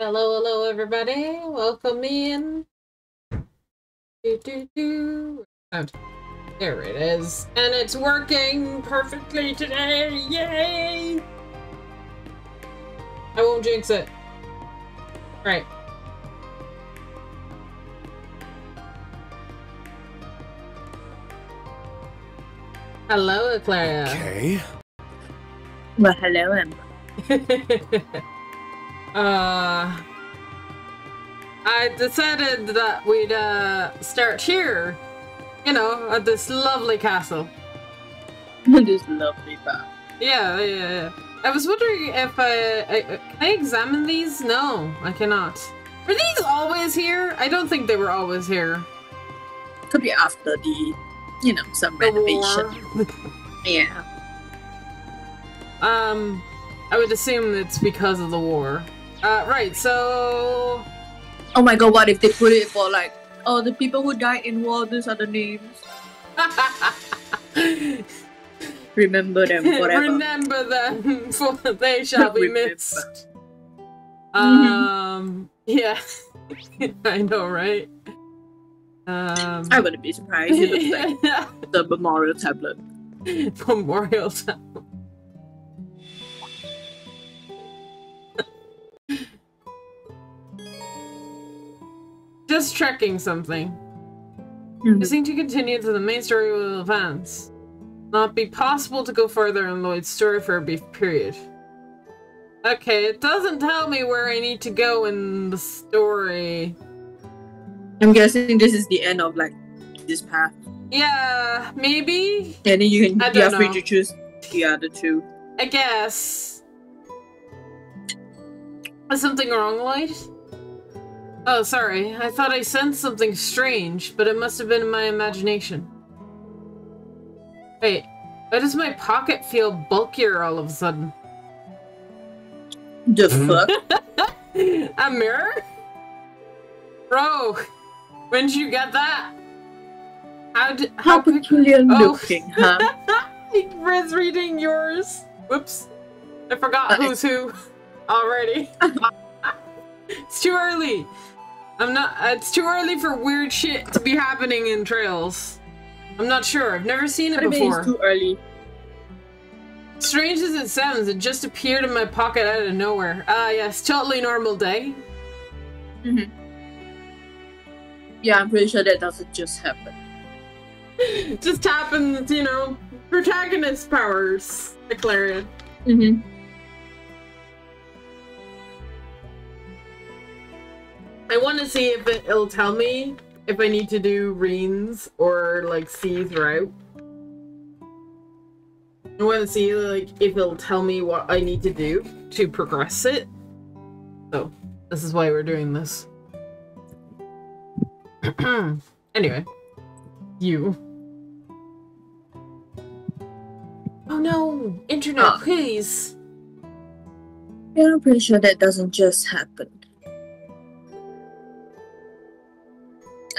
Hello, hello, everybody. Welcome in. Oh, there it is. And it's working perfectly today. Yay! I won't jinx it. Right. Hello, Clara. Okay. Well, hello, Emma. I decided that we'd start here, you know, at this lovely castle. This lovely bar. Yeah. I was wondering if can I examine these? No, I cannot. Were these always here? I don't think they were always here. Could be after the, some renovation. Yeah. I would assume it's because of the war. Right, so... Oh my god, what if they put it for like, oh, the people who died in war, these are the names. Remember them forever. Remember them, for they shall be missed. Yeah. I know, right? I wouldn't be surprised. It looks like the memorial tablet. Memorial tablet. Just checking something. Listening to continue to the main story will advance. Not be possible to go further in Lloyd's story for a brief period. Okay, it doesn't tell me where I need to go in the story. I'm guessing this is the end of like this path. Yeah, maybe. And then you are free to choose the other two. I guess. Is something wrong, Lloyd? Oh, sorry. I thought I sensed something strange, but it must have been in my imagination. Wait, why does my pocket feel bulkier all of a sudden? The fuck? A mirror? Bro, when did you get that? How peculiar looking, huh? I was reading yours. Whoops. I forgot who's who already. It's too early. It's too early for weird shit to be happening in Trails. I'm not sure. I've never seen it before. It's too early. Strange as it sounds, it just appeared in my pocket out of nowhere. Yes, totally normal day. Yeah, I'm pretty sure that doesn't just happen. Just happens, you know, protagonist powers, Declarian. I want to see if it'll tell me if I need to do Reens or, like, see throughout. I want to see, like, if it'll tell me what I need to do to progress it. So, this is why we're doing this. Anyway. You. Oh no! Internet, please! Yeah, I'm pretty sure that doesn't just happen.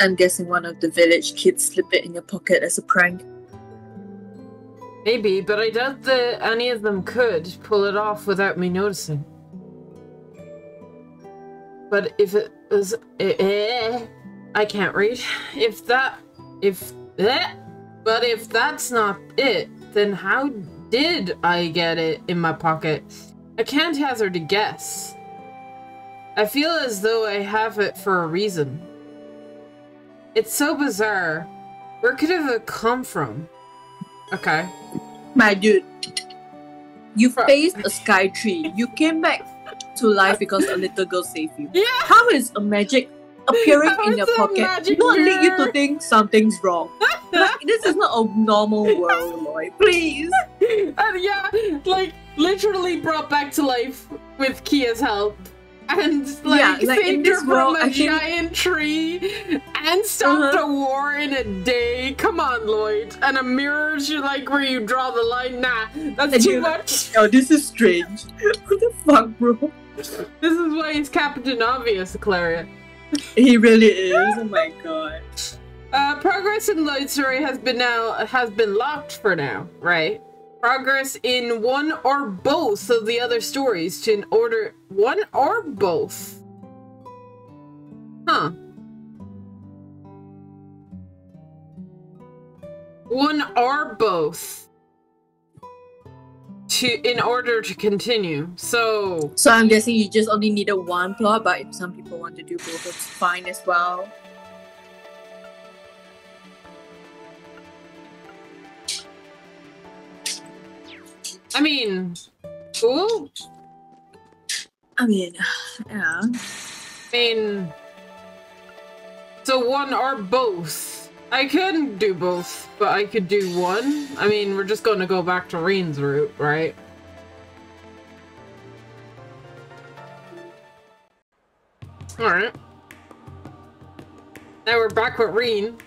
I'm guessing one of the village kids slipped it in your pocket as a prank. Maybe, but I doubt that any of them could pull it off without me noticing. But if it was... I can't read. But if that's not it, then how did I get it in my pocket? I can't hazard a guess. I feel as though I have it for a reason. It's so bizarre. Where could it have come from? Okay. My dude, you faced a sky tree. You came back to life because a little girl saved you. Yeah! How is a magic appearing in your pocket not lead you to think something's wrong? Like, this is not a normal world, Lloyd. Please. Yeah, like, literally brought back to life with Kia's help. And, like saved her from a giant tree and stopped a war in a day. Come on, Lloyd. And a mirror, like, where you draw the line. Nah, that's too much. Oh, this is strange. What the fuck, bro? This is why he's Captain Obvious, Clara. He really is. Oh my god. Progress in Lloyd's story has been locked for now, right? Progress in one or both of the other stories to order one or both. One or both. In order to continue. So I'm guessing you just only needed one plot, but if some people want to do both, it's fine as well. I mean, cool. I mean, yeah. So one or both. I couldn't do both, but I could do one. I mean, we're just gonna go back to Reen's route, right? Alright. Now we're back with Reen.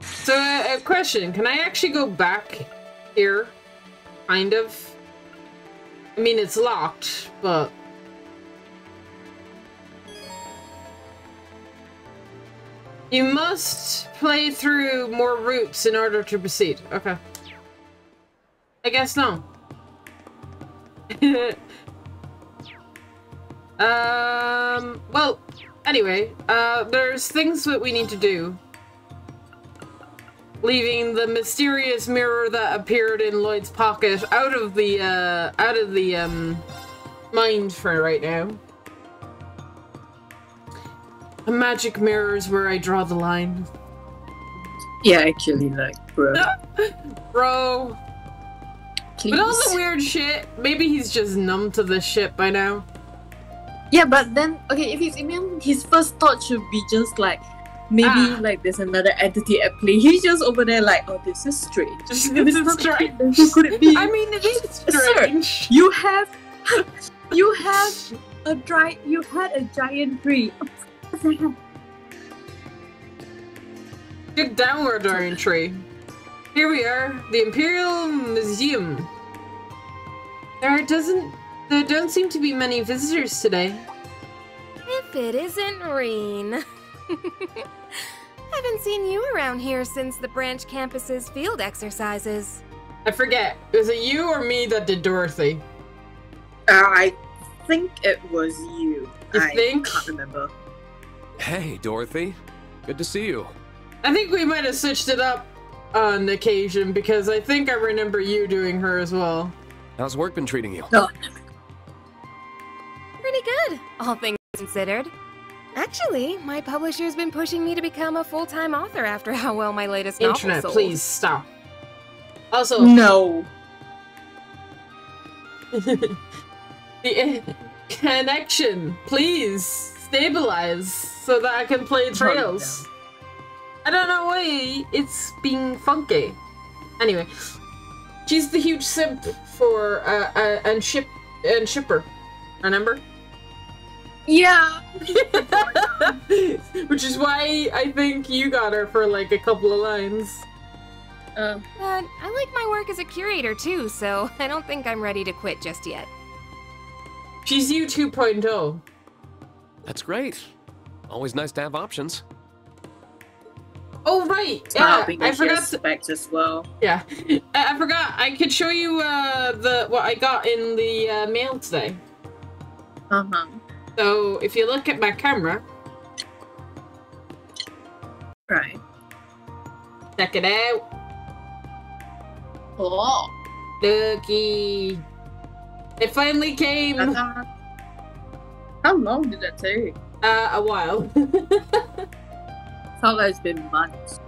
So, a question. Can I actually go back here? Kind of. I mean, it's locked, but... You must play through more routes in order to proceed. Okay. I guess no. Well, anyway, there's things that we need to do. Leaving the mysterious mirror that appeared in Lloyd's pocket out of the mind for right now. A magic mirror is where I draw the line. Yeah, actually, like, bro. Bro. Please. But all the weird shit, maybe he's just numb to this shit by now. Yeah, but then, okay, if he's immune, his first thought should be just like, maybe like there's another entity at play. He's just over there like, oh, this is strange. This is strange. Who could it be? I mean, it is strange. Sir, you had a giant tree. Dig downward, giant tree. Here we are, the Imperial Museum. There don't seem to be many visitors today. If it isn't Reen. Haven't seen you around here since the branch campus's field exercises. I forget. Was it you or me that did Dorothy? I think it was you. I can't remember. Hey, Dorothy. Good to see you. I think we might have switched it up on occasion because I think I remember you doing her as well. How's work been treating you? No. Pretty good, all things considered. Actually, my publisher's been pushing me to become a full-time author after how well my latest novel sold. Internet, please stop. Also, no. The connection, please stabilize so that I can play Trails. I don't know why it's being funky. Anyway, she's the huge simp for and shipper. Remember? Yeah. Which is why I think you got her for like a couple of lines. But I like my work as a curator too, so I don't think I'm ready to quit just yet. She's you 2.0. That's great. Always nice to have options. Oh right, yeah, I forgot specs as well. Yeah, I forgot. I could show you what I got in the mail today. So if you look at my camera, right, check it out. Oh, looky! It finally came. How long did that take? A while. Felt like it's been months.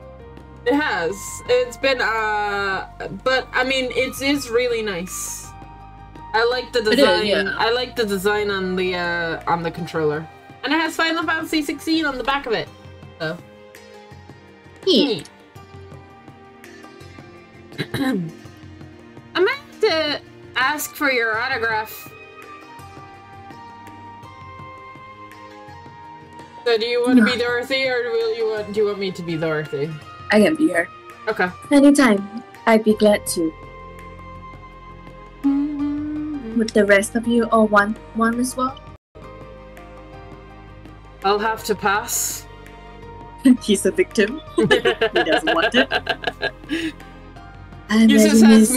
It has. It's been but I mean it is really nice. I like the design. Is, yeah. I like the design on the controller. And it has Final Fantasy 16 on the back of it. So Neat. I might have to ask for your autograph. So do you want to be Dorothy, or do you want me to be Dorothy? I can be her. Okay. Anytime. I'd be glad to. Would the rest of you all want one as well? I'll have to pass. He's a victim. He doesn't want it. He just has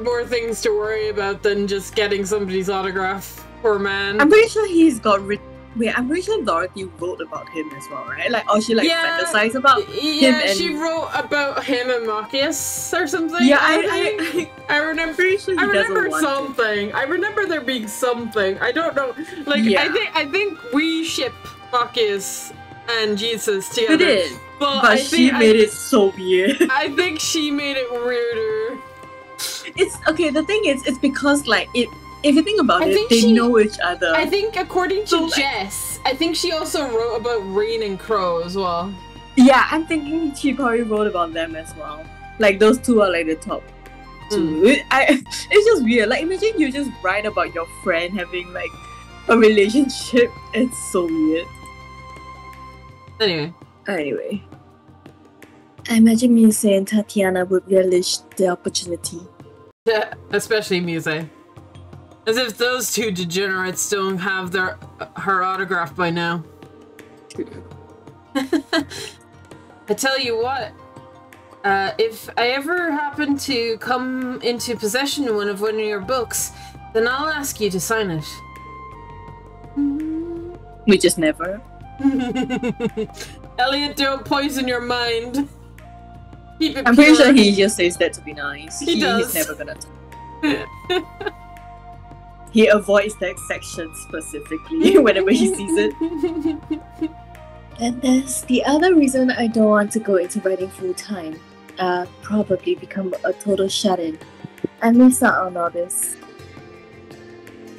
more things to worry about than just getting somebody's autograph. Poor man. I'm pretty sure he's got rid Wait, I'm pretty sure Dorothy wrote about him as well, right? Like, or she like Yeah, fantasized about him. And she wrote about him and Marcus or something. yeah, I remember. pretty sure he I remember doesn't want something. I remember there being something. I don't know. Like Yeah. I think we ship Marcus and Jesus it. together. It is, But but I she think made it so weird. I think she made it weirder. It's okay. The thing is, it's because like it. If you think about I it, think they she- know each other. I think according to So, like- Jess, I think she also wrote about Rain and Crow as well. Yeah, I'm thinking she probably wrote about them as well. Like those two are like the top two. It's just weird. Like imagine you just write about your friend having like a relationship. It's so weird. Anyway. Anyway, I imagine Muse and Tatiana would relish the opportunity. Yeah, especially Muse. As if those two degenerates don't have her autograph by now. I tell you what, if I ever happen to come into possession of one of your books, then I'll ask you to sign it. We just never. Elliot, don't poison your mind. Keep it I'm pure. pretty sure he just says that to be nice. He does. He's never gonna. He avoids that section specifically whenever he sees it. And there's the other reason I don't want to go into writing full time. Probably become a total shut-in. I miss out on all this.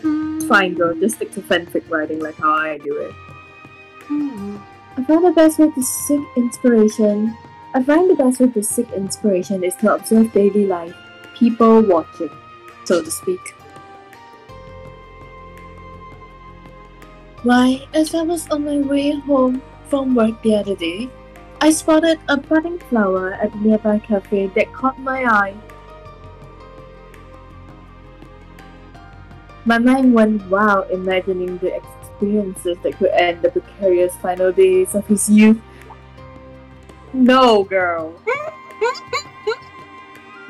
It's fine girl, just stick to fanfic writing like how I do it. I find the best way to seek inspiration is to observe daily life, people watching, so to speak. Why, as I was on my way home from work the other day, I spotted a budding flower at a nearby cafe that caught my eye. My mind went wild imagining the experiences that could end the precarious final days of his youth. No, girl.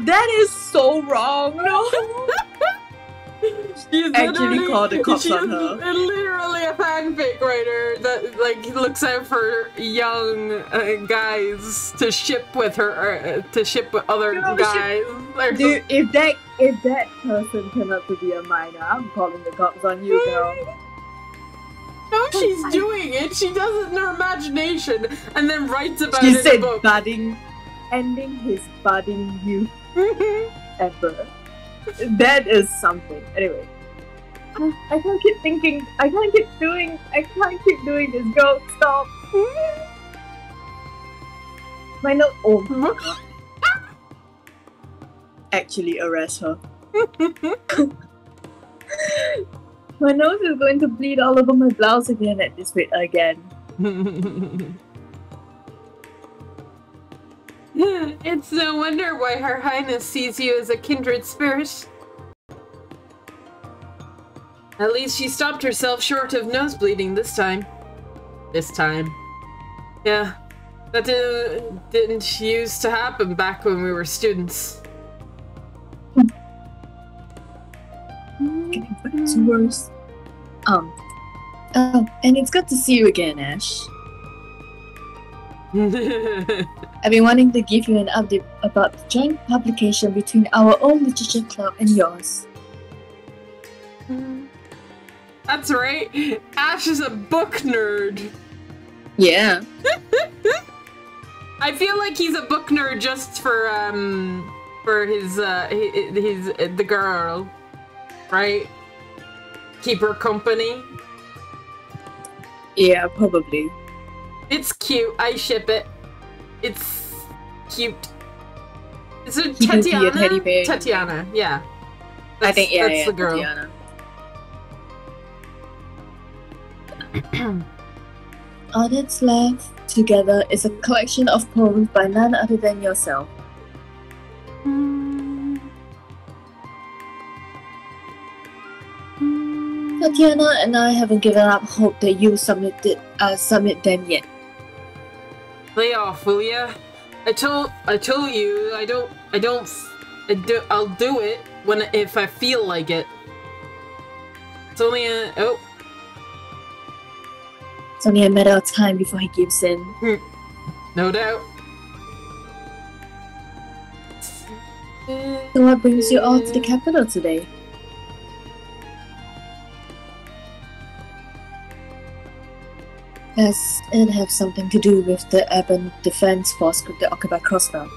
That is so wrong. No. She's Actually called the cops she's on her. Literally a fanfic writer that like looks out for young guys to ship with her, to ship with other No, guys. Dude, if that person turned out to be a minor, I'm calling the cops on you, girl. No, she's doing it. She does it in her imagination and then writes about She it in said a book. budding, ending his budding youth ever. That is something. Anyway, I can't keep thinking. I can't keep doing this. Girl, stop. My note. Oh my god. Actually, arrest her. My nose is going to bleed all over my blouse again at this rate again. It's no wonder why Her Highness sees you as a kindred spirit. At least she stopped herself short of nosebleeding this time. Yeah, that didn't used to happen back when we were students. Getting worse and worse. Oh, and it's good to see you again, Ash. I've been wanting to give you an update about the joint publication between our own literature club and yours. That's right. Ash is a book nerd. Yeah. I feel like he's a book nerd just for his the girl, right? Keep her company. Yeah, probably. It's cute. I ship it. It's cute. Is it He could be a Tatiana? teddy bear. Tatiana, yeah. I think that's the girl. Tatiana. All that's left together is a collection of poems by none other than yourself. Tatiana and I haven't given up hope that you submit them yet. Lay off, will ya? I told you I'll do it if I feel like it. It's only It's only a matter of time before he gives in. No doubt. So what brings you all to the capital today? Does it have something to do with the urban defense force group that occupied Crossbell?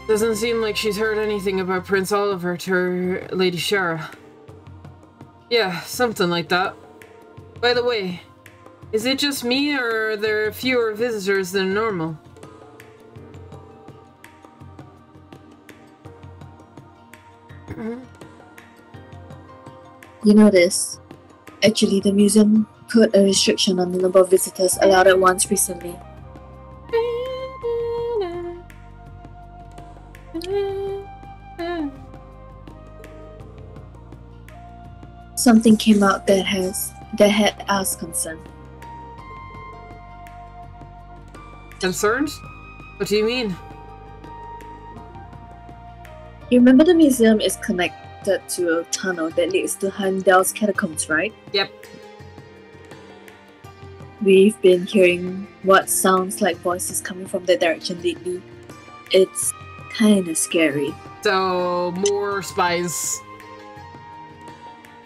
Doesn't seem like she's heard anything about Prince Oliver to her Lady Shara. Yeah, something like that. By the way, is it just me or are there fewer visitors than normal? You know this. Actually, the museum put a restriction on the number of visitors allowed at once recently. Something came out that had us concerned. Concerned? What do you mean? You remember the museum is connected to a tunnel that leads to Heimdall's catacombs, right? Yep. We've been hearing what sounds like voices coming from that direction lately. It's kinda scary. So, more spies.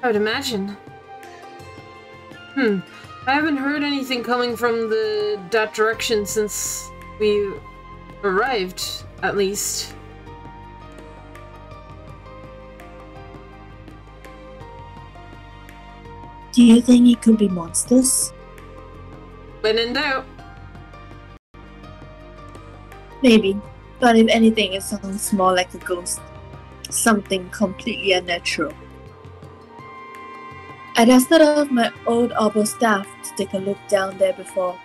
I would imagine. I haven't heard anything coming from that direction since we arrived, at least. Do you think it could be monsters? When in doubt. Maybe, but if anything, it sounds more like a ghost. Something completely unnatural. I dusted off my old Orbo staff to take a look down there before,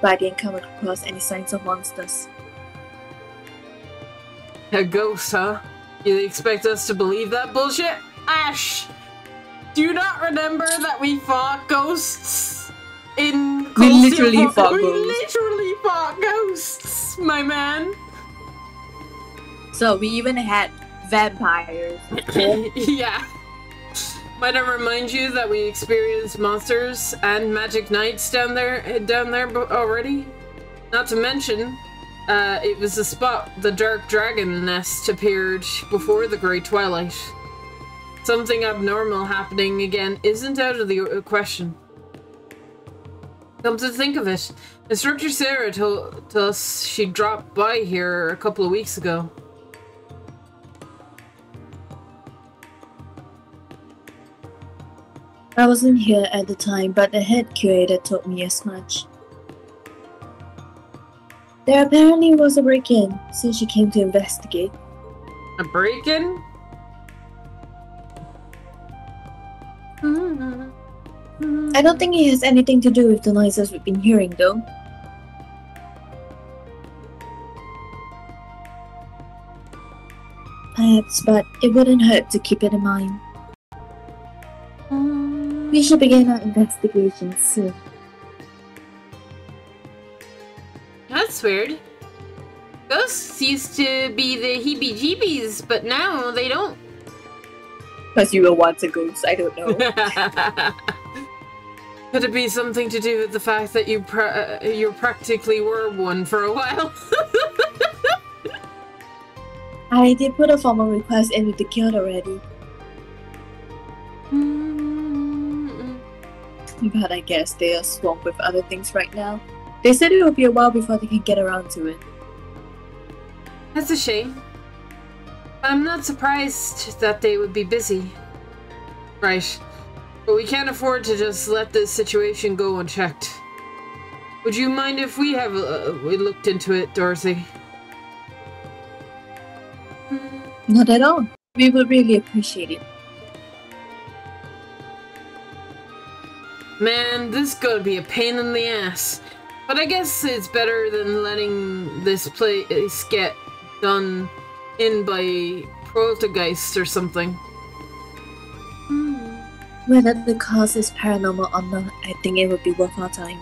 but I didn't come across any signs of monsters. A ghost, huh? You expect us to believe that bullshit? Ash! Do you not remember that we fought ghosts in We literally fought We ghosts. literally fought ghosts, my man. So we even had vampires. Yeah. Might I remind you that we experienced monsters and magic knights down there already? Not to mention, it was the spot the dark dragon nest appeared before the Great Twilight. Something abnormal happening again isn't out of the question. Come to think of it, Instructor Sarah told us she dropped by here a couple of weeks ago. I wasn't here at the time, but the head curator told me as much. There apparently was a break-in, so she came to investigate. A break-in? I don't think it has anything to do with the noises we've been hearing, though. Perhaps, but it wouldn't hurt to keep it in mind. We should begin our investigation soon. That's weird. Ghosts used to be the heebie-jeebies, but now they don't. Because you were once a ghost, I don't know. Could it be something to do with the fact that you practically were one for a while? I did put a formal request in with the guild already. But I guess they are swamped with other things right now. They said it will be a while before they can get around to it. That's a shame. I'm not surprised that they would be busy. Right. But we can't afford to just let this situation go unchecked. Would you mind if we looked into it, Dorothy? Not at all. We would really appreciate it. Man, this is gonna be a pain in the ass. But I guess it's better than letting this place get done in by poltergeists or something. Whether the cause is paranormal or not, I think it would be worth our time.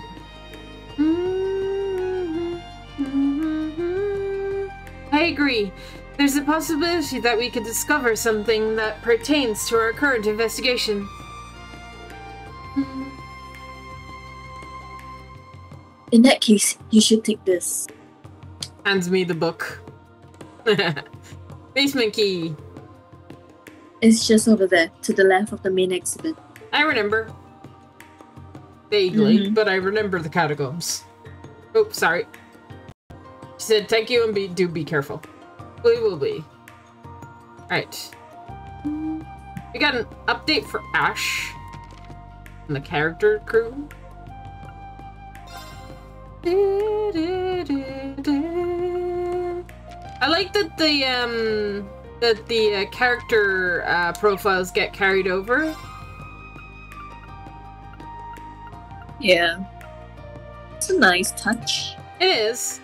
I agree. There's a possibility that we could discover something that pertains to our current investigation. In that case, you should take this. Hands me the book. Basement key. It's just over there, to the left of the main exhibit. I remember. Vaguely, but I remember the catacombs. Oops, sorry. She said thank you and do be careful. We will be. Alright. We got an update for Ash and the character crew. I like that the character profiles get carried over. Yeah. It's a nice touch. It is.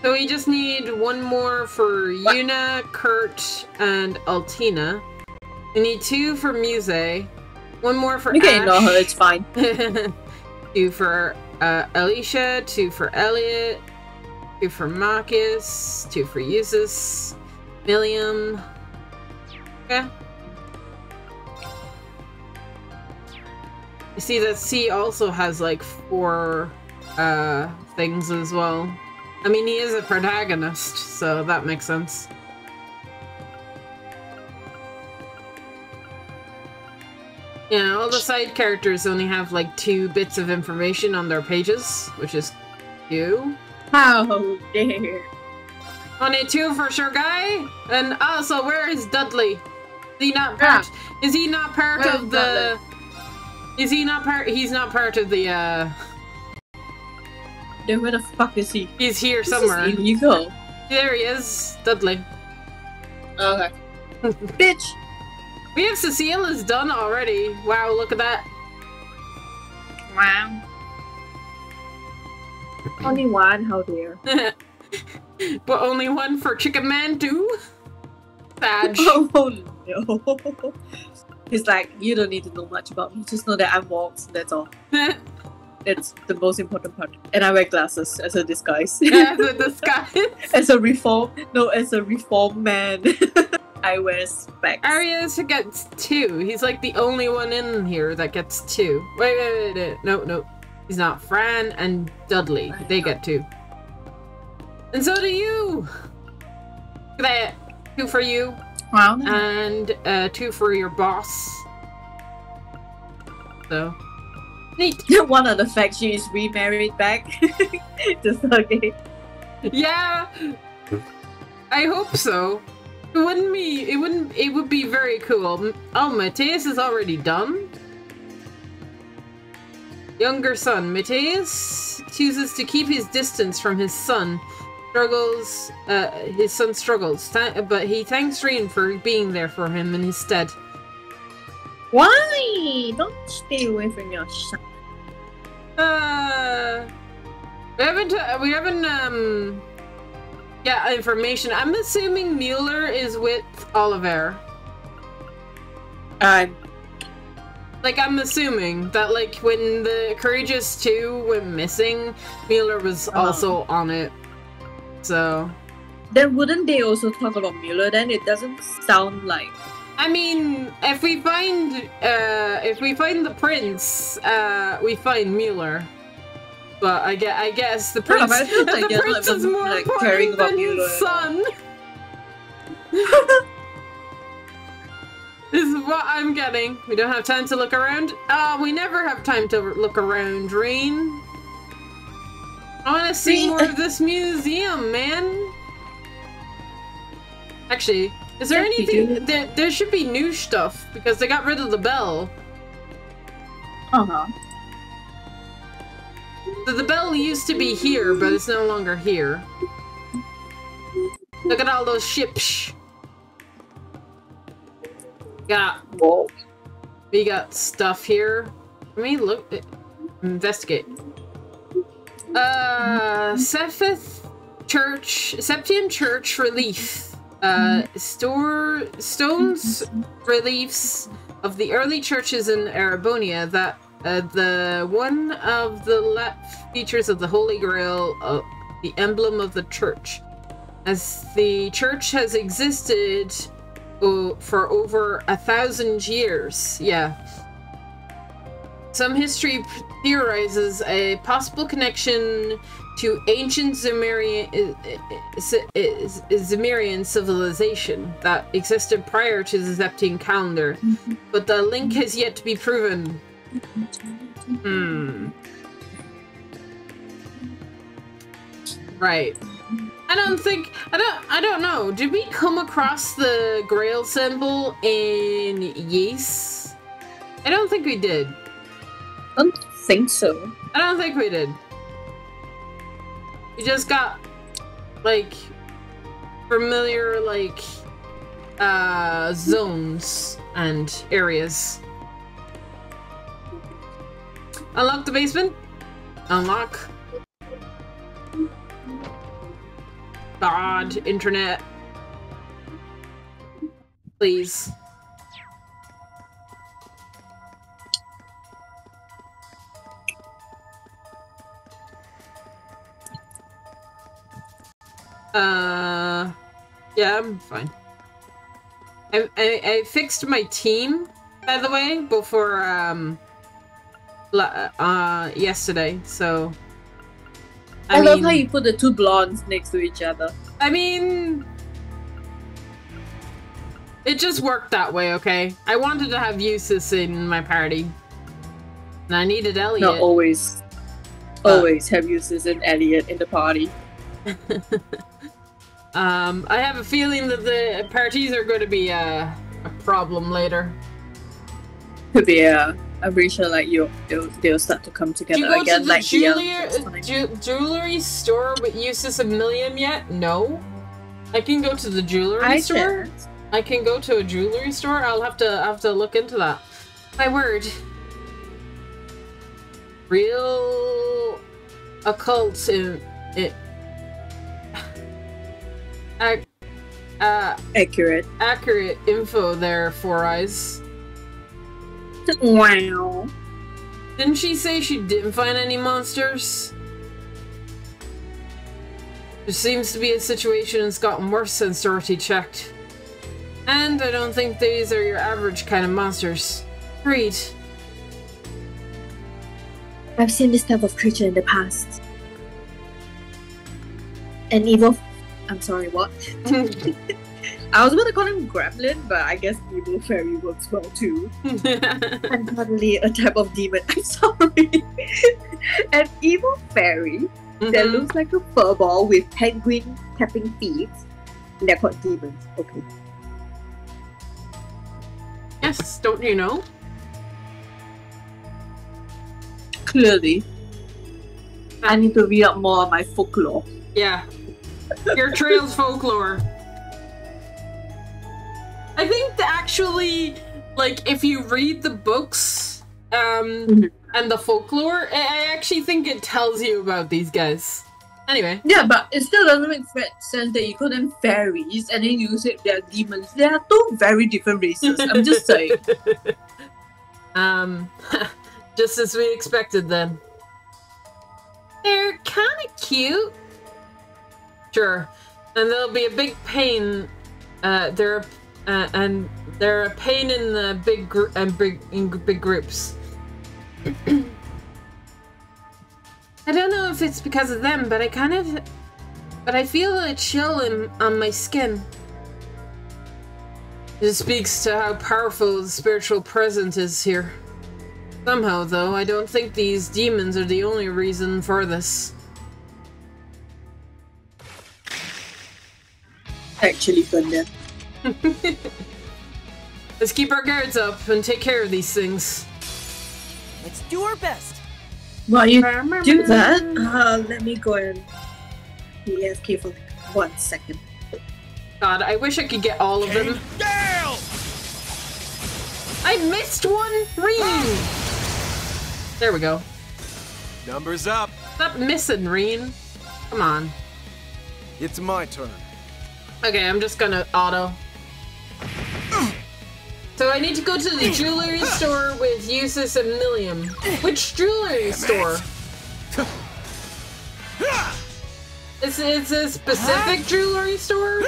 So we just need one more for Yuna, Kurt, and Altina. We need 2 for Muse. One more for Okay, Ash. no, it's fine. 2 for Alicia, 2 for Elliot, 2 for Marcus, 2 for Usus, Milliam. Okay. You see that C also has like 4 things as well. I mean, he is a protagonist, so that makes sense. Yeah, all the side characters only have like 2 bits of information on their pages, which is you. How dare. Only 2 for sure, guy. And also, where is Dudley? Is he not part? Yeah. Is he not part Where's of the? Dudley? Is he not part? He's not part of the. Then where the fuck is he? He's here somewhere. This is illegal. There he is, Dudley. Okay. Bitch. We have Cecila's done already. Wow, look at that. Wow. Only one, how dare. But only 1 for Chicken Man too? Badge. Oh no. He's like, you don't need to know much about me. Just know that I'm walks, that's all. That's the most important part. And I wear glasses as a disguise. As a disguise? as a reform man. I wear specs. Arias gets 2. He's like the only one in here that gets 2. Wait. No. He's not. Fran and Dudley. They get 2. And so do you! Look at that. 2 for you. Wow. And 2 for your boss. So. Neat. One of the fact she is remarried back to Sergei. Yeah! I hope so. It would be very cool. Oh, Mateus is already done? Younger son. Mateus chooses to keep his distance from his son. His son struggles, but he thanks Reen for being there for him in his stead. Why? Don't stay away from your son. We haven't yeah, information. I'm assuming Mueller is with Oliver. Like, I'm assuming that, like, when the Courageous 2 went missing, Mueller was also on it. So... Then wouldn't they also talk about Mueller then? It doesn't sound like... I mean, if we find the prince, we find Mueller. But I guess the prince, the prince is more like, important than his son. This is what I'm getting. We don't have time to look around. We never have time to look around, Reen. I want to see more of this museum, man. Actually, is there anything? There should be new stuff because they got rid of the bell. So the bell used to be here, but it's no longer here. Look at all those ships. We got stuff here. Let me look. Investigate. Septian Church relief. Stones reliefs of the early churches in Arabonia that one of the features of the Holy Grail, the emblem of the church. As the church has existed for over 1,000 years. Yeah. Some history theorizes a possible connection to ancient Zemirian civilization that existed prior to the Zeptine calendar, but the link has yet to be proven. Right. I don't know. Did we come across the Grail symbol in Ys? I don't think we did. I don't think so. I don't think we did. We just got, like, familiar, like, zones and areas. Unlock the basement. Unlock. God, internet. Please. Yeah, I'm fine. I fixed my team, by the way, before, yesterday, so... I love how you put the two blondes next to each other. I mean... It just worked that way, okay? I wanted to have Eustace in my party. And I needed Elliot. Not always. Always have Eustace and Elliot in the party. I have a feeling that the parties are going to be a problem later. Could be, I'm pretty sure like they'll start to come together again. Like the jewelry store with Eustace and Milliam yet? No. I can go to the jewelry store. I can go to a jewelry store. I'll have to look into that. My word. Real occult in it. Accurate info there, Four Eyes. Wow. Didn't she say she didn't find any monsters? There seems to be a situation that's gotten worse since Dorothy checked. And I don't think these are your average kind of monsters. Agreed. I've seen this type of creature in the past. An evil... I'm sorry, what? I was gonna call him Gremlin, but I guess evil fairy works well too. And probably a type of demon. I'm sorry. An evil fairy that looks like a furball with penguin tapping feet. And they're called demons. Okay. Yes, don't you know? Clearly. I need to read up more on my folklore. Yeah. Your trail's folklore. I think that actually, like, if you read the books, and the folklore, I actually think it tells you about these guys. Anyway. Yeah, but it still doesn't make sense that you call them fairies and then you say they're demons. They are two very different races. I'm just saying. Just as we expected then. They're kind of cute. Sure. And there'll be a big pain. They're a pain in the big groups. I don't know if it's because of them, but I feel a chill on my skin. It speaks to how powerful the spiritual presence is here. Somehow, though, I don't think these demons are the only reason for this. Actually, Gunda. Let's keep our guards up and take care of these things. Let's do our best. While you do that, let me go and be AFK for 1 second. God, I wish I could get all of them. Down! I missed one ring! There we go. Numbers up. Stop missing, Reen. Come on. It's my turn. Okay, I'm just gonna auto. So I need to go to the jewelry store with Eustace and Milliam. Which jewelry store? Is it a specific jewelry store?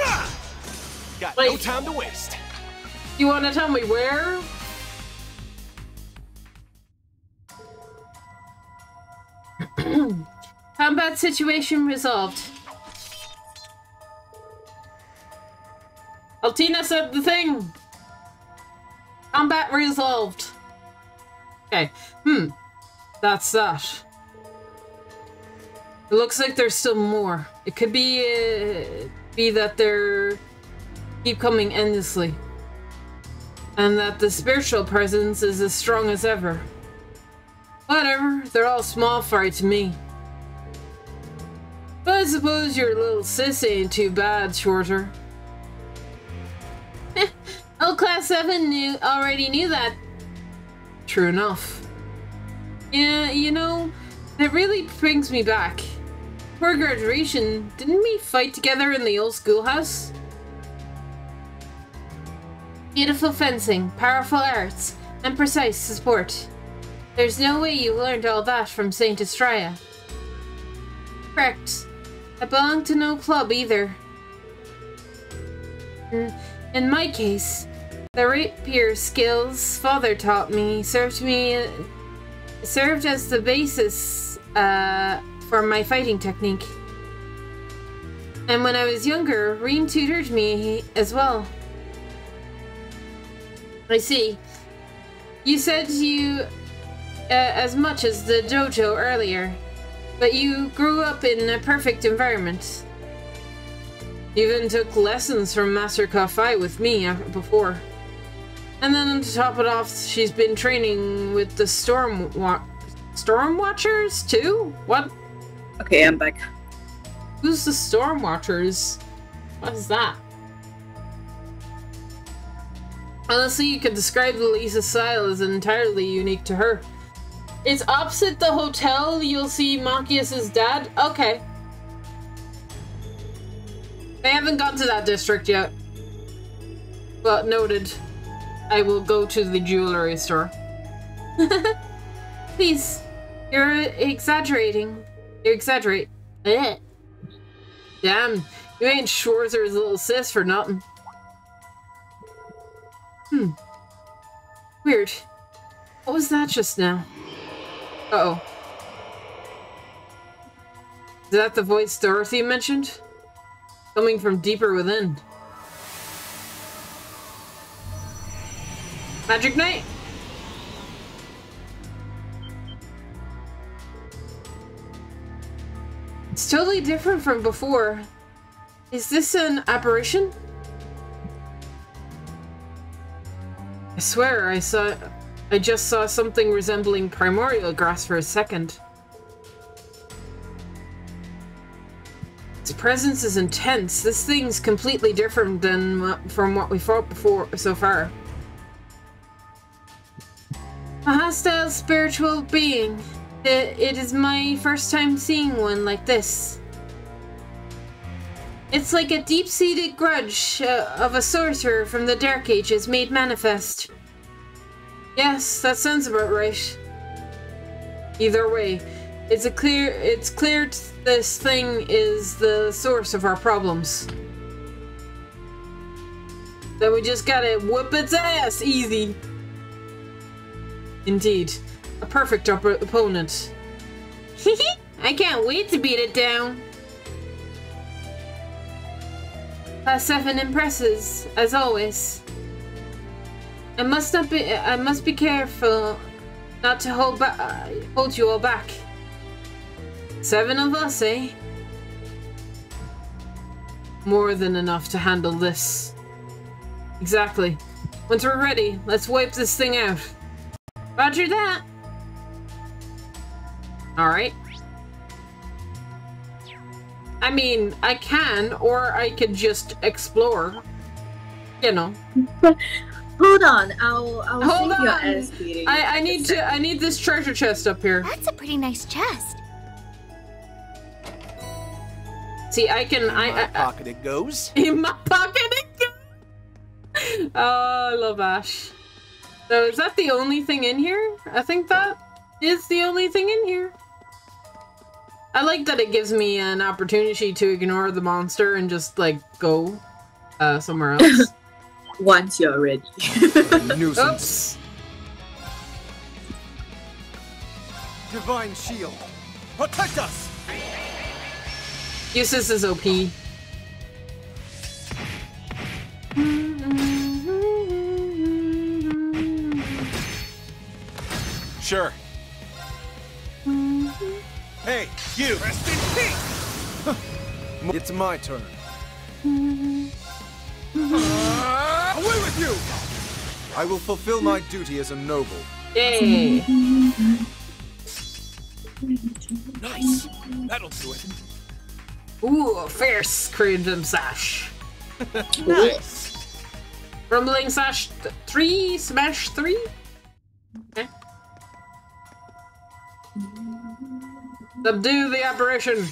Got Like, no time to waste. You want to tell me where? Combat situation resolved. Altina said the thing. Combat resolved. Okay. That's that. It looks like there's still more. It could be that they're keep coming endlessly, and that the spiritual presence is as strong as ever. Whatever, they're all small fry to me. But I suppose your little sis ain't too bad, Shorter. Oh, Class 7 already knew that. True enough. Yeah, you know, it really brings me back. Before graduation, didn't we fight together in the old schoolhouse? Beautiful fencing, powerful arts, and precise support. There's no way you learned all that from Saint Estrella. Correct. I belong to no club either. In my case, the rapier skills father taught me served as the basis for my fighting technique. And when I was younger, Reem tutored me as well. I see. You said you as much as the dojo earlier, but you grew up in a perfect environment. Even took lessons from Master Kafai with me before. And then to top it off, she's been training with the Storm Watchers too? What? Okay, I'm back. Who's the Storm Watchers? What is that? Honestly, you could describe Lisa's style as entirely unique to her. It's opposite the hotel you'll see Machias's dad? Okay. I haven't gone to that district yet. But noted. I will go to the jewelry store. Please. You're exaggerating. You exaggerate. Damn. You ain't Schwarzer's little sis for nothing. Weird. What was that just now? Uh-oh. Is that the voice Dorothy mentioned? Coming from deeper within. Magic Knight? It's totally different from before. Is this an apparition? I swear I just saw something resembling primordial grass for a second. Its presence is intense. This thing's completely different from what we fought before so far. A hostile spiritual being. It is my first time seeing one like this. It's like a deep-seated grudge of a sorcerer from the Dark Ages made manifest. Yes, that sounds about right. Either way, it's clear this thing is the source of our problems. Then we just gotta whoop its ass easy. Indeed, a perfect opponent. I can't wait to beat it down. Class 7 impresses, as always. I must be careful not to hold you all back. 7 of us, eh? More than enough to handle this. Exactly. Once we're ready, let's wipe this thing out. Roger that. Alright. I mean, I can, or I could just explore. You know. Hold on, I'll Hold save your on. ass beating. I need this treasure chest up here. That's a pretty nice chest. See, I can. In my pocket it goes. In my pocket it goes. Oh, I love Ash. So is that the only thing in here? I think that is the only thing in here. I like that it gives me an opportunity to ignore the monster and just, like, go somewhere else. Once you're ready. Oops. Divine shield, protect us! Useless is OP. Sure. Hey, you! Rest in peace! It's my turn. Away with you! I will fulfill my duty as a noble. Yay! Nice! That'll do it. Ooh, fierce Crimson Sash. Nice! Rumbling Sash 3, Smash 3? Okay. Subdue the apparition.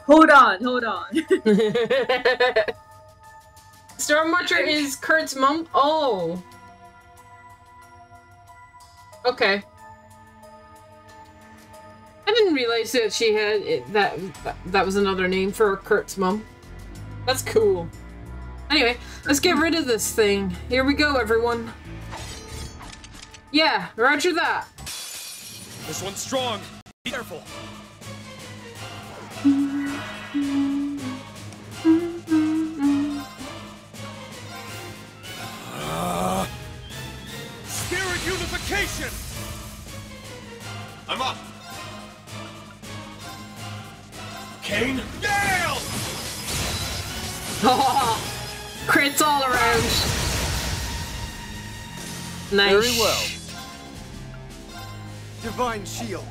Hold on. Stormwatcher is Kurt's mom. Oh. Okay. I didn't realize that she had that was another name for Kurt's mom. That's cool. Anyway, let's get rid of this thing. Here we go, everyone. Yeah, roger that. This one's strong. Be careful. Spirit unification! I'm up! Kane? Gale! Oh, crits all around. Nice. Very well. Divine shield,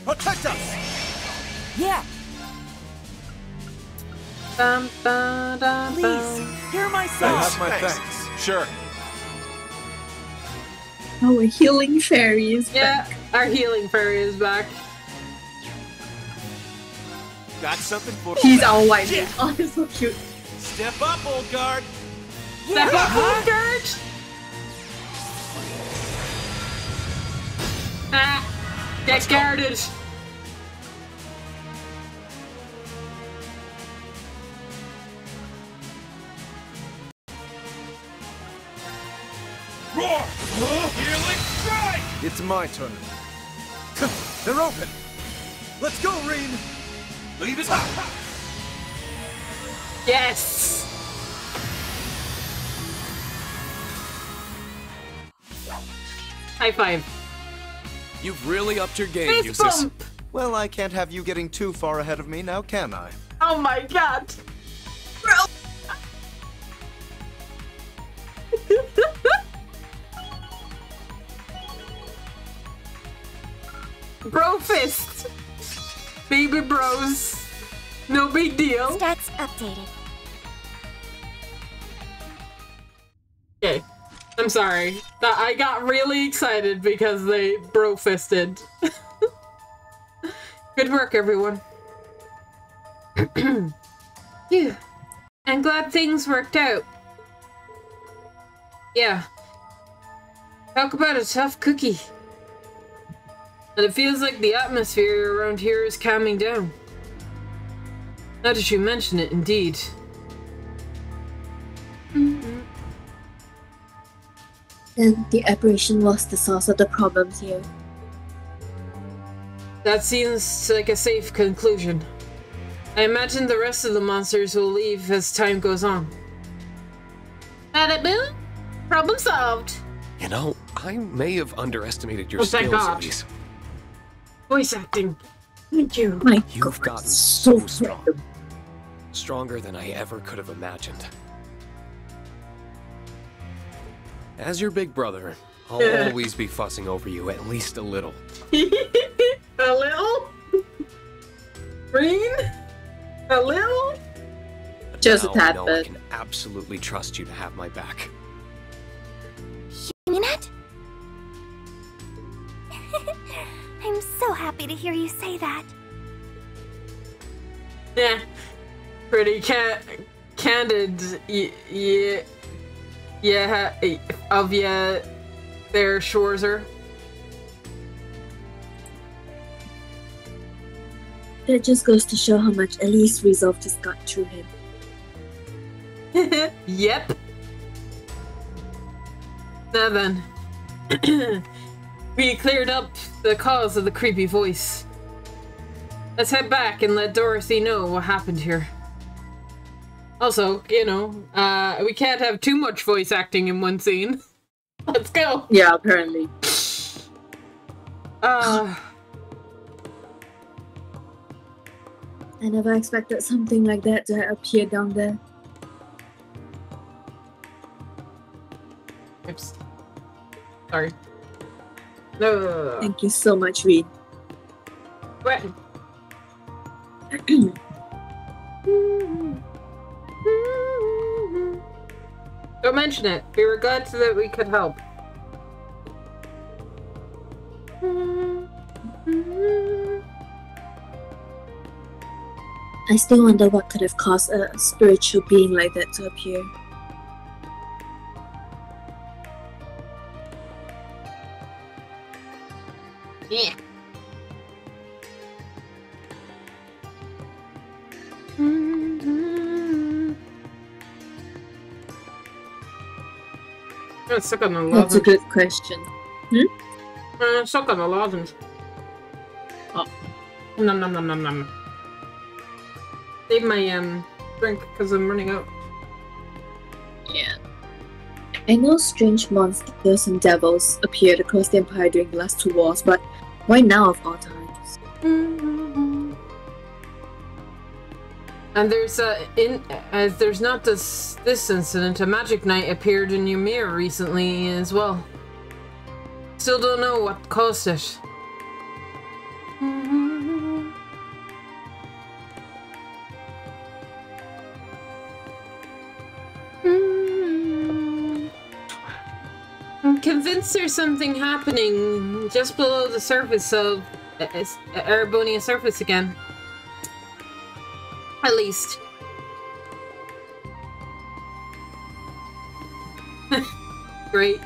protect us! Yeah. Please, hear my I song. have my thanks. Sure. Our healing fairy is Yeah, back. our healing fairy is back. Got something for He's our white man. Oh, he's so cute. Step up, old guard. Step up, Guard! Ah, get guarded. Roar! Healing strike! It's my turn. They're open. Let's go, Reen. Leave it up. Yes. High five. You've really upped your game, Fist Eustace. bump. Well, I can't have you getting too far ahead of me now, can I? Oh my god. Bro fist. Baby bros. No big deal. Stats updated. Okay. I'm sorry. I got really excited because they bro fisted. Good work, everyone. Yeah. I'm glad things worked out. Yeah. Talk about a tough cookie. And it feels like the atmosphere around here is calming down. Now that you mention it, indeed. And the apparition was the source of the problems here. That seems like a safe conclusion. I imagine the rest of the monsters will leave as time goes on. Bada boom! Problem solved! You know, I may have underestimated your Oh, thank skills, God. Elise. Voice acting. Thank you. My You've God, gotten so so strong. random. Stronger than I ever could have imagined. As your big brother, I'll always be fussing over you at least a little. A little? Green? A little? But Just a now tad I know I bit. can absolutely trust you to have my back. Unit? I'm so happy to hear you say that. Yeah. Pretty candid. Yeah. Of ya. there, Schwarzer. That just goes to show how much Ellie's resolve just got through him. Yep. Now then. We cleared up the cause of the creepy voice. Let's head back and let Dorothy know what happened here. Also, you know, we can't have too much voice acting in one scene. Let's go. Yeah, apparently. Uh... I never expected something like that to appear down there. Oops. Sorry. No. Thank you so much, Reed. What? Don't mention it. We were glad so that we could help. I still wonder what could have caused a spiritual being like that to appear. Yeah. I'm stuck on the lozenge. That's a good question. Stuck on the lozenge. Oh. Nom nom nom nom nom. Save my drink because I'm running out. Yeah. I know strange monsters and devils appeared across the Empire during the last 2 wars, but why now of all times? And there's as there's not this incident, a magic knight appeared in Ymir recently as well. Still don't know what caused it. I'm convinced there's something happening just below the surface of Erebonia surface again. At least. Great.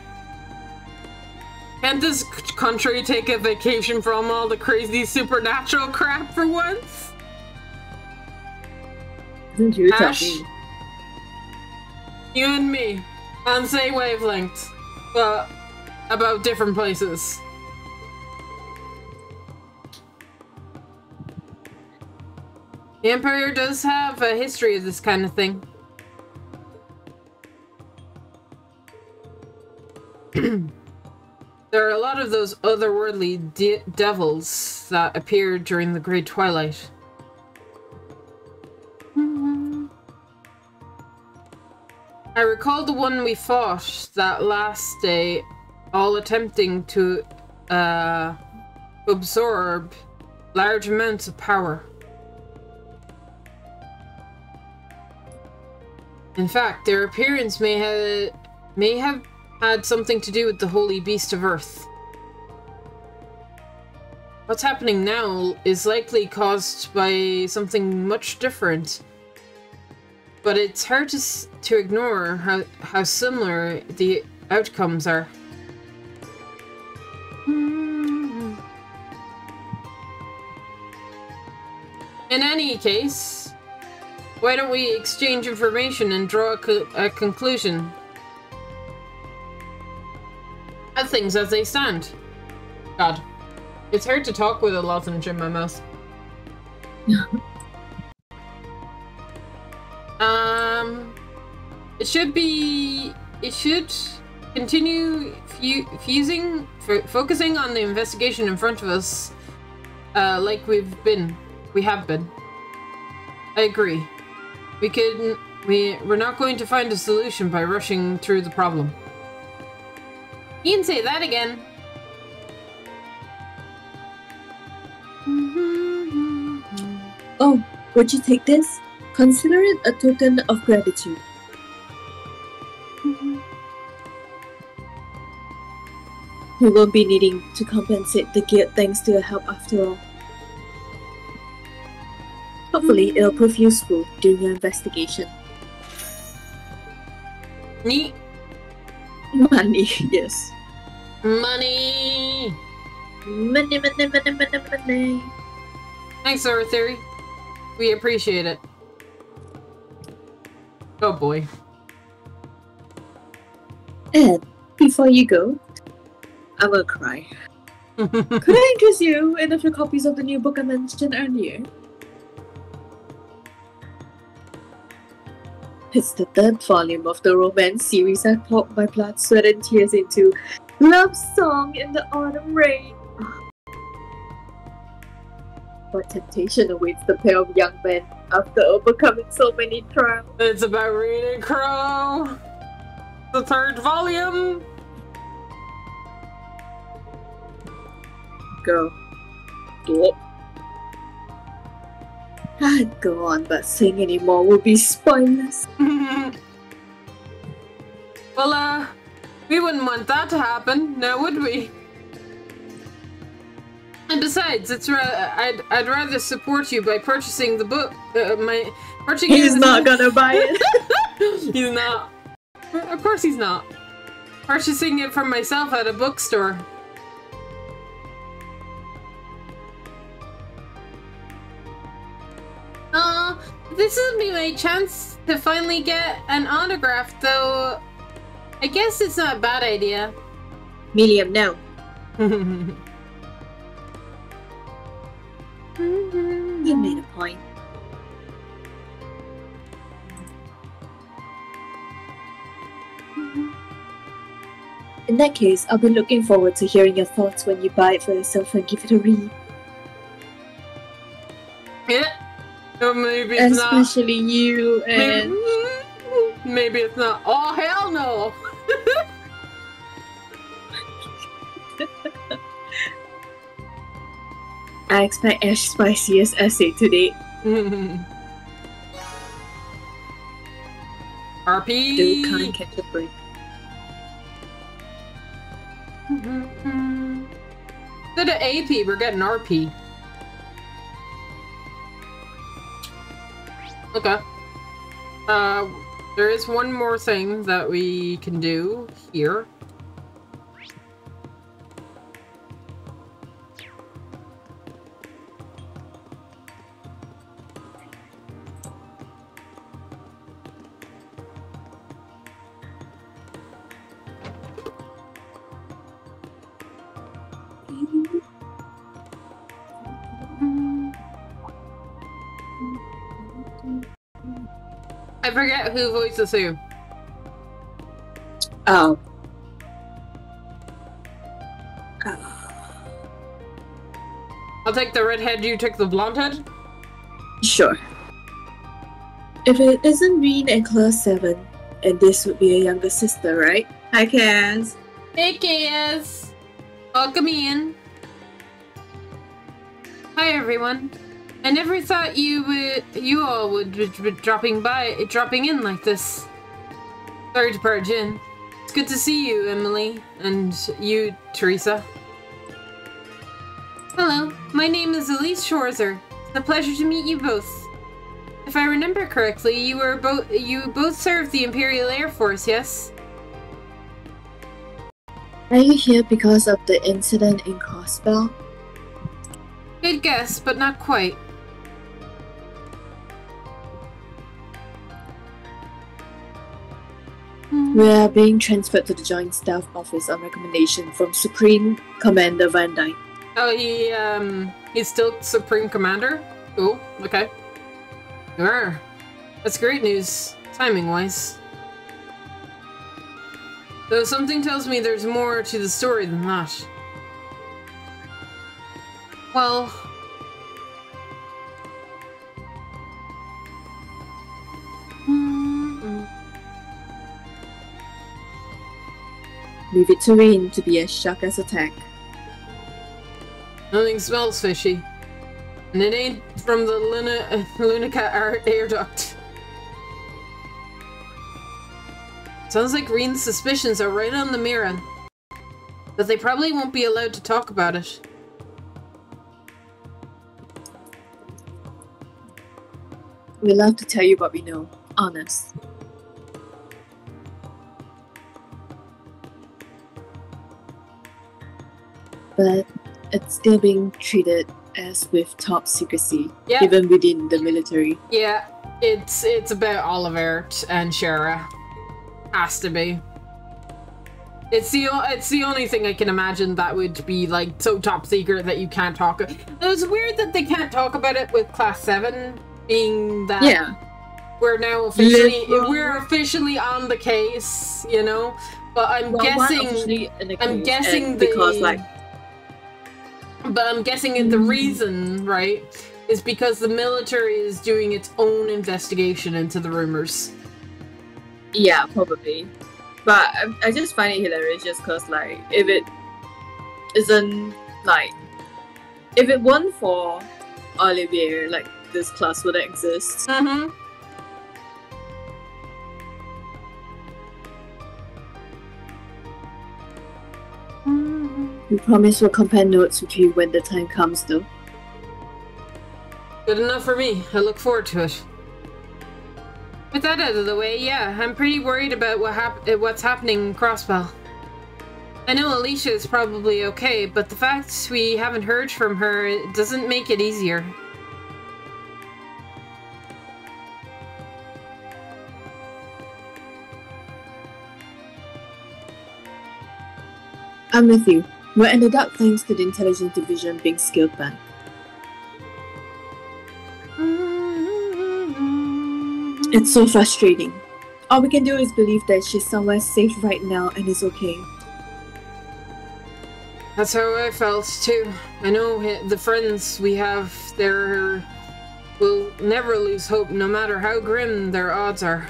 Can't this country take a vacation from all the crazy supernatural crap for once? You're Ash, talking. you and me, on same wavelength, but about different places. The Empire does have a history of this kind of thing. There are a lot of those otherworldly devils that appeared during the Great Twilight. I recall the one we fought that last day, all attempting to absorb large amounts of power. In fact, their appearance may have had something to do with the Holy Beast of Earth. What's happening now is likely caused by something much different. But it's hard to ignore how similar the outcomes are. In any case, why don't we exchange information and draw a conclusion of things as they stand? God, it's hard to talk with a lozenge in my mouth. It should continue focusing on the investigation in front of us, like we have been. I agree. We're not going to find a solution by rushing through the problem. You can say that again. Oh, would you take this? Consider it a token of gratitude. We won't be needing to compensate the guild thanks to your help after all. Hopefully, it'll prove useful during your investigation. Neat. Money, yes. Money! Money, money, money, money, money. Thanks, Reverie. We appreciate it. Oh boy. Ed, before you go, I will cry. Could I interest you in a few copies of the new book I mentioned earlier? It's the third volume of the romance series I poured my blood, sweat, and tears into. Love Song in the Autumn Rain. What temptation awaits the pair of young men after overcoming so many trials? It's about Reed and Crow. The third volume. Go. Stop. I'd go on, but saying any more would be spineless. Well, we wouldn't want that to happen, now would we? And besides, I'd rather support you by purchasing the book. He's not gonna buy it. He's not. Of course he's not. Purchasing it from myself at a bookstore. This will be my chance to finally get an autograph, though I guess it's not a bad idea. Medium, no. You made a point. In that case, I'll be looking forward to hearing your thoughts when you buy it for yourself and give it a read. Yeah. Or maybe it's Especially not. You and... Maybe it's not. Oh, hell no! I expect Ash's spiciest essay to date. RP! Dude can't catch a break. Instead of AP, we're getting RP. Okay. There is one more thing that we can do here. I forget who voices who. Oh. I'll take the redhead, you take the blonde head? Sure. If it isn't Reen in class 7, and this would be a younger sister, right? Hi, Kaz. Hey, Kaz. Welcome in. Hi, everyone. I never thought you all would be dropping in like this. Sorry to barge in. It's good to see you, Emily, and you, Teresa. Hello, my name is Elise Schwarzer. It's a pleasure to meet you both. If I remember correctly, you both served the Imperial Air Force, yes? Are you here because of the incident in Crossbell? Good guess, but not quite. We are being transferred to the Joint Staff Office on recommendation from Supreme Commander Van Dyke. Oh, he's still Supreme Commander? Cool, okay. Arr. That's great news, timing-wise. Though something tells me there's more to the story than that. Well... Leave it to Reen to be as shocked as attack. Nothing smells fishy. And it ain't from the Lunica air duct. Sounds like Reen's suspicions are right on the mirror. But they probably won't be allowed to talk about it. We love to tell you what we know. Honest. but it's still being treated as with top secrecy, Yeah. even within the military. Yeah, it's about Olivert and Shara. Has to be. It's the only thing I can imagine that would be like so top secret that you can't talk. It's weird that they can't talk about it with Class 7 being that. Yeah. We're now officially on the case, you know. But I'm guessing the reason, right, is because the military is doing its own investigation into the rumors. Yeah, probably. But I just find it hilarious just because, like, if it isn't, like, if it weren't for Olivier, like, this class wouldn't exist. Mm-hmm. We promise we'll compare notes with you when the time comes, though. Good enough for me. I look forward to it. With that out of the way, yeah, I'm pretty worried about what's happening in Crossbell. I know Alicia is probably okay, but the fact we haven't heard from her doesn't make it easier. I'm with you. We're in the dark thanks to the intelligence division being scaled back. It's so frustrating. All we can do is believe that she's somewhere safe right now and is okay. That's how I felt too. I know the friends we have there will never lose hope, no matter how grim their odds are.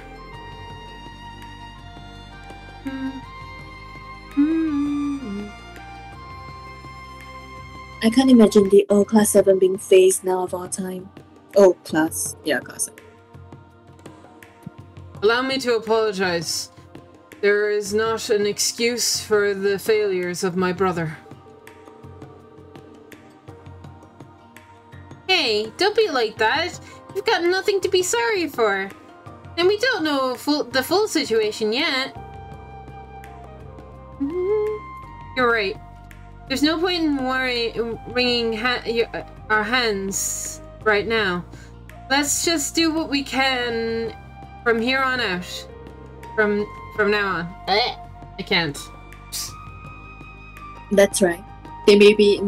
I can't imagine the old Class 7 being phased now of our time. Oh, Class. Yeah, Class 7. Allow me to apologize. There is not an excuse for the failures of my brother. Hey, don't be like that. You've got nothing to be sorry for. And we don't know the full situation yet. You're right. There's no point in wringing our hands right now. Let's just do what we can from here on out. From now on. I can't. That's right. There may be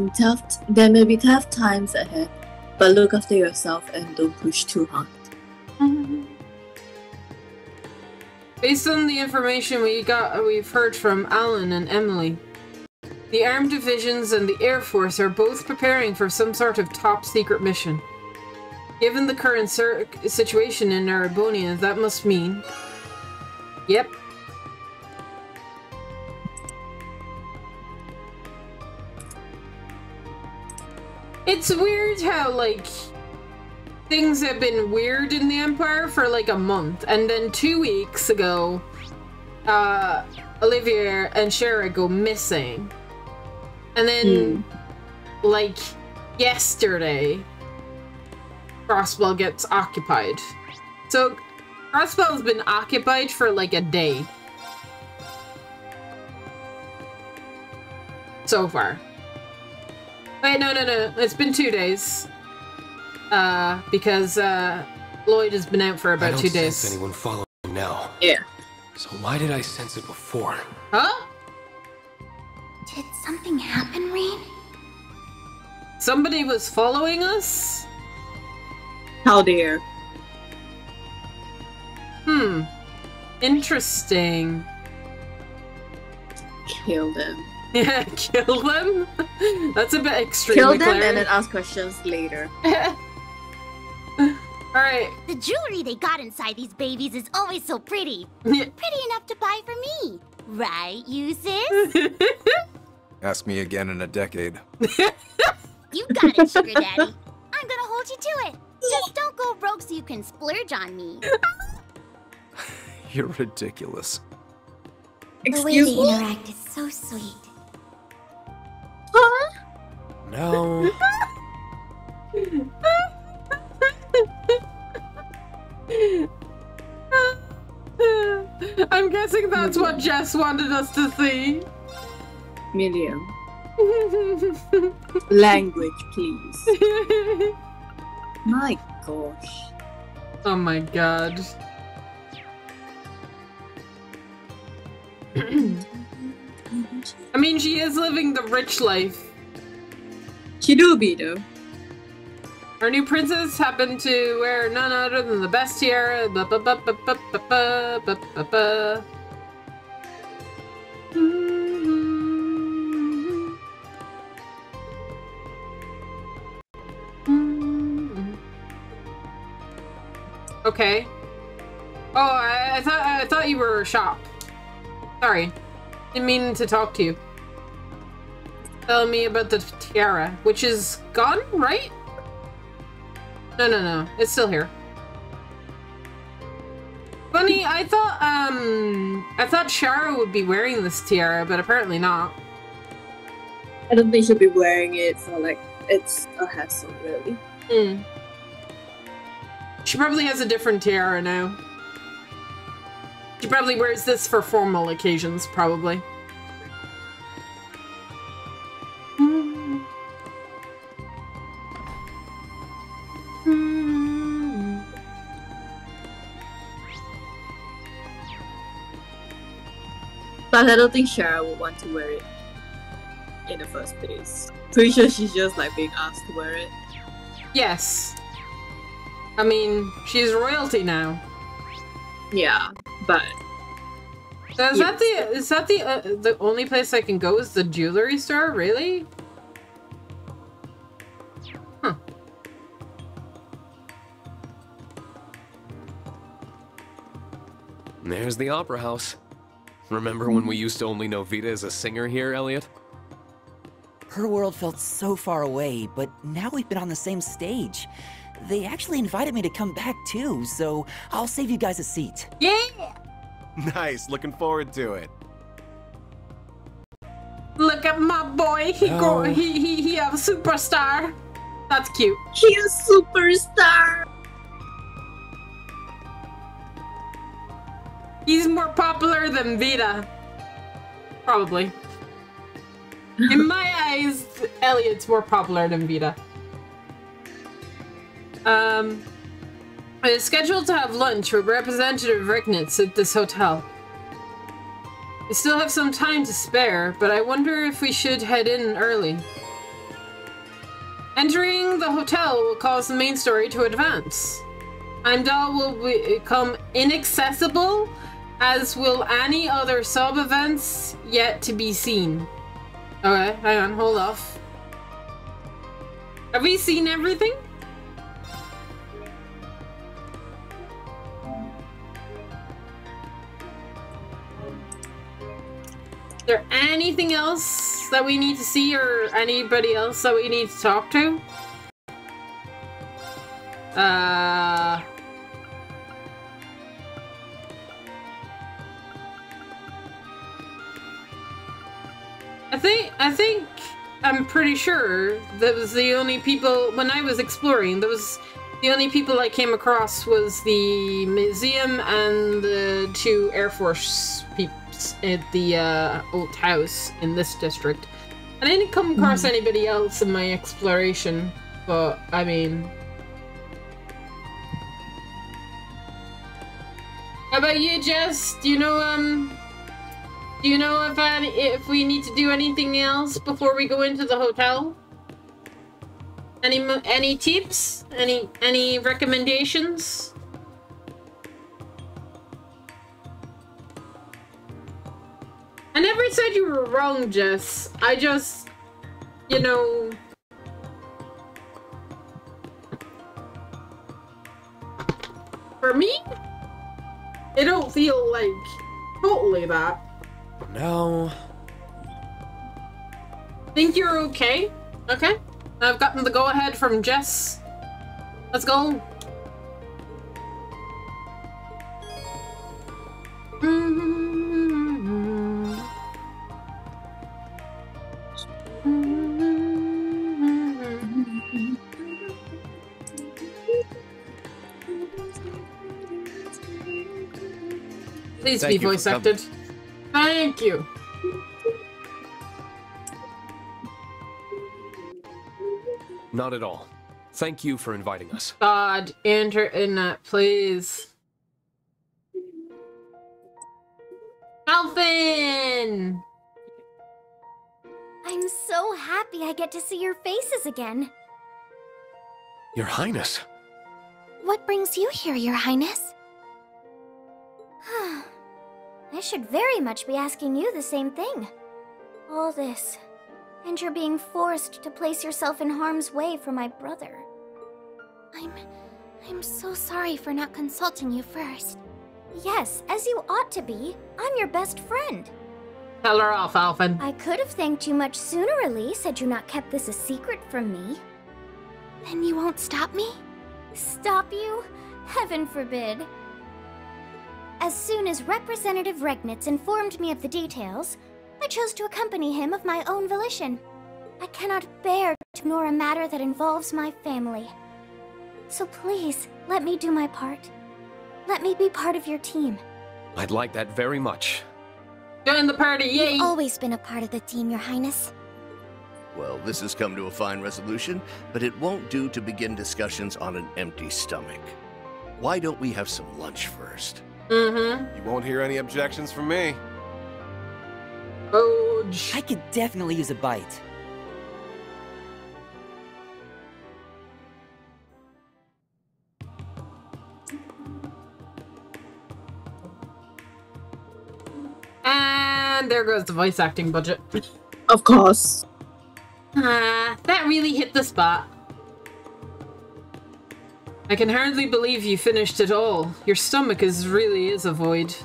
tough times ahead, but look after yourself and don't push too hard. Based on the information we've heard from Alan and Emily, the armed divisions and the Air Force are both preparing for some sort of top secret mission. Given the current situation in Arabonia, that must mean... Yep. It's weird how, like, things have been weird in the Empire for, like, a month, and then 2 weeks ago, Olivier and Shara go missing. And then, like, yesterday, Crossbell gets occupied. So, Crossbell's been occupied for, like, a day. So far. Wait, no. It's been 2 days. Because, Lloyd has been out for about 2 days. I don't sense anyone following now. Yeah. So why did I sense it before? Huh? Did something happen, Rean? Somebody was following us? How dare. Interesting. Kill them. Yeah, kill them? That's a bit extreme. Kill them and then ask questions later. Alright. The jewelry they got inside these babies is always so pretty. Yeah. Pretty enough to buy for me. Right, you sis? Ask me again in a decade. You got it, sugar daddy. I'm gonna hold you to it. Just don't go broke so you can splurge on me. You're ridiculous. The way they interact is so sweet. Huh? No. I'm guessing that's what Jess wanted us to see. Million. Language, please. My gosh. Oh my god. I mean, she is living the rich life. She do be though. Our new princess happened to wear none other than the best tiara. Ba ba ba ba ba ba ba ba ba ba. Okay. Oh, I thought you were a shop. Sorry, didn't mean to talk to you. Telling me about the tiara, which is gone, right? No, it's still here. Funny, I thought Shara would be wearing this tiara, but apparently not. I don't think she'll be wearing it for like it's a hassle, really. She probably has a different tiara now. She probably wears this for formal occasions, probably. But I don't think Shara would want to wear it in the first place. Pretty sure she's just like being asked to wear it. Yes. I mean, she's royalty now. Yeah, but So is that the only place I can go is the jewelry store? Really? Huh. There's the opera house. Remember when we used to only know Vita as a singer here, Elliot? Her world felt so far away, but now we've been on the same stage. They actually invited me to come back too, so I'll save you guys a seat. Yeah! Nice, looking forward to it. Look at my boy. He a superstar. That's cute. he's a superstar. He's more popular than Vita. Probably. In my eyes, Elliot's more popular than Vita. I was scheduled to have lunch with Representative Ricknitz at this hotel. We still have some time to spare, but I wonder if we should head in early. Entering the hotel will cause the main story to advance. Heimdall will become inaccessible, as will any other sub-events yet to be seen. Okay, hang on, hold off. Have we seen everything? Is there anything else that we need to see or anybody else that we need to talk to? I think I'm pretty sure that was the only people when I was exploring. That was the only people I came across was the museum and the two Air Force peeps at the old house in this district. And I didn't come across anybody else in my exploration, but I mean, how about you, Jess? Do you know if we need to do anything else before we go into the hotel? Any tips? Any recommendations? I never said you were wrong, Jess. I just, you know, for me, it don't feel like totally that. No. Think you're okay? Okay. I've gotten the go-ahead from Jess. Let's go. Please be voice acted. Thank you. Not at all. Thank you for inviting us. God, internet, please. Alvin! I'm so happy I get to see your faces again. Your Highness. What brings you here, Your Highness? I should very much be asking you the same thing. All this, and you're being forced to place yourself in harm's way for my brother. I'm so sorry for not consulting you first. Yes, as you ought to be. I'm your best friend. Tell her off, Alvin. I could have thanked you much sooner, Elise, had you not kept this a secret from me. Then you won't stop me? Stop you? Heaven forbid. As soon as Representative Regnitz informed me of the details, I chose to accompany him of my own volition. I cannot bear to ignore a matter that involves my family. So please, let me do my part. Let me be part of your team. I'd like that very much. Join the party, yay! You've always been a part of the team, Your Highness. Well, this has come to a fine resolution, but it won't do to begin discussions on an empty stomach. Why don't we have some lunch first? Mm-hmm. You won't hear any objections from me. Oh, I could definitely use a bite. and there goes the voice acting budget. Of course. That really hit the spot. I can hardly believe you finished it all. Your stomach really is a void.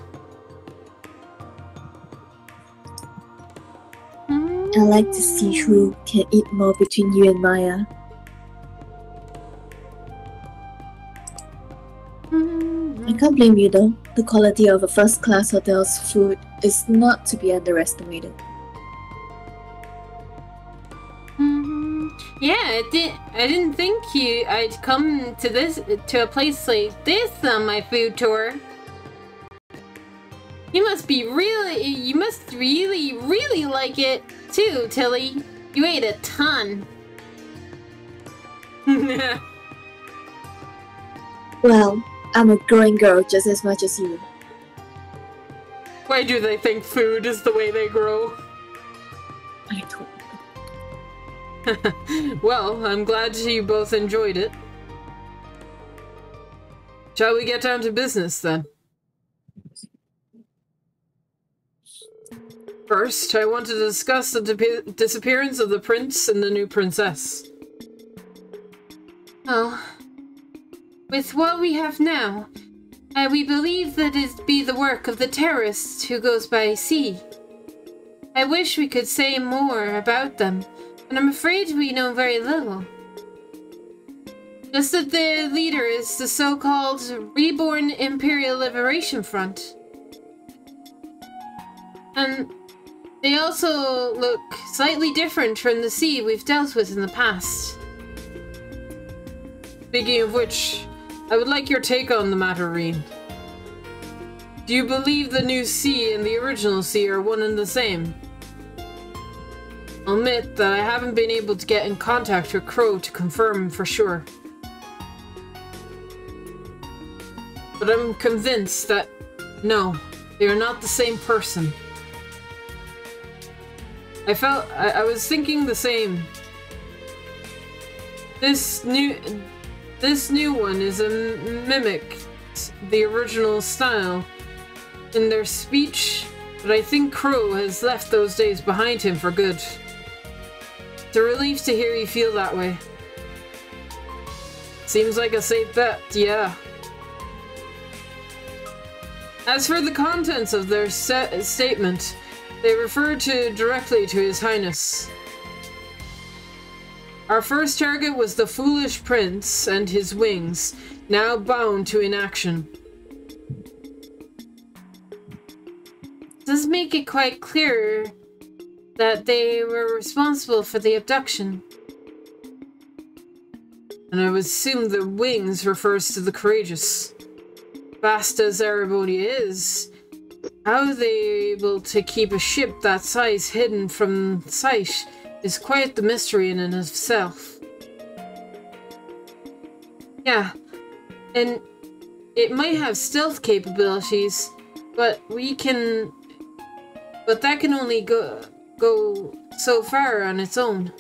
I like to see who can eat more between you and Maya. I can't blame you though. The quality of a first-class hotel's food is not to be underestimated. Yeah, I didn't think I'd come to a place like this on my food tour. You must really, really like it too, Tilly. You ate a ton. Well, I'm a growing girl just as much as you. Why do they think food is the way they grow? I don't know. Well, I'm glad you both enjoyed it. Shall we get down to business then? First, I want to discuss the disappearance of the prince and the new princess. Oh. With what we have now, we believe that it be the work of the terrorist who goes by sea. I wish we could say more about them, but I'm afraid we know very little. Just that the leader is the so-called Reborn Imperial Liberation Front. And they also look slightly different from the sea we've dealt with in the past. Speaking of which, I would like your take on the matter, Reen. Do you believe the new sea and the original sea are one and the same? I'll admit that I haven't been able to get in contact with Crow to confirm for sure. But I'm convinced that, no, they are not the same person. I was thinking the same. This new one is a mimic the original style in their speech, but I think Crow has left those days behind him for good. It's a relief to hear you feel that way. Seems like a safe bet, yeah. As for the contents of their statement, they refer directly to His Highness. Our first target was the foolish prince and his wings, now bound to inaction. Does make it quite clear that they were responsible for the abduction. And I would assume the wings refers to the courageous. Vast as Erebony is, how they able to keep a ship that size hidden from sight is quite the mystery in and of itself. Yeah, and it might have stealth capabilities, but that can only go so far on its own.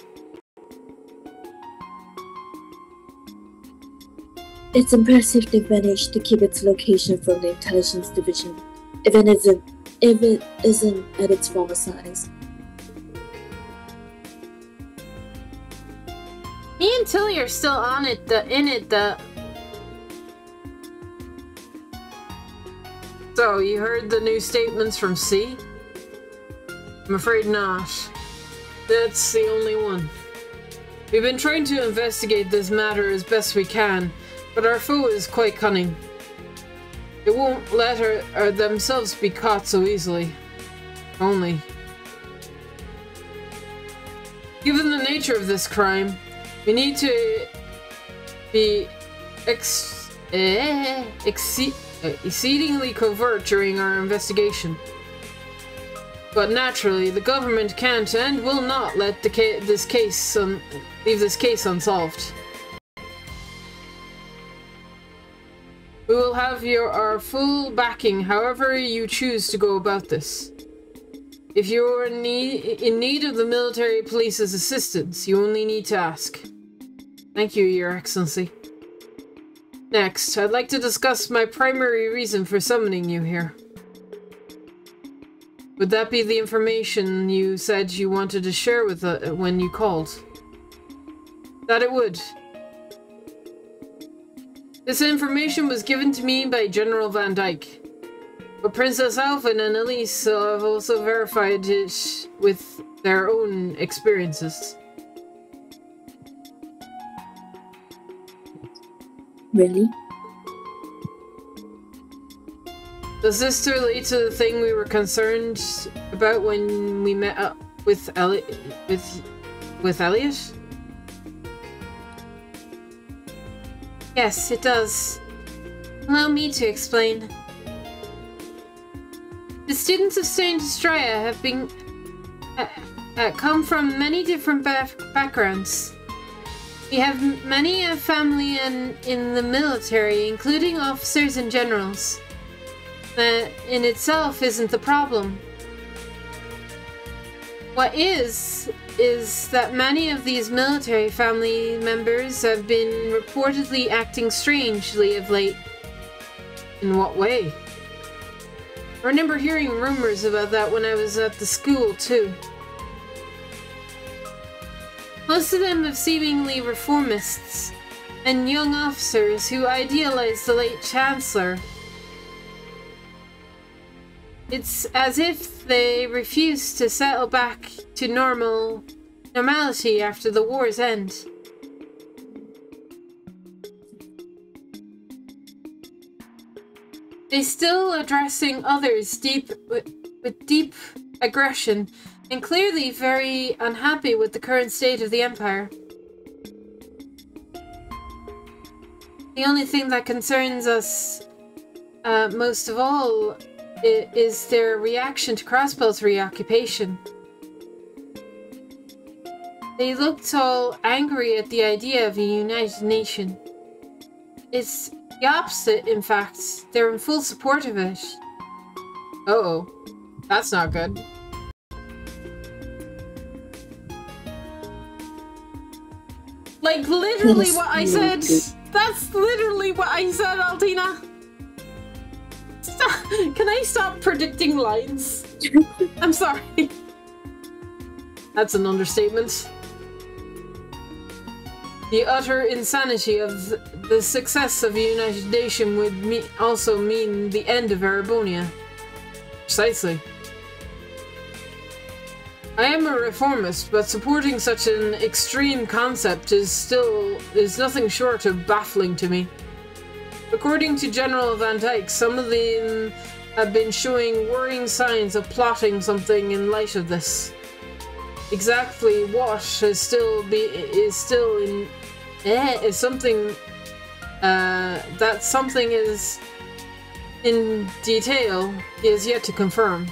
It's impressive they managed to keep its location from the intelligence division, if it isn't at its former size. Me and Tilly are still in it. So, you heard the new statements from C? I'm afraid not. That's the only one. We've been trying to investigate this matter as best we can, but our foe is quite cunning. It won't let themselves be caught so easily. Only. Given the nature of this crime, we need to be exceedingly covert during our investigation. But naturally, the government can't and will not let leave this case unsolved. We will have our full backing however you choose to go about this. If you are in need of the military police's assistance, you only need to ask. Thank you, Your Excellency. Next, I'd like to discuss my primary reason for summoning you here. Would that be the information you said you wanted to share with when you called? That it would. This information was given to me by General Van Dyke. But Princess Alphen and Elise have also verified it with their own experiences. Really? Does this relate to the thing we were concerned about when we met up with Elliot? Yes, it does. Allow me to explain. The students of Straya have been come from many different backgrounds. We have many a family in the military, including officers and generals. That in itself isn't the problem. What is that many of these military family members have been reportedly acting strangely of late. In what way? I remember hearing rumors about that when I was at the school, too. Most of them are seemingly reformists and young officers who idealize the late Chancellor. It's as if they refuse to settle back to normality after the war's end. They're still addressing others with deep aggression, and clearly very unhappy with the current state of the Empire. The only thing that concerns us most of all is their reaction to Crossbell's reoccupation. They looked all angry at the idea of a united nation. It's the opposite, in fact. They're in full support of it. Uh-oh. That's not good. Like, literally what I said. That's literally what I said, Altina. Stop. Can I stop predicting lines? I'm sorry. That's an understatement. The utter insanity of the success of a united nation would also mean the end of Erebonia. Precisely. I am a reformist, but supporting such an extreme concept is nothing short of baffling to me. According to General Van Dyke, some of them have been showing worrying signs of plotting something in light of this. Exactly what is something that something is in detail is yet to confirm.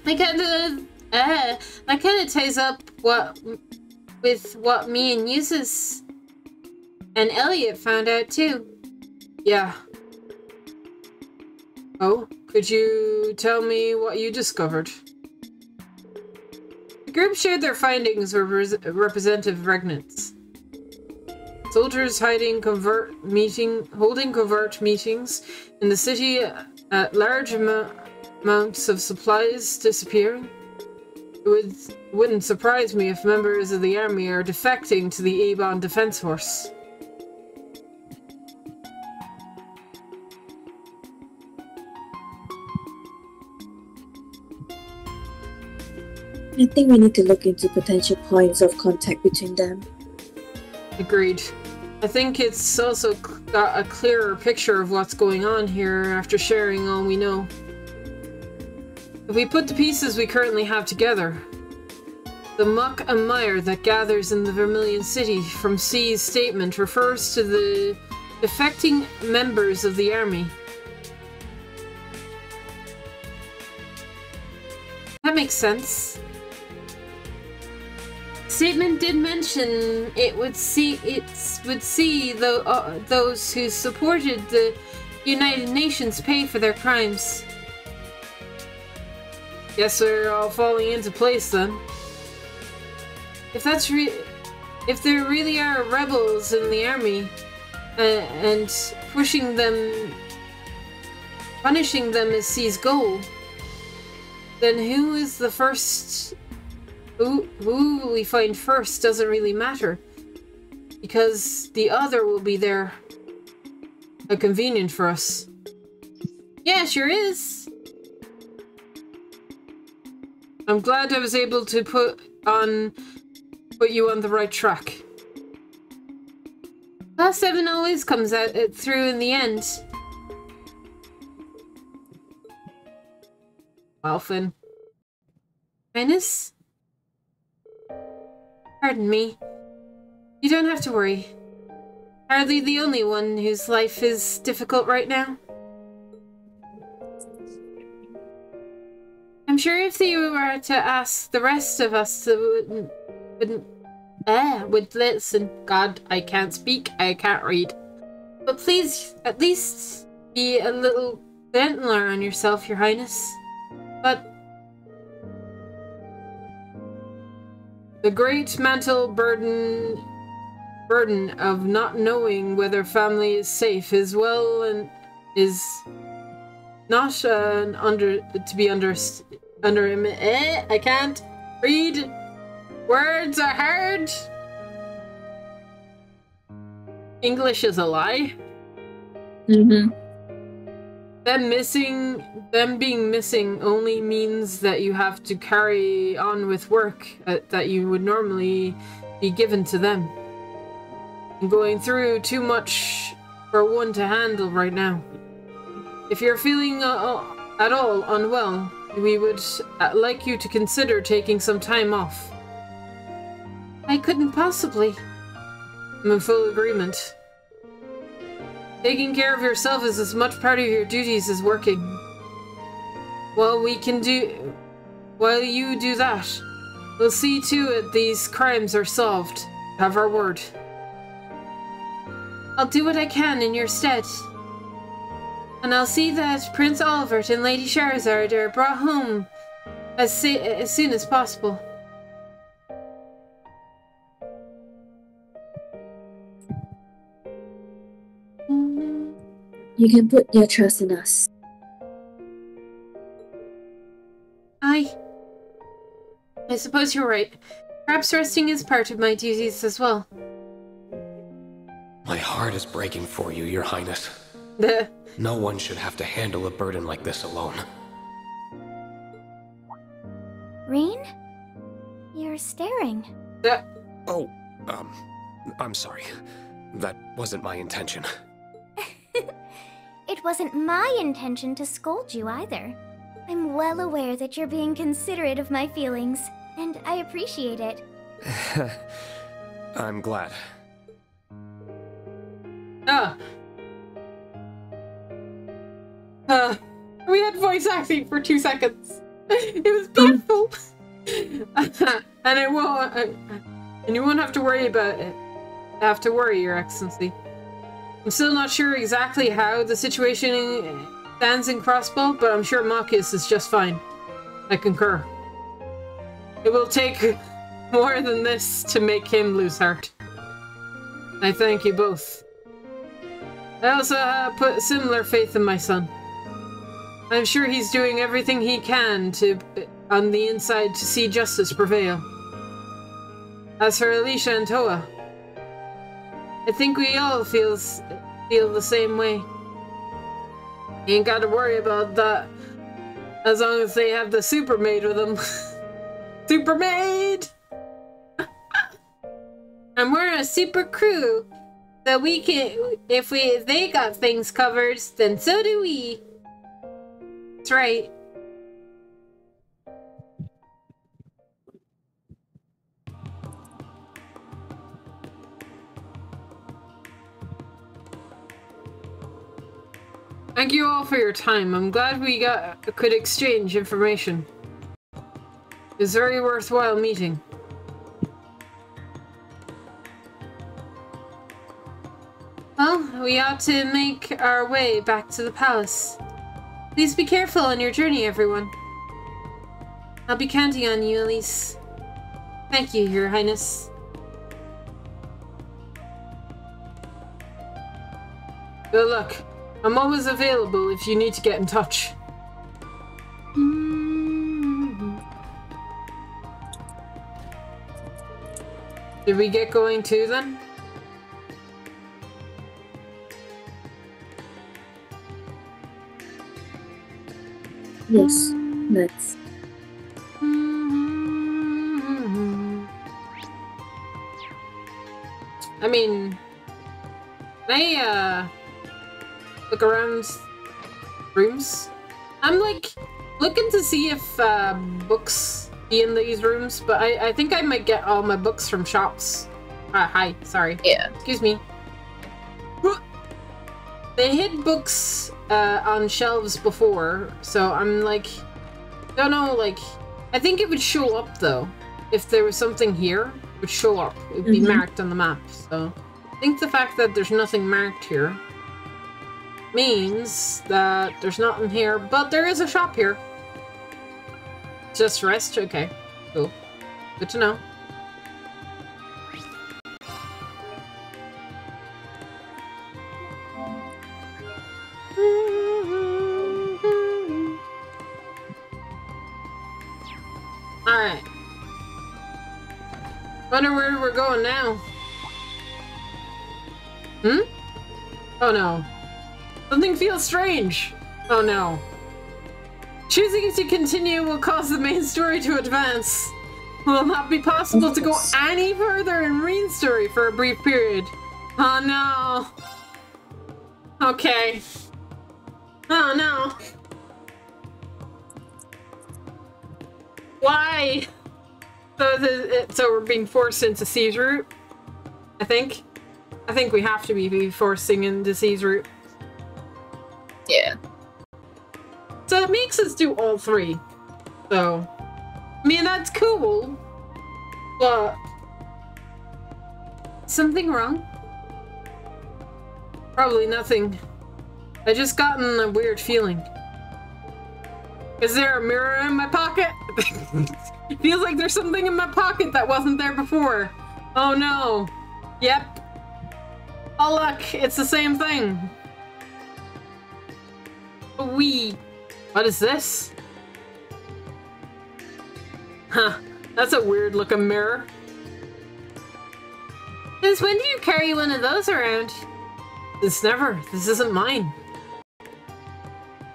That kind of ties up with what me and Eustace and Elliot found out too. Yeah. Oh, could you tell me what you discovered? The group shared their findings with Representative Regnants. Soldiers holding covert meetings in the city at large amounts of supplies disappearing. It wouldn't surprise me if members of the army are defecting to the Avon Defense Force. I think we need to look into potential points of contact between them. Agreed. I think it's also got a clearer picture of what's going on here after sharing all we know. If we put the pieces we currently have together, the muck and mire that gathers in the Vermilion City from C's statement refers to the defecting members of the army. That makes sense. Statement did mention it would see those who supported the United Nations pay for their crimes. Guess we're all falling into place then. If there really are rebels in the army and punishing them is C's goal, then who is the first? Who we find first doesn't really matter, because the other will be there. Convenient for us. Yeah, sure is. I'm glad I was able to put you on the right track. Class 7 always comes out through in the end. Well, Finn. Highness? Pardon me. You don't have to worry. Hardly the only one whose life is difficult right now. I'm sure if you were to ask the rest of us, would listen. God, I can't speak, I can't read. But please, at least be a little gentler on yourself, Your Highness. But the great mental burden of not knowing whether family is safe is is not I can't read. Words are hard. English is a lie. Them being missing only means that you have to carry on with work that you would normally be given to them. I'm going through too much for one to handle right now. If you're feeling at all unwell, we would like you to consider taking some time off. I couldn't possibly. I'm in full agreement. Taking care of yourself is as much part of your duties as working. While you do that, we'll see to it these crimes are solved. Have our word. I'll do what I can in your stead. And I'll see that Prince Olivert and Lady Charizard are brought home as soon as possible. You can put your trust in us. I suppose you're right. Perhaps resting is part of my duties as well. My heart is breaking for you, Your Highness. No one should have to handle a burden like this alone. Rean? You're staring. I'm sorry. That wasn't my intention. It wasn't my intention to scold you either. I'm well aware that you're being considerate of my feelings, and I appreciate it. I'm glad. We had voice acting for 2 seconds. It was beautiful. And it won't. And you won't have to worry about it. Your Excellency. I'm still not sure exactly how the situation stands in Crossbow, but I'm sure Marcus is just fine. I concur. It will take more than this to make him lose heart. I thank you both. I also put similar faith in my son. I'm sure he's doing everything he can on the inside to see justice prevail. As for Alicia and Toa, I think we all feel the same way. You ain't gotta worry about that, as long as they have the super maid with them. Super maid! And we're a super crew, so we can, if they got things covered, then so do we. That's right. Thank you all for your time. I'm glad we could exchange information. It's a very worthwhile meeting. Well, we ought to make our way back to the palace. Please be careful on your journey, everyone. I'll be counting on you, Elise. Thank you, Your Highness. Good luck. I'm always available if you need to get in touch. Did we get going too, then? Yes, let's. I mean, can I, look around rooms? I'm, like, looking to see if, books be in these rooms, but I think I might get all my books from shops. Hi, sorry. Yeah. Excuse me. They hid books, on shelves before, so I'm, like, don't know, like, I think it would show up, though. If there was something here, it would show up. It would be marked on the map, so I think the fact that there's nothing marked here means that there's nothing here, but there is a shop here. Just rest? Okay. Cool. Good to know. Alright. Wonder where we're going now. Oh no. Something feels strange. Oh no. Choosing to continue will cause the main story to advance. It will not be possible to go any further in Reen's story for a brief period. Oh no. Okay. Oh no. Why? So we're being forced into C's route? I think we have to be forcing into C's route. Yeah. So it makes us do all three. So, I mean, that's cool. But, something wrong? Probably nothing. I just gotten a weird feeling. Is there a mirror in my pocket? It feels like there's something in my pocket that wasn't there before. Oh no. Yep. Oh look, it's the same thing. What is this? Huh, that's a weird looking mirror. Since when do you carry one of those around? This isn't mine.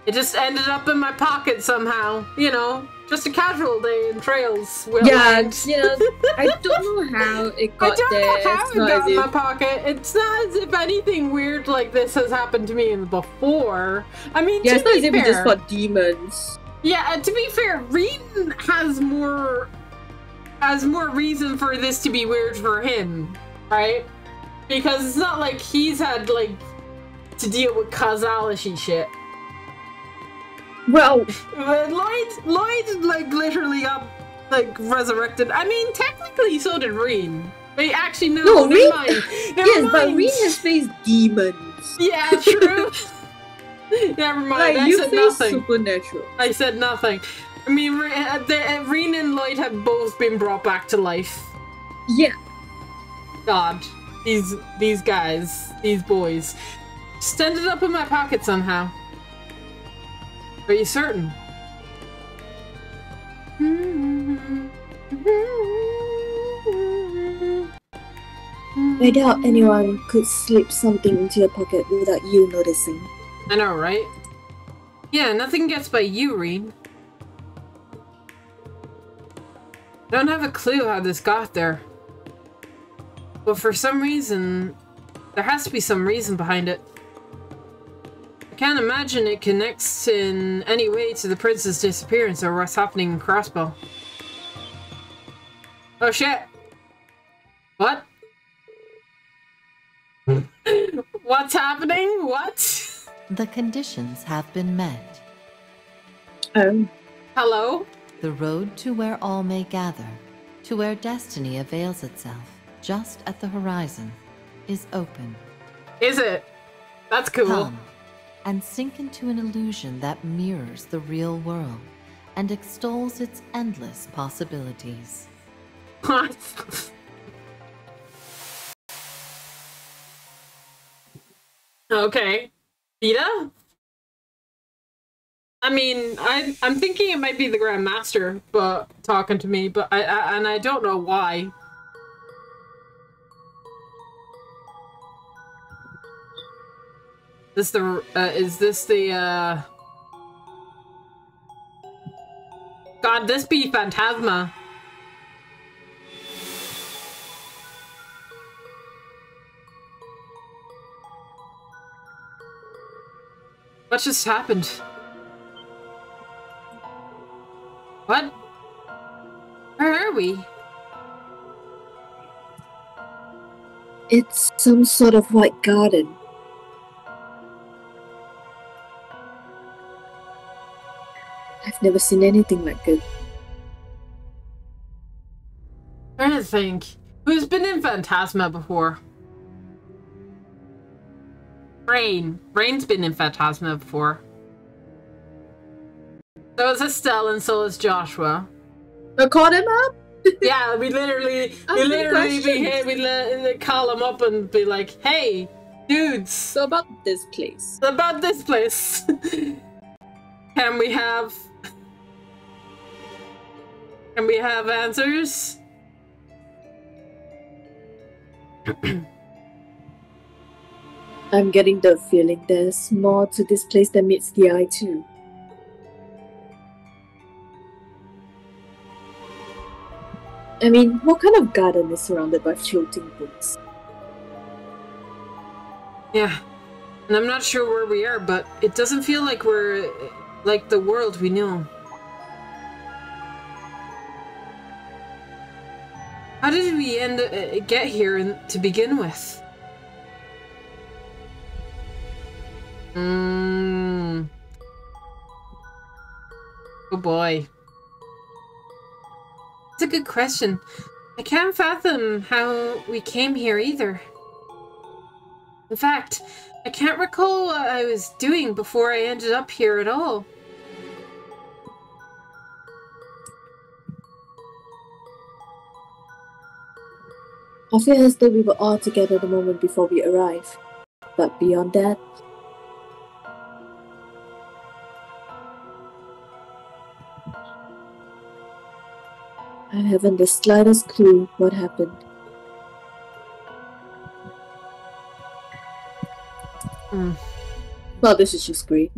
It just ended up in my pocket somehow, you know, just a casual day in Trails. Yeah, I don't know how it got there. I don't know how it got in my pocket. It's not as if anything weird like this has happened to me before. I mean, yeah, it's not as if we just fair, fought demons. Yeah, to be fair, Reen has more reason for this to be weird for him, right? Because it's not like he's had, like, to deal with causality shit. Well, Lloyd, like, literally got like, resurrected. I mean, technically, so did Reen. Wait, actually, no, No, never Reen- mind. Yes, but Reen has faced demons. Yeah, true. Never mind, Like, I you said face nothing. supernatural. I said nothing. I mean, Reen and Lloyd have both been brought back to life. Yeah. God, these guys, these boys. Just ended up in my pocket somehow. Are you certain? I doubt anyone could slip something into your pocket without you noticing. I know, right? Yeah, nothing gets by you, Reen. I don't have a clue how this got there. But for some reason, there has to be some reason behind it. I can't imagine it connects in any way to the prince's disappearance or what's happening in Crossbow. Oh shit! What? What's happening? What? The conditions have been met. Hello? The road to where all may gather, to where destiny avails itself, just at the horizon, is open. Is it? That's cool. Come and sink into an illusion that mirrors the real world and extols its endless possibilities. What? Okay. Vita? I mean, I'm thinking it might be the Grand Master, but talking to me, but I don't know why. Is this the God, this be Phantasma. What just happened? What? Where are we? It's some sort of white garden. I've never seen anything like it. I'm trying to think. Who's been in Phantasma before? Rain. Rain's been in Phantasma before. So is Estelle and so is Joshua. I called him up? Yeah, we literally call him up and be like, hey, dudes. So about this place. About this place. Can we have answers? I'm getting the feeling there's more to this place than meets the eye too. I mean, what kind of garden is surrounded by floating books? Yeah, and I'm not sure where we are, but it doesn't feel like we're like the world we know. How did we get here to begin with? Oh boy. It's a good question. I can't fathom how we came here either. In fact, I can't recall what I was doing before I ended up here at all. I feel as though we were all together the moment before we arrived. But beyond that, I haven't the slightest clue what happened. Well, this is just great.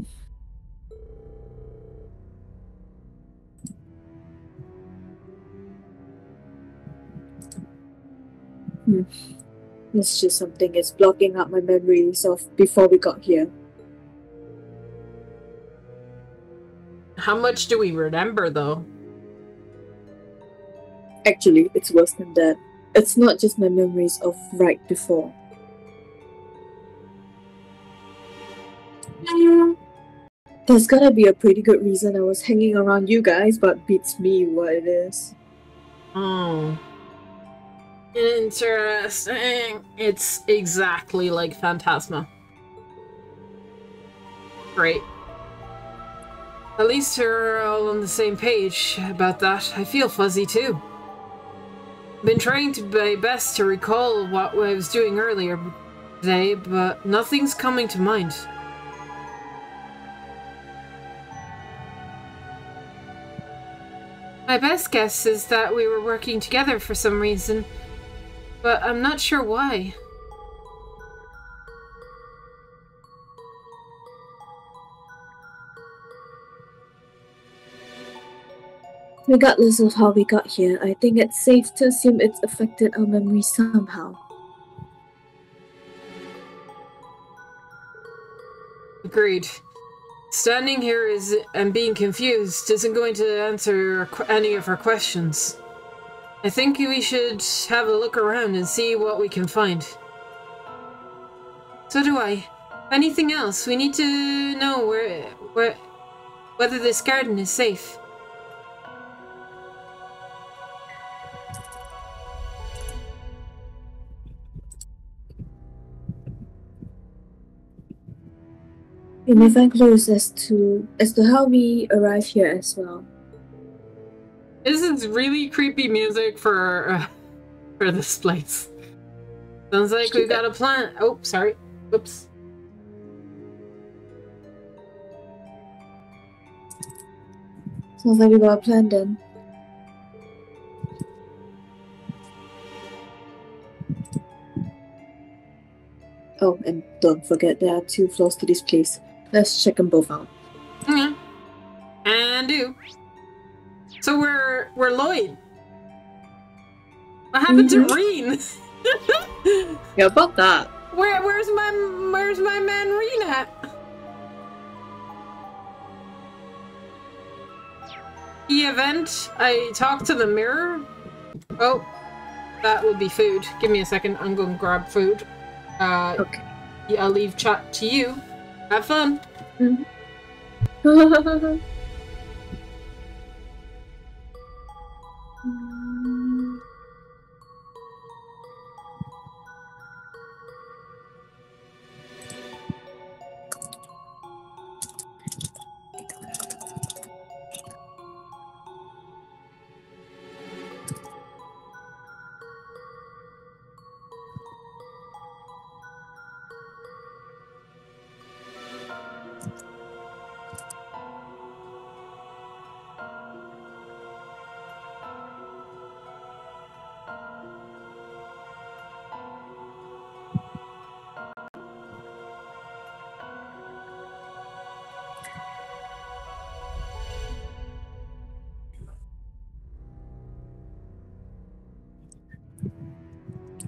It's just something that's blocking out my memories of before we got here. How much do we remember, though? Actually, it's worse than that. It's not just my memories of right before. There's gotta be a pretty good reason I was hanging around you guys, but beats me what it is. Oh. Interesting. It's exactly like Phantasma. Great. At least we're all on the same page about that. I feel fuzzy too. Been trying to my best to recall what I was doing earlier today, but nothing's coming to mind. My best guess is that we were working together for some reason, but I'm not sure why. Regardless of how we got here, I think it's safe to assume it's affected our memory somehow. Agreed. Standing here and being confused isn't going to answer any of our questions. I think we should have a look around and see what we can find. So do I. Anything else? We need to know whether this garden is safe. We may find clues as to how we arrived here as well. This is really creepy music for this place. Sounds like we got a plan. Oh, sorry. Whoops. Sounds like we got a plan then. Oh, and don't forget there are 2 floors to this place. Let's check them both out. Yeah. And do. So we're Lloyd. What happened to Reen? Yeah, about that. Where's my man Reen at? The event, I talked to the mirror. Oh, that would be food. Give me a second. I'm going to grab food. Okay. Yeah, I'll leave chat to you. Have fun.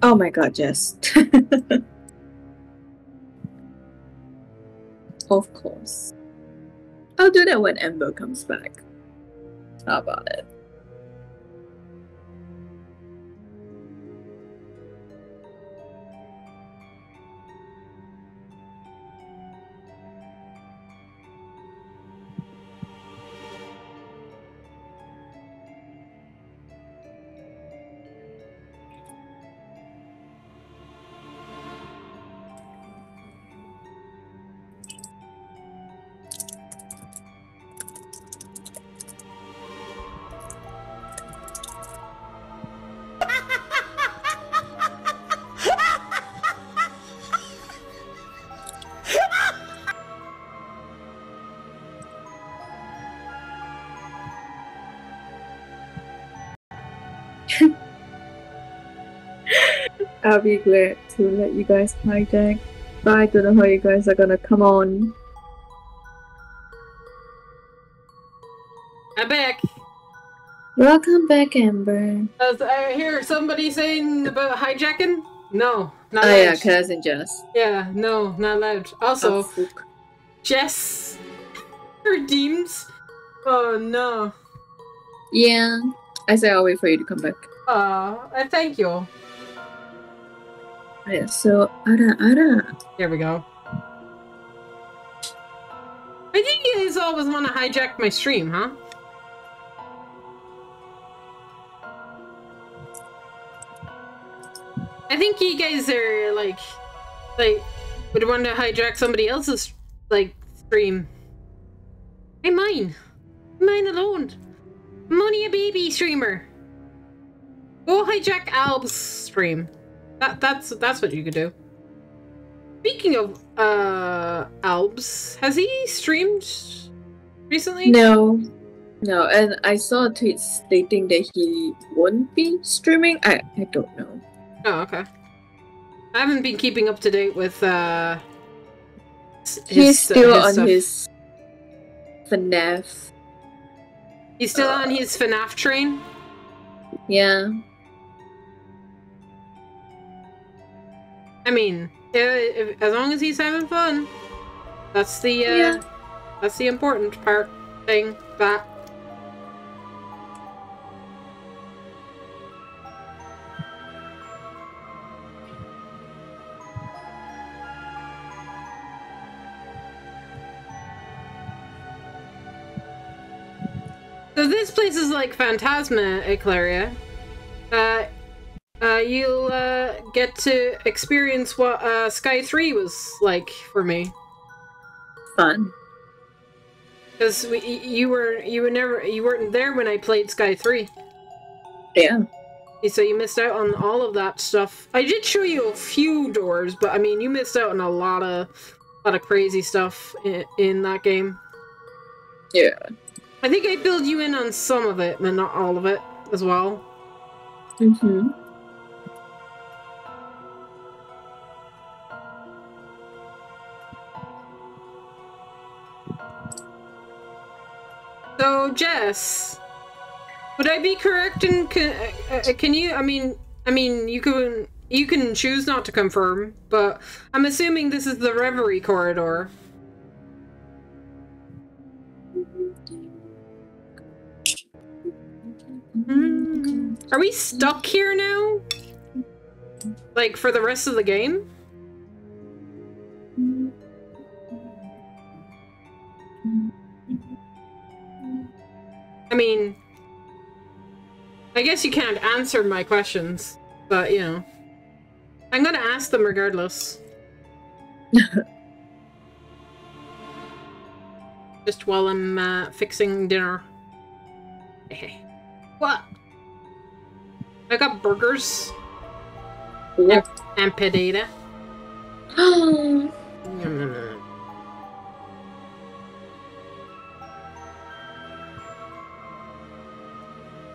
Oh my god, Jess. Of course. I'll do that when Ember comes back. How about it? I'll be glad to let you guys hijack, but I don't know how you guys are gonna come on. I'm back. Welcome back, Amber. I hear somebody saying about hijacking. No, not Oh loud. yeah, cousin Jess. Yeah, no, not loud. Also, Oh, fuck. Jess redeems. Oh no. Yeah, I say I'll wait for you to come back. I thank you. Yeah, so Ara. There we go. I think you guys always want to hijack my stream, huh? I think you guys are like would want to hijack somebody else's like stream. Hey, mine alone. I'm only a baby streamer. Go hijack Alb's stream. That's what you could do. Speaking of Albs, has he streamed recently? No, and I saw a tweet stating that he won't be streaming. I don't know. Oh, okay. I haven't been keeping up to date with he's still on stuff. his FNAF. He's still on his FNAF train? Yeah. I mean, as long as he's having fun, that's the that's the important part thing. That. So this place is like Phantasma, Eclaria. You'll get to experience what Sky 3 was like for me. Fun. Because you weren't there when I played Sky 3. Yeah. So you missed out on all of that stuff. I did show you a few doors, but I mean you missed out on a lot of crazy stuff in that game. Yeah. I think I filled you in on some of it, but not all of it as well. Mm-hmm. So, Jess, would I be correct in can you? I mean, you can choose not to confirm, but I'm assuming this is the Reverie corridor. Are we stuck here now? Like, for the rest of the game? I mean, I guess you can't answer my questions, but, you know. I'm gonna ask them regardless. Just while I'm fixing dinner. What? I got burgers. Yep. And potato.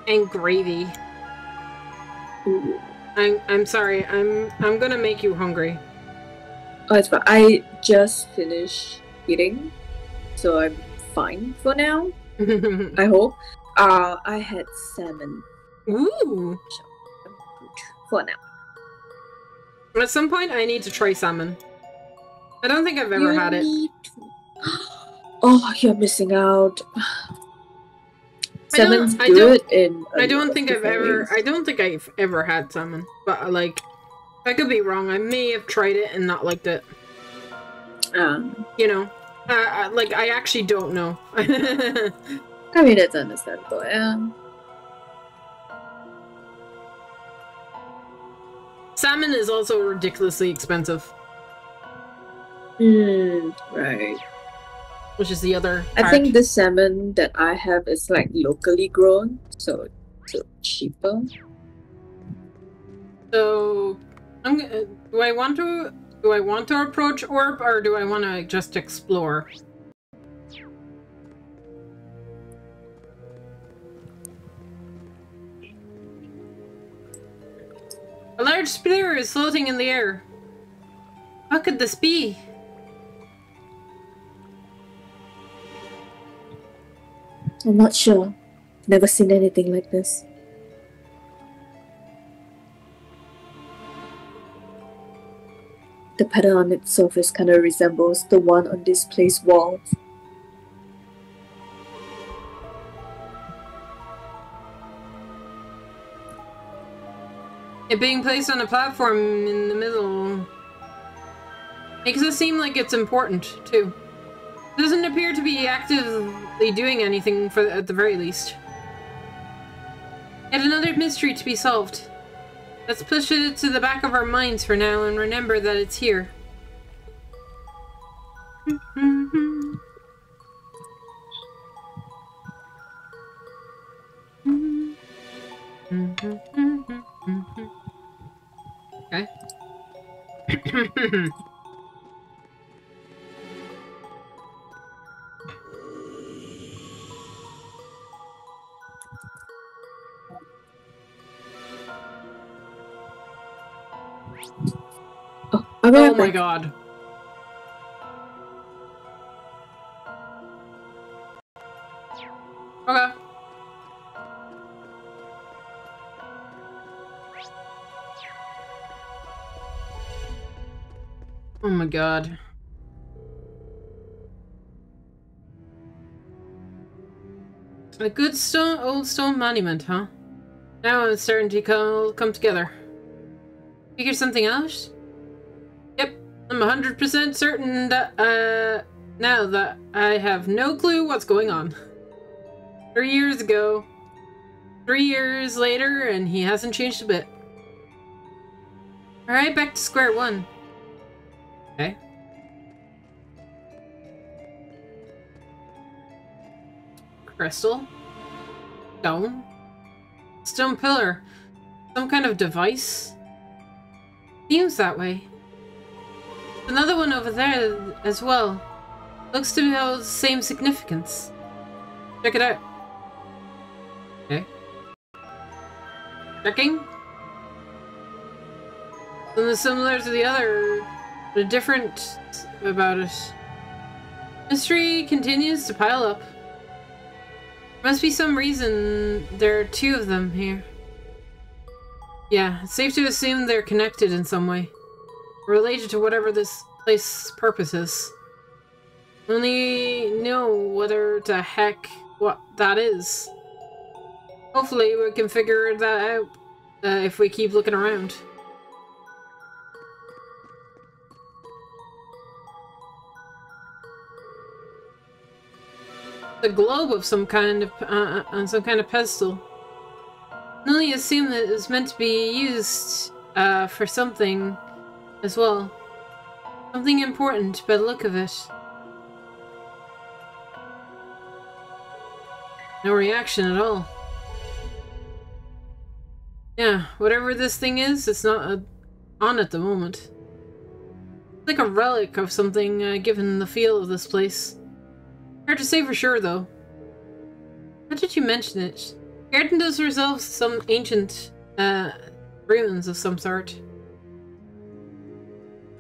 And gravy. Ooh. I'm sorry. I'm gonna make you hungry. Oh, it's fine. I just finished eating, so I'm fine for now. I hope. I had salmon. Ooh. For now. At some point, I need to try salmon. I don't think I've ever had it. Oh, you're missing out. Salmon's I good in. I don't think I've ever had salmon. But like, I could be wrong. I may have tried it and not liked it. You know, like I actually don't know. I mean, it's understandable. Yeah. Salmon is also ridiculously expensive. Right. Which is the other part. I think the salmon that I have is like locally grown, so it's cheaper. So, do I want to approach Orb, or do I want to just explore? A large spear is floating in the air. What could this be? I'm not sure. Never seen anything like this. The pattern on its surface kind of resembles the one on this place wall. It being placed on a platform in the middle makes it seem like it's important, too. It doesn't appear to be actively doing anything at the very least. Yet another mystery to be solved. Let's push it to the back of our minds for now and remember that it's here. Okay. Oh my god. Okay. Oh my god. A good old stone monument, huh? Now it's starting to come together. Figure something out? Yep, I'm 100% certain that, now that I have no clue what's going on. 3 years ago. 3 years later, and he hasn't changed a bit. Alright, back to square one. Okay. Crystal. Stone. Stone pillar. Some kind of device. Seems that way. Another one over there as well. Looks to have the same significance. Check it out. Okay. Checking. Something similar to the other, but different about it. Mystery continues to pile up. Must be some reason there are two of them here. Yeah, it's safe to assume they're connected in some way. Related to whatever this place's purpose is. Only know whether the heck what that is. Hopefully we can figure that out if we keep looking around. A globe of some kind of on some kind of pedestal. I only assume that it's meant to be used for something as well. Something important by the look of it. No reaction at all. Yeah, whatever this thing is, it's not on at the moment. It's like a relic of something, given the feel of this place. Hard to say for sure, though. How did you mention it? Garden does resolve some ancient, ruins of some sort.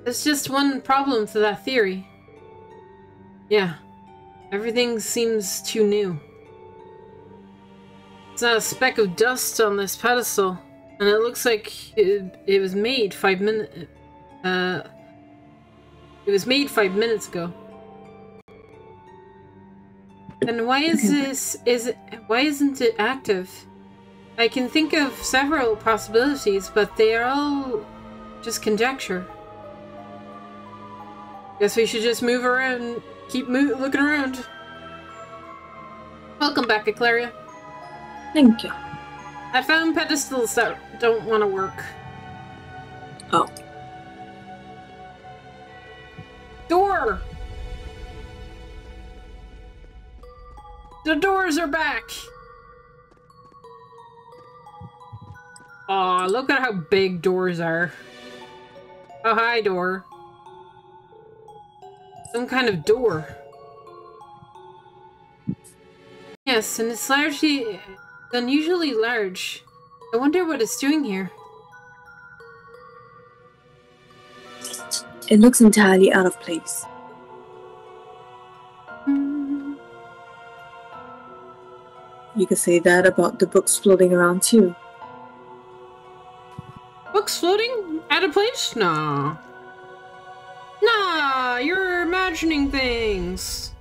There's just one problem to that theory. Yeah. Everything seems too new. It's not a speck of dust on this pedestal, and it looks like it was made 5 minutes. It was made 5 minutes ago. Then why is this? Why isn't it active? I can think of several possibilities, but they are all just conjecture. Guess we should just move around, keep looking around. Welcome back, Eclaria. Thank you. I found pedestals that don't want to work. Oh. Door! The doors are back! Aw, look at how big doors are. Oh, hi, door. Some kind of door. Yes, and it's largely... unusually large. I wonder what it's doing here. It looks entirely out of place. You could say that about the books floating around too. Books floating? Out of place? Nah. Nah, you're imagining things.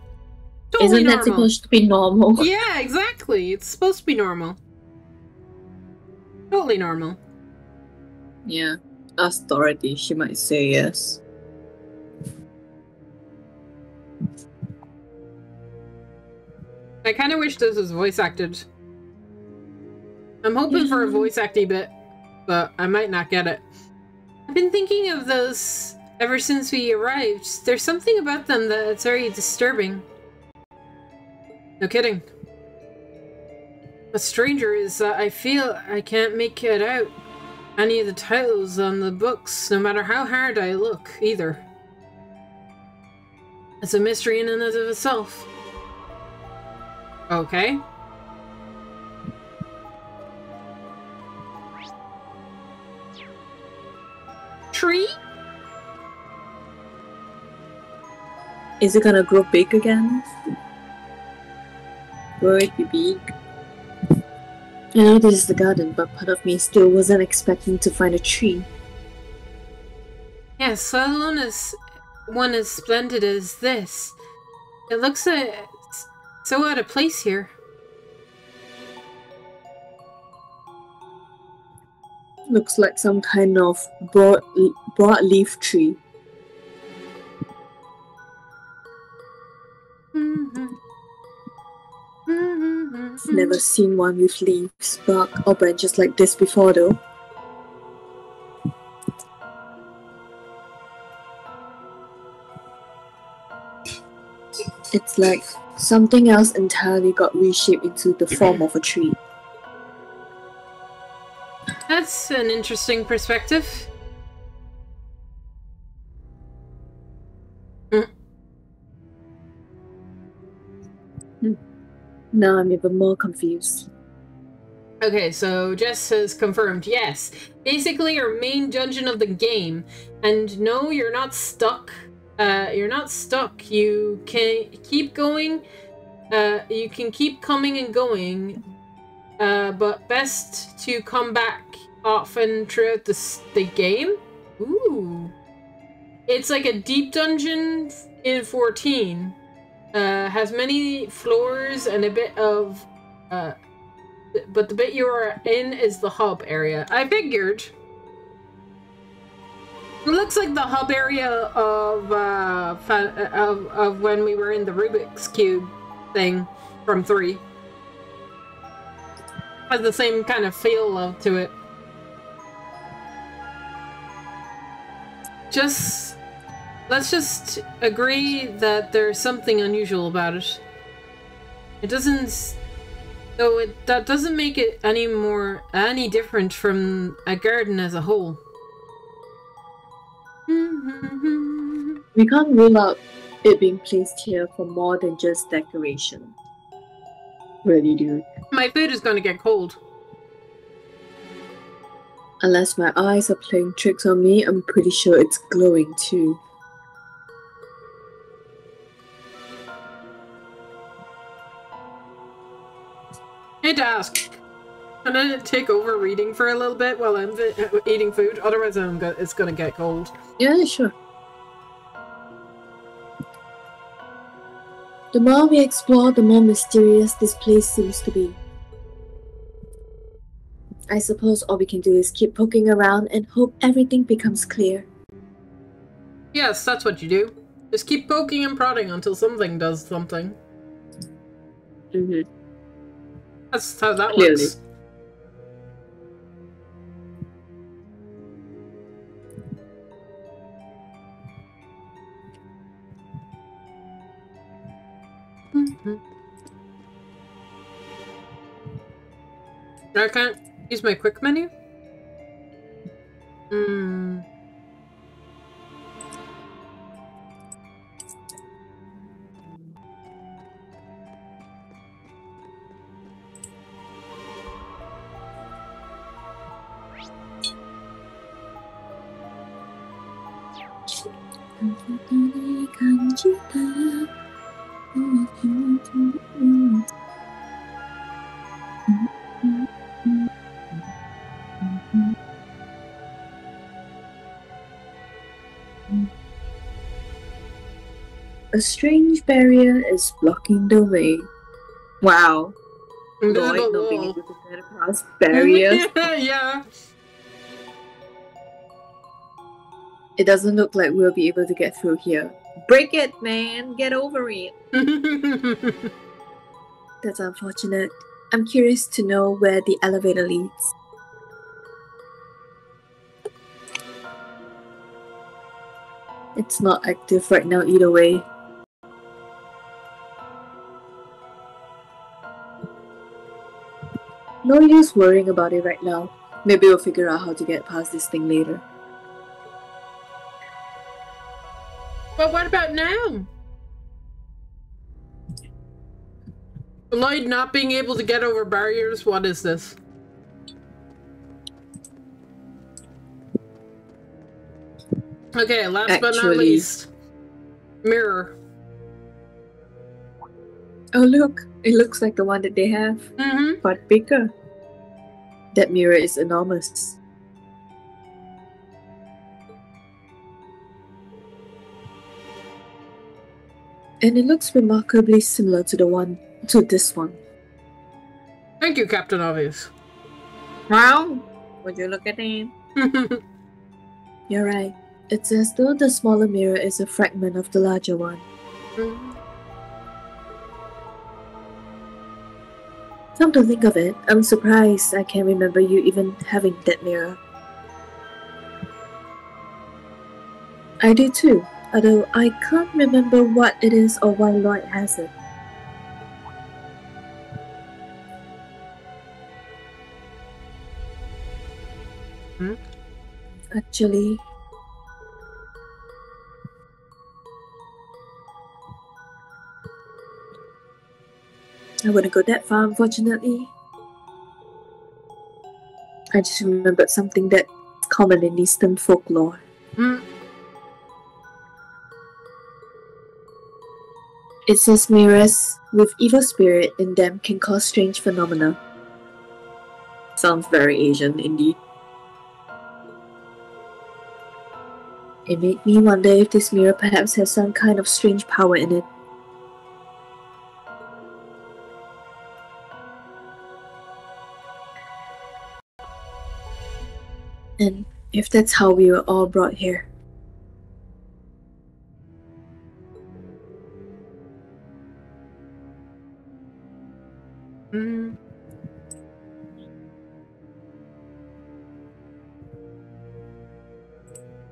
Totally Isn't that normal. supposed to be normal? Yeah, exactly. It's supposed to be normal. Totally normal. Yeah. Ask Dorothy, she might say yes. I kind of wish this was voice acted. I'm hoping for a voice acty bit. but I might not get it. I've been thinking of those ever since we arrived. There's something about them that's very disturbing. No kidding. What's stranger is that I feel I can't make it out any of the titles on the books, no matter how hard I look, either. It's a mystery in and of itself. Okay. Tree? Is it gonna grow big again? Will it be big? I know this is the garden, but part of me still wasn't expecting to find a tree. Yes, let alone as one as splendid as this. It looks so out of place here. Looks like some kind of broadleaf tree. I've never seen one with leaves, bark, or branches like this before though. It's like something else entirely got reshaped into the form of a tree. That's an interesting perspective. Now I'm even more confused. Okay, so Jess has confirmed, yes. Basically your main dungeon of the game. And no, you're not stuck. You're not stuck. You can keep going. You can keep coming and going. But best to come back often throughout the game. Ooh. It's like a deep dungeon in 14. Has many floors and a bit of... but the bit you are in is the hub area. I figured. It looks like the hub area of when we were in the Rubik's Cube thing from 3. Has the same kind of feel to it. Let's just agree that there's something unusual about it. It doesn't... Though that doesn't make it any different from a garden as a whole. We can't rule out it being placed here for more than just decoration. Really, dude. My food is gonna get cold. Unless my eyes are playing tricks on me, I'm pretty sure it's glowing too. I hate to ask. Can I take over reading for a little bit while I'm eating food? Otherwise, it's gonna get cold. Yeah, sure. The more we explore, the more mysterious this place seems to be. I suppose all we can do is keep poking around and hope everything becomes clear. Yes, that's what you do. Just keep poking and prodding until something does something. Mm-hmm. That's how that Clearly works. I can't use my quick menu? A strange barrier is blocking the way. Wow. Lloyd not being able to get across barriers. Yeah. It doesn't look like we'll be able to get through here. Break it, man! Get over it! That's unfortunate. I'm curious to know where the elevator leads. It's not active right now either way. No use worrying about it right now. Maybe we'll figure out how to get past this thing later. But what about now? Lloyd not being able to get over barriers? What is this? Okay, last but not least. Mirror. Oh look, it looks like the one that they have, but bigger. That mirror is enormous. And it looks remarkably similar to this one. Thank you, Captain Obvious. Wow! Would you look at him? You're right. It's as though the smaller mirror is a fragment of the larger one. Come to think of it, I'm surprised I can't remember you even having that mirror. I do too, although I can't remember what it is or why Lloyd has it. Actually, I wouldn't go that far, unfortunately. I just remembered something that's common in Eastern folklore. It says mirrors with evil spirit in them can cause strange phenomena. Sounds very Asian indeed. It made me wonder if this mirror perhaps has some kind of strange power in it. And if that's how we were all brought here.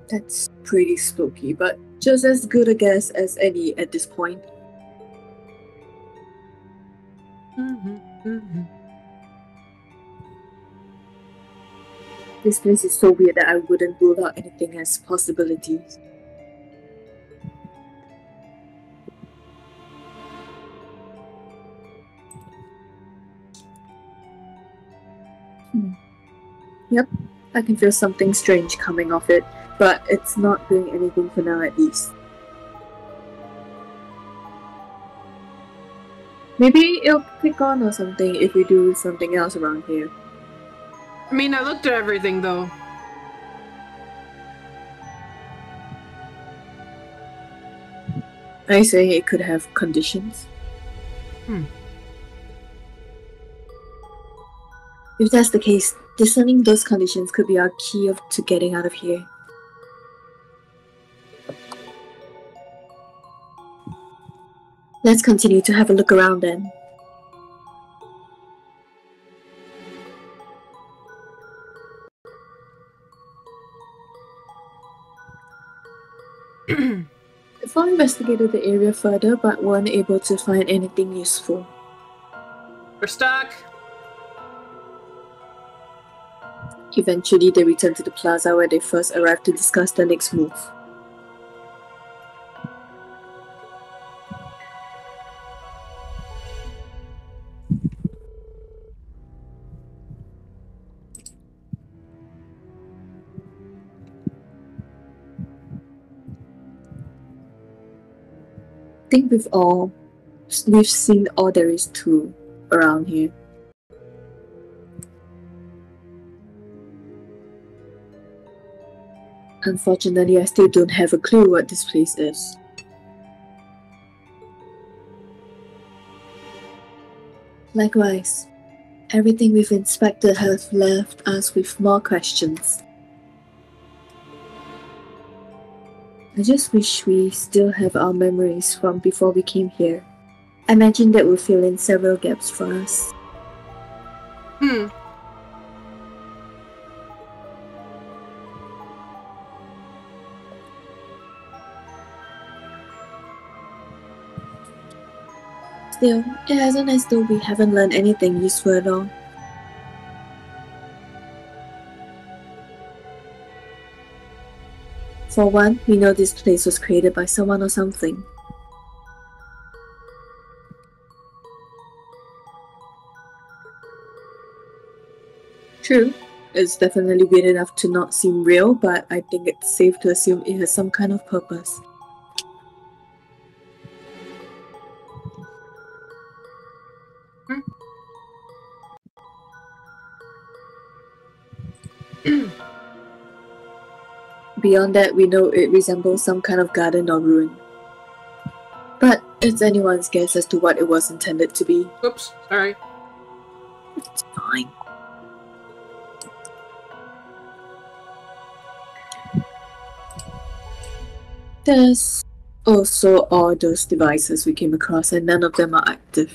That's pretty spooky, but just as good a guess as any at this point. This place is so weird that I wouldn't rule out anything as possibilities. Yep, I can feel something strange coming off it, but it's not doing anything for now at least. Maybe it'll click on or something if we do something else around here. I mean, I looked at everything though. I say it could have conditions. If that's the case, discerning those conditions could be our key to getting out of here. Let's continue to have a look around then. The four investigated the area further but weren't able to find anything useful. We're stuck. Eventually, they returned to the plaza where they first arrived to discuss the next move. I think we've seen all there is to around here. Unfortunately, I still don't have a clue what this place is. Likewise, everything we've inspected has left us with more questions. I just wish we still have our memories from before we came here. I imagine that will fill in several gaps for us. Still, it isn't as though we haven't learned anything useful at all. For one, we know this place was created by someone or something. True, it's definitely weird enough to not seem real, but I think it's safe to assume it has some kind of purpose. Beyond that, we know it resembles some kind of garden or ruin. But it's anyone's guess as to what it was intended to be. Oops, sorry. It's fine. There's also all those devices we came across, and none of them are active.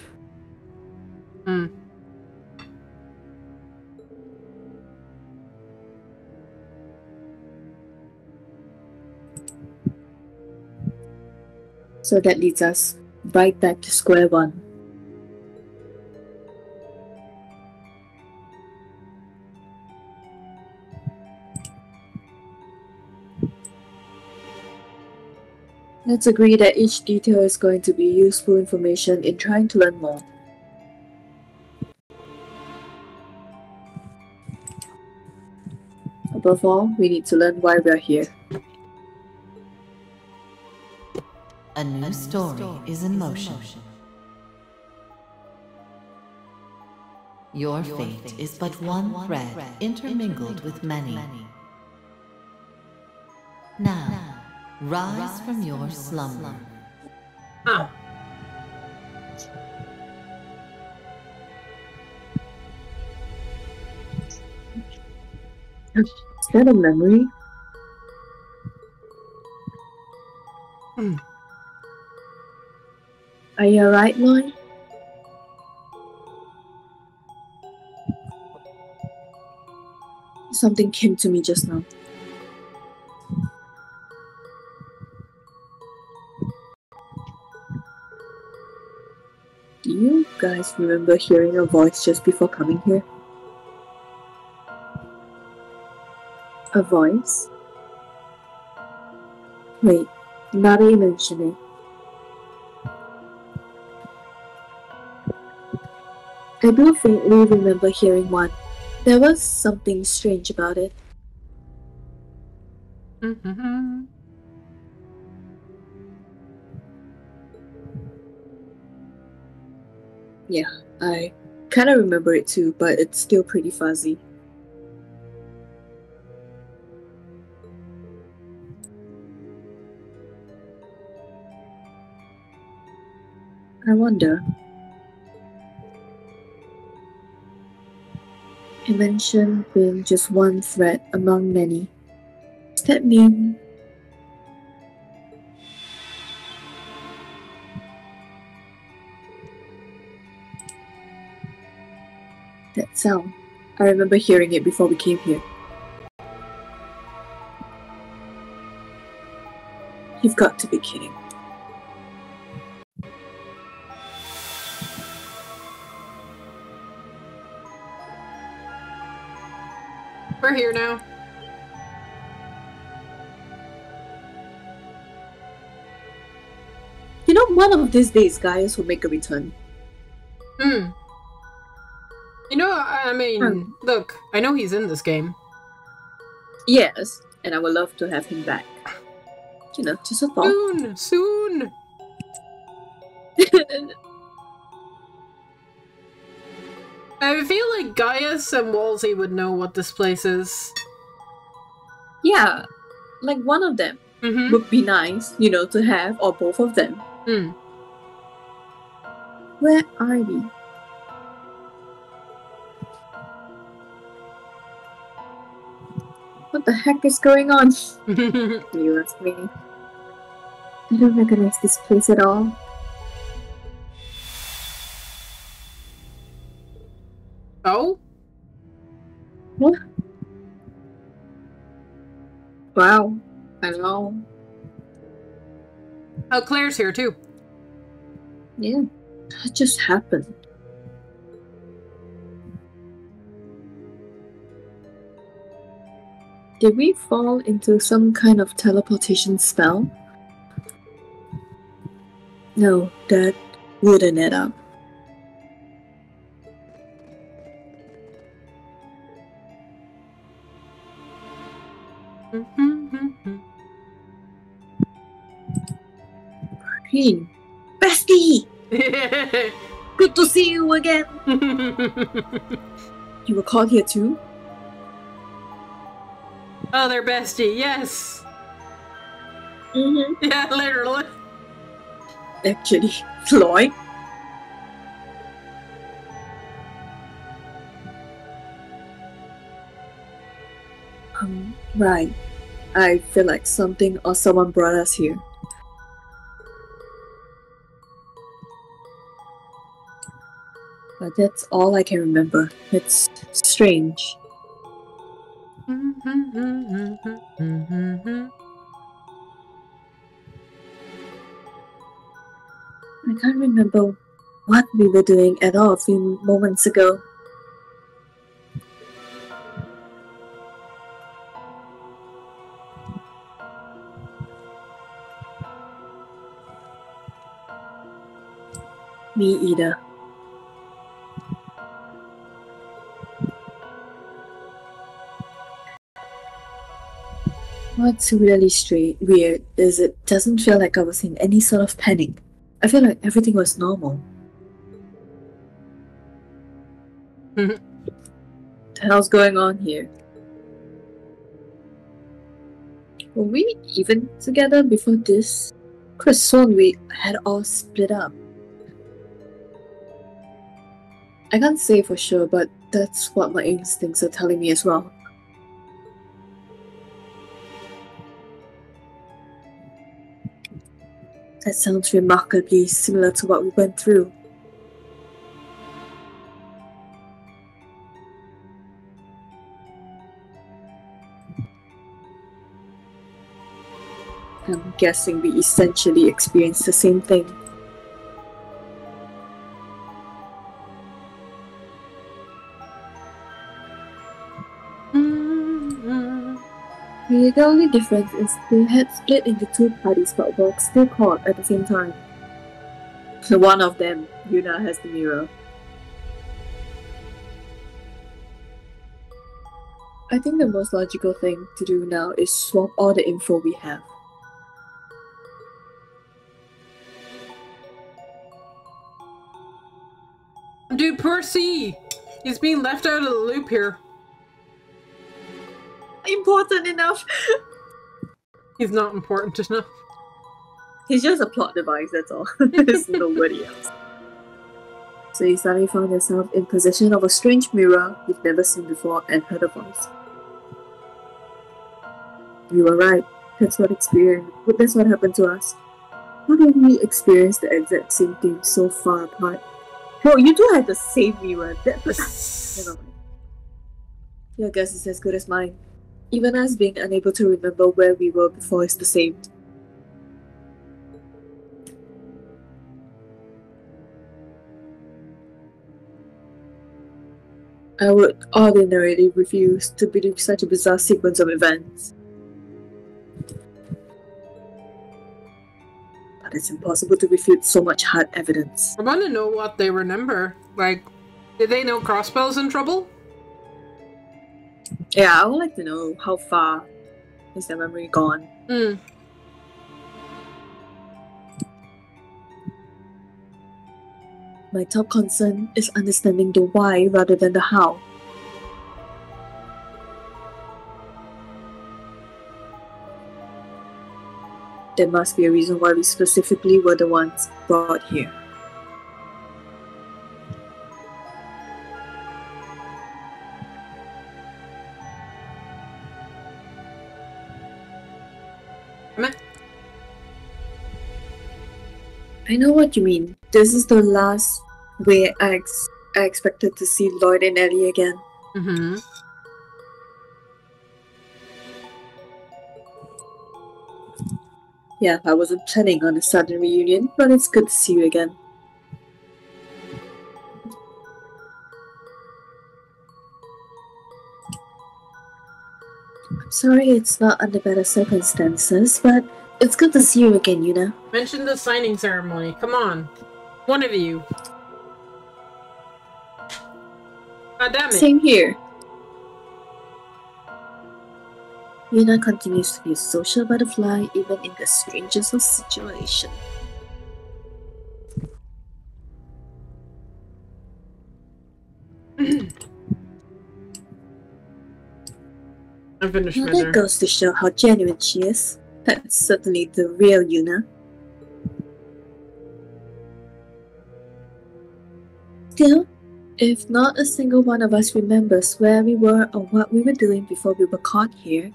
So that leads us right back to square one. Let's agree that each detail is going to be useful information in trying to learn more. Above all, we need to learn why we are here. A new story is in motion. Your fate is but one thread intermingled with many. Now, rise from your slumber. Is that a memory? Are you alright, Lloyd? Something came to me just now. Do you guys remember hearing a voice just before coming here? A voice? Wait, now that you mention it. I do faintly remember hearing one. There was something strange about it. Yeah, I kind of remember it too, but it's still pretty fuzzy. I wonder. You mentioned being just one thread among many. Does that mean... That sound. I remember hearing it before we came here. You've got to be kidding. We're here now. You know, one of these days, Gaius will make a return. You know, I mean, look, I know he's in this game. Yes, and I would love to have him back. You know, just a thought. Soon! I feel like Gaius and Wolsey would know what this place is. Yeah, like one of them would be nice, you know, to have, or both of them. Where are we? What the heck is going on? You ask me. I don't recognize this place at all. Oh? What? Wow. I know. Oh, Claire's here too. Yeah. That just happened. Did we fall into some kind of teleportation spell? No, that wouldn't add up. Green. Bestie! Good to see you again! You were caught here too? Oh, they're bestie, yes! Mm-hmm. Yeah, literally. Actually, Floyd? Right. I feel like something or someone brought us here. But that's all I can remember. It's strange. I can't remember what we were doing at all a few moments ago. Me either. What's really weird is it doesn't feel like I was in any sort of panic. I feel like everything was normal. What the hell's going on here? Were we even together before this? Could have sworn we had all split up. I can't say for sure, but that's what my instincts are telling me as well. That sounds remarkably similar to what we went through. I'm guessing we essentially experienced the same thing. The only difference is they had split into two parties but were still caught at the same time. One of them, Yuna, has the mirror. I think the most logical thing to do now is swap all the info we have. Dude, poor C! He's being left out of the loop here. Important enough! He's not important enough. He's just a plot device, that's all. There's nobody else. So you suddenly found yourself in possession of a strange mirror you've never seen before and heard a voice. You were right. That's what happened to us. How did we experience the exact same thing so far apart? Bro, you two had the same mirror. Never mind. Your guess is as good as mine. Even us being unable to remember where we were before is the same. I would ordinarily refuse to believe such a bizarre sequence of events. But it's impossible to refute so much hard evidence. I want to know what they remember. Like, did they know Crossbell's in trouble? Yeah, I would like to know how far is their memory gone. My top concern is understanding the why rather than the how. There must be a reason why we specifically were the ones brought here. I know what you mean. This is the last way I expected to see Lloyd and Ellie again. Yeah, I wasn't planning on a sudden reunion, but it's good to see you again. Sorry it's not under better circumstances, but it's good to see you again, Yuna. Mention the signing ceremony. Come on. One of you. God damn it. Same here. Yuna continues to be a social butterfly even in the strangest of situations. I finished my That dinner. goes to show how genuine she is. That's certainly the real Yuna. Still, if not a single one of us remembers where we were or what we were doing before we were caught here,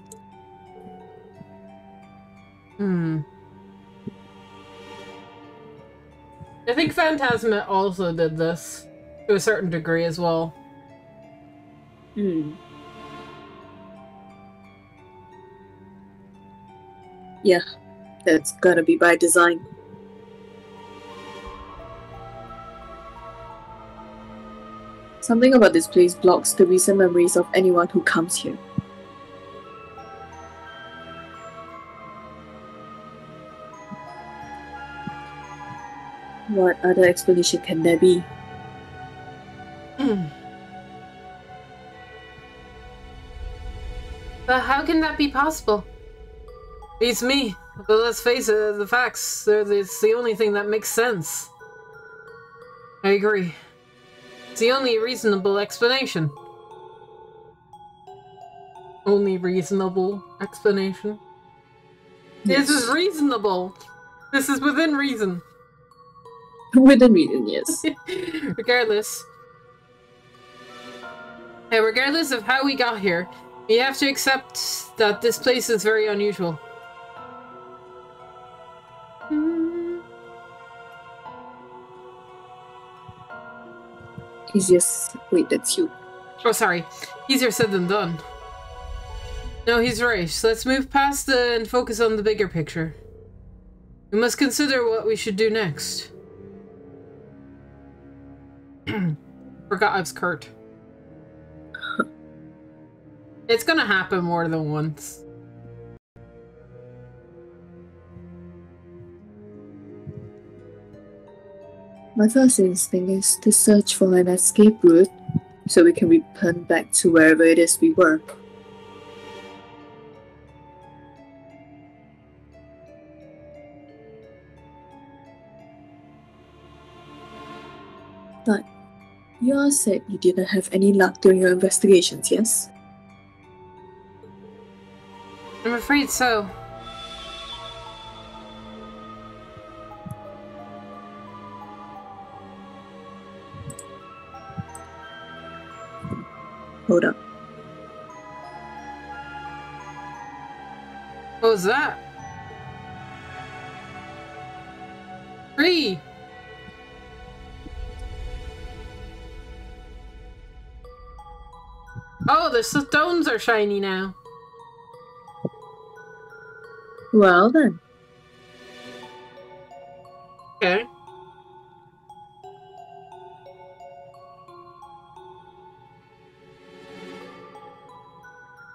I think Phantasma also did this to a certain degree as well. Yeah, that's gotta be by design. Something about this place blocks the recent memories of anyone who comes here. What other explanation can there be? But how can that be possible? It's me. But let's face it, the facts, it's the only thing that makes sense. I agree. It's the only reasonable explanation. Only reasonable explanation? Yes. This is reasonable! This is within reason. Within reason, yes. Regardless of how we got here, we have to accept that this place is very unusual. Wait, that's you. Oh, sorry. Easier said than done. No, he's right. So let's move past and focus on the bigger picture. We must consider what we should do next. Forgot I was Kurt. It's gonna happen more than once. My first instinct is to search for an escape route so we can return back to wherever it is we were. But you all said you didn't have any luck during your investigations, yes? I'm afraid so. Hold up. What was that? Free! Oh, the stones are shiny now. Well then. Okay.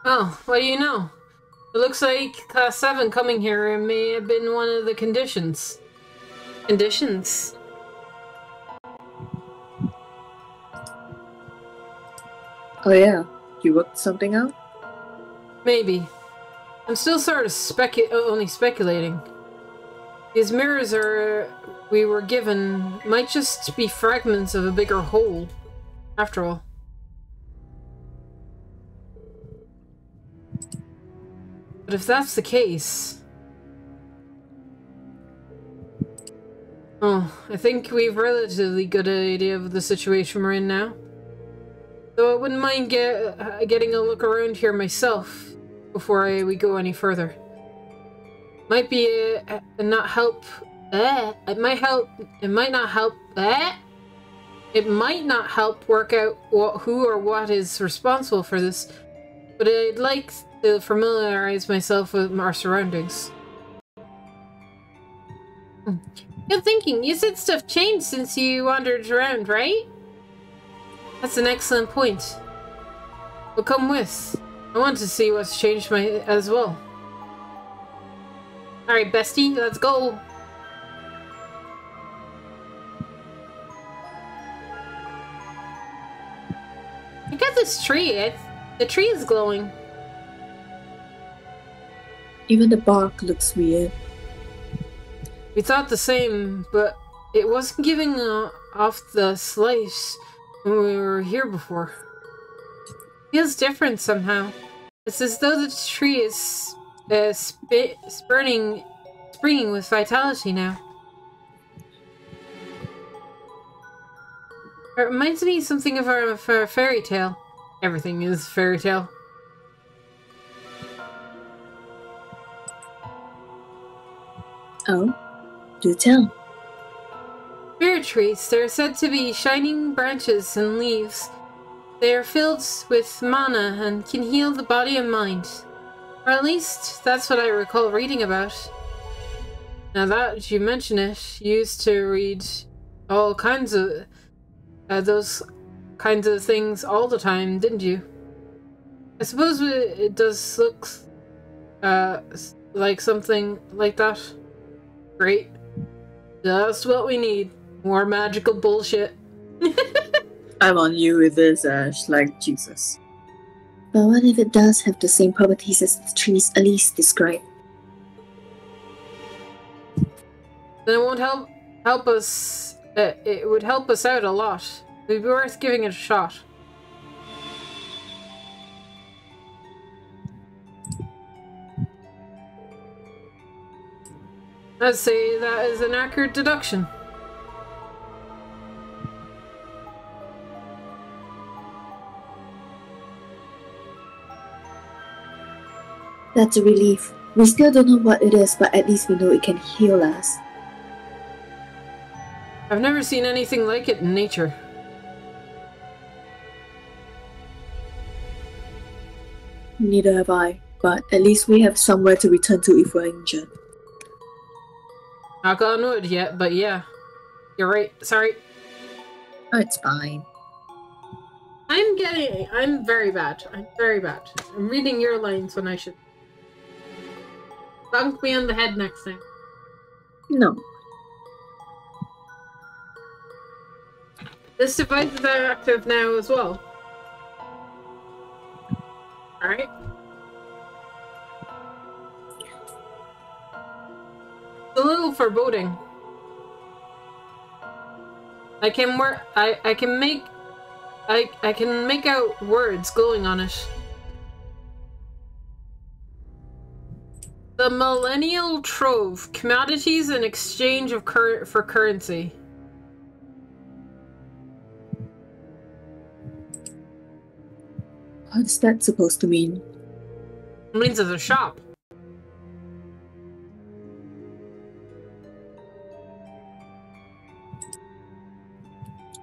Oh, what do you know? It looks like Class 7 coming here may have been one of the conditions. Conditions? Oh yeah, you worked something out? Maybe. I'm still sort of only speculating. These mirrors we were given might just be fragments of a bigger whole, after all. But if that's the case... Oh, I think we've a relatively good idea of the situation we're in now. Though I wouldn't mind getting a look around here myself before we go any further. Might be not help. It might help. It might not help. It might not help work out who or what is responsible for this, but I'd like to familiarize myself with our surroundings. Good thinking. You said stuff changed since you wandered around, right? That's an excellent point. We'll come with. I want to see what's changed as well. Alright, bestie, let's go. Look at this tree. The tree is glowing. Even the bark looks weird. We thought the same, but it wasn't giving off the slice when we were here before. Feels different somehow. It's as though the tree is springing with vitality now. It reminds me something of our fairy tale. Everything is fairy tale. Oh, do tell. Spirit trees, they're said to be shining branches and leaves. They are filled with mana and can heal the body and mind. Or at least, that's what I recall reading about. Now that you mention it, you used to read all kinds of those kinds of things all the time, didn't you? I suppose it does look like something like that. Great. Just what we need. More magical bullshit. I'm on you with this, Ash, like Jesus. But what if it does have the same properties as the trees Elise described? Then it won't help us. It would help us out a lot. It'd be worth giving it a shot. I'd say that is an accurate deduction. That's a relief. We still don't know what it is, but at least we know it can heal us. I've never seen anything like it in nature. Neither have I, but at least we have somewhere to return to if we're injured. Knock on wood yet, but yeah. You're right. Sorry. Oh, it's fine. I'm very bad. I'm very bad. I'm reading your lines when I should. Bunk me on the head next time. No. This device is active now as well. Alright. It's a little foreboding. I can make out words going on it. The Millennial Trove. Commodities in exchange of for currency. What's that supposed to mean? It means it's a shop.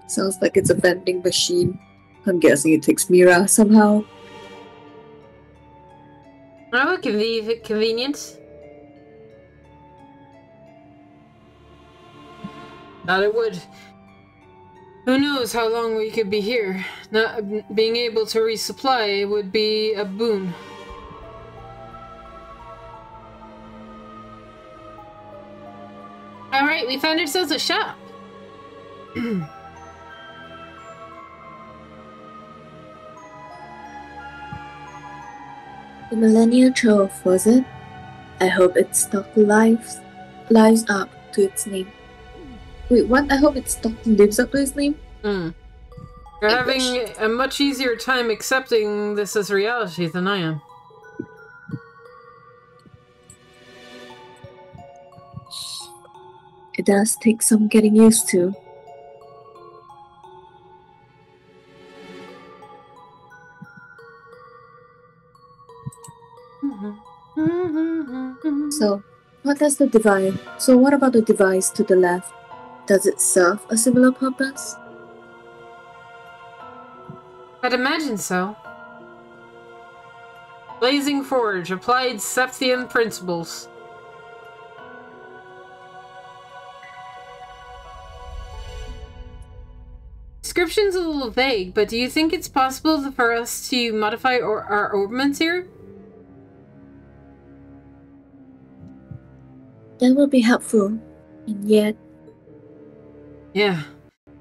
Sounds like it's a vending machine. I'm guessing it takes Mira somehow. Oh, convenient. Thought it would. Who knows how long we could be here. Not being able to resupply would be a boon. Alright, we found ourselves a shop. The Millennial Trove, was it? I hope its stock lives up to its name. Wait, what? I hope its stock lives up to its name? You're having a much easier time accepting this as reality than I am. It does take some getting used to. So, what about the device to the left? Does it serve a similar purpose? I'd imagine so. Blazing Forge, applied Septhian principles. description's a little vague, but do you think it's possible for us to modify our orbments here? That would be helpful, and yet... Yeah.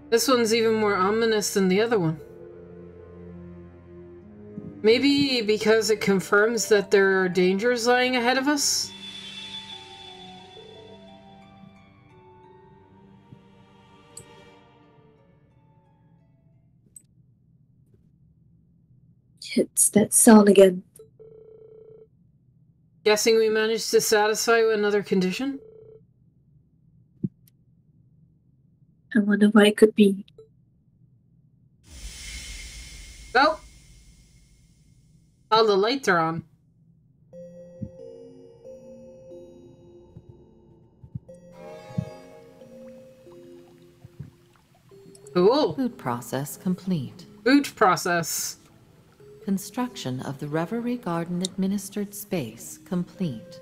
This one's even more ominous than the other one. Maybe because it confirms that there are dangers lying ahead of us? It's that sound again. Guessing we managed to satisfy another condition? I wonder what it could be. Oh! All the lights are on. Cool. Food process complete. Food process. Construction of the Reverie Garden administered space complete.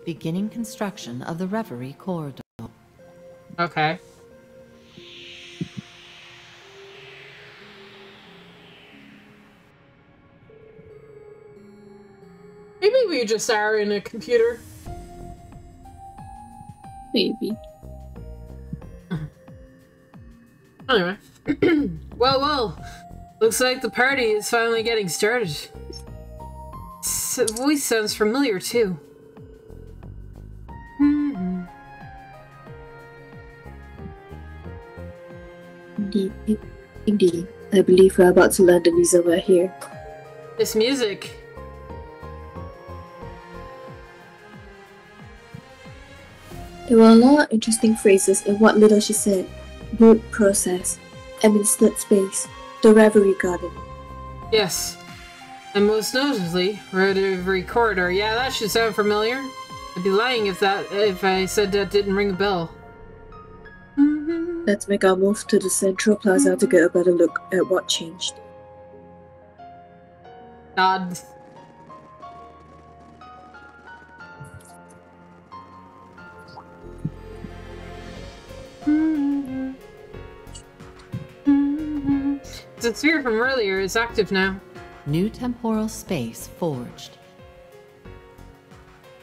Beginning construction of the Reverie corridor. Okay. Maybe we just are in a computer. Maybe. Anyway. Well. Looks like the party is finally getting started. Voice sounds familiar, too. Indeed. I believe we're about to learn the reason we're here. This music. There were a lot of interesting phrases in what little she said. Boot process, administered space, the Reverie Garden. Yes. And most notably, Reverie corridor. Yeah, that should sound familiar. I'd be lying if I said that didn't ring a bell. Let's make our move to the Central Plaza to get a better look at what changed. Nod. The sphere from earlier is active now. New temporal space forged.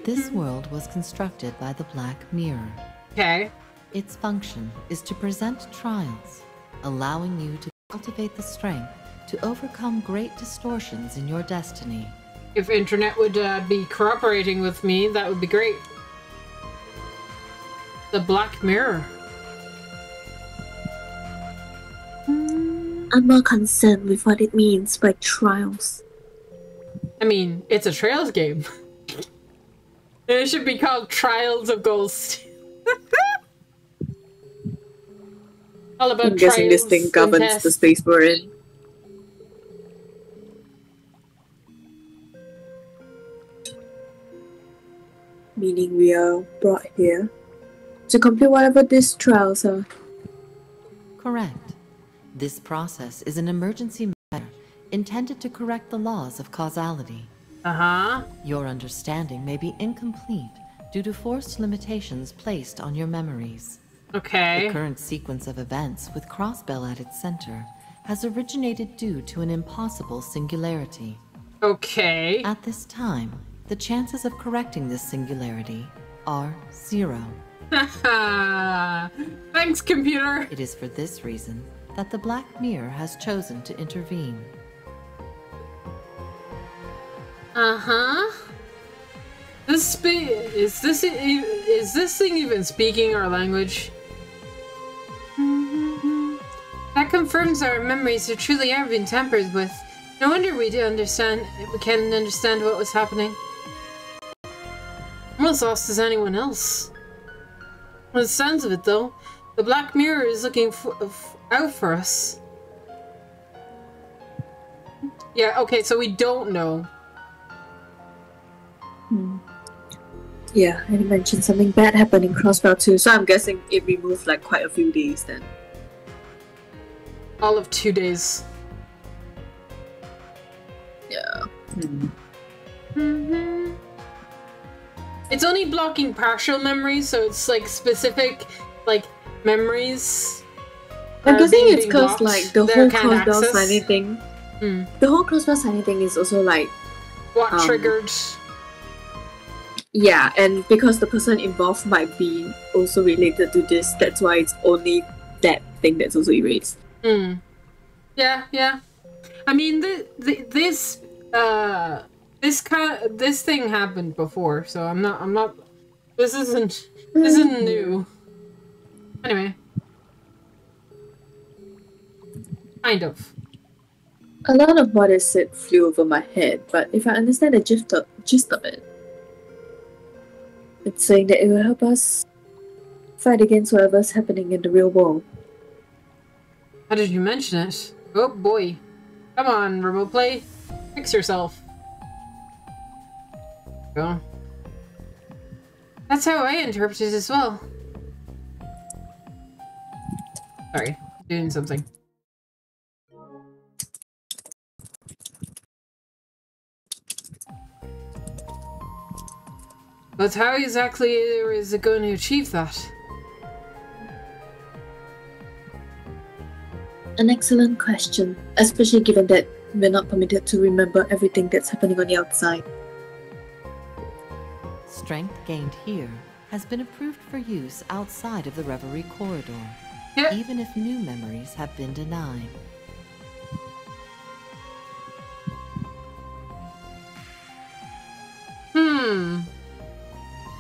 This world was constructed by the Black Mirror. Okay. Its function is to present trials, allowing you to cultivate the strength to overcome great distortions in your destiny. If internet would be cooperating with me, that would be great. The Black Mirror. I'm more concerned with what it means by trials. I mean, it's a Trails game. It should be called Trials of Ghost. All about I'm guessing this thing governs the space we're in. Meaning we are brought here to complete whatever these trials are. Correct. This process is an emergency matter intended to correct the laws of causality. Uh-huh. Your understanding may be incomplete due to forced limitations placed on your memories. Okay. The current sequence of events with Crossbell at its center has originated due to an impossible singularity. Okay. At this time, the chances of correcting this singularity are 0. Thanks, computer. It is for this reason that the Black Mirror has chosen to intervene. Uh-huh. Is this thing even speaking our language? That confirms our memories are truly are being tampered with. No wonder we can't understand what was happening. I'm as lost as anyone else. From the sounds of it, though, the Black Mirror is looking out for us. Yeah, okay, so we don't know. Yeah, and you mentioned something bad happened in Crossbell too, so I'm guessing it removed like quite a few days then. All of 2 days. Yeah. It's only blocking partial memories, so it's like specific, like, memories I'm guessing it's being because blocked. like the They whole can't crossbow access. signing thing. Hmm. The whole crossbow signing thing is also like What triggered? yeah, and because the person involved might be also related to this, that's why it's only that thing that's also erased. Hmm. Yeah, yeah. I mean, this thing happened before, so I'm not. This isn't new. Anyway, kind of. A lot of what is said flew over my head, but if I understand the gist of it, it's saying that it will help us fight against whatever's happening in the real world. How did you mention it? Oh boy. Come on, remote play. Fix yourself. Go. That's how I interpret it as well. Sorry, doing something. But how exactly is it going to achieve that? An excellent question, especially given that we're not permitted to remember everything that's happening on the outside. Strength gained here has been approved for use outside of the Reverie corridor, even if new memories have been denied.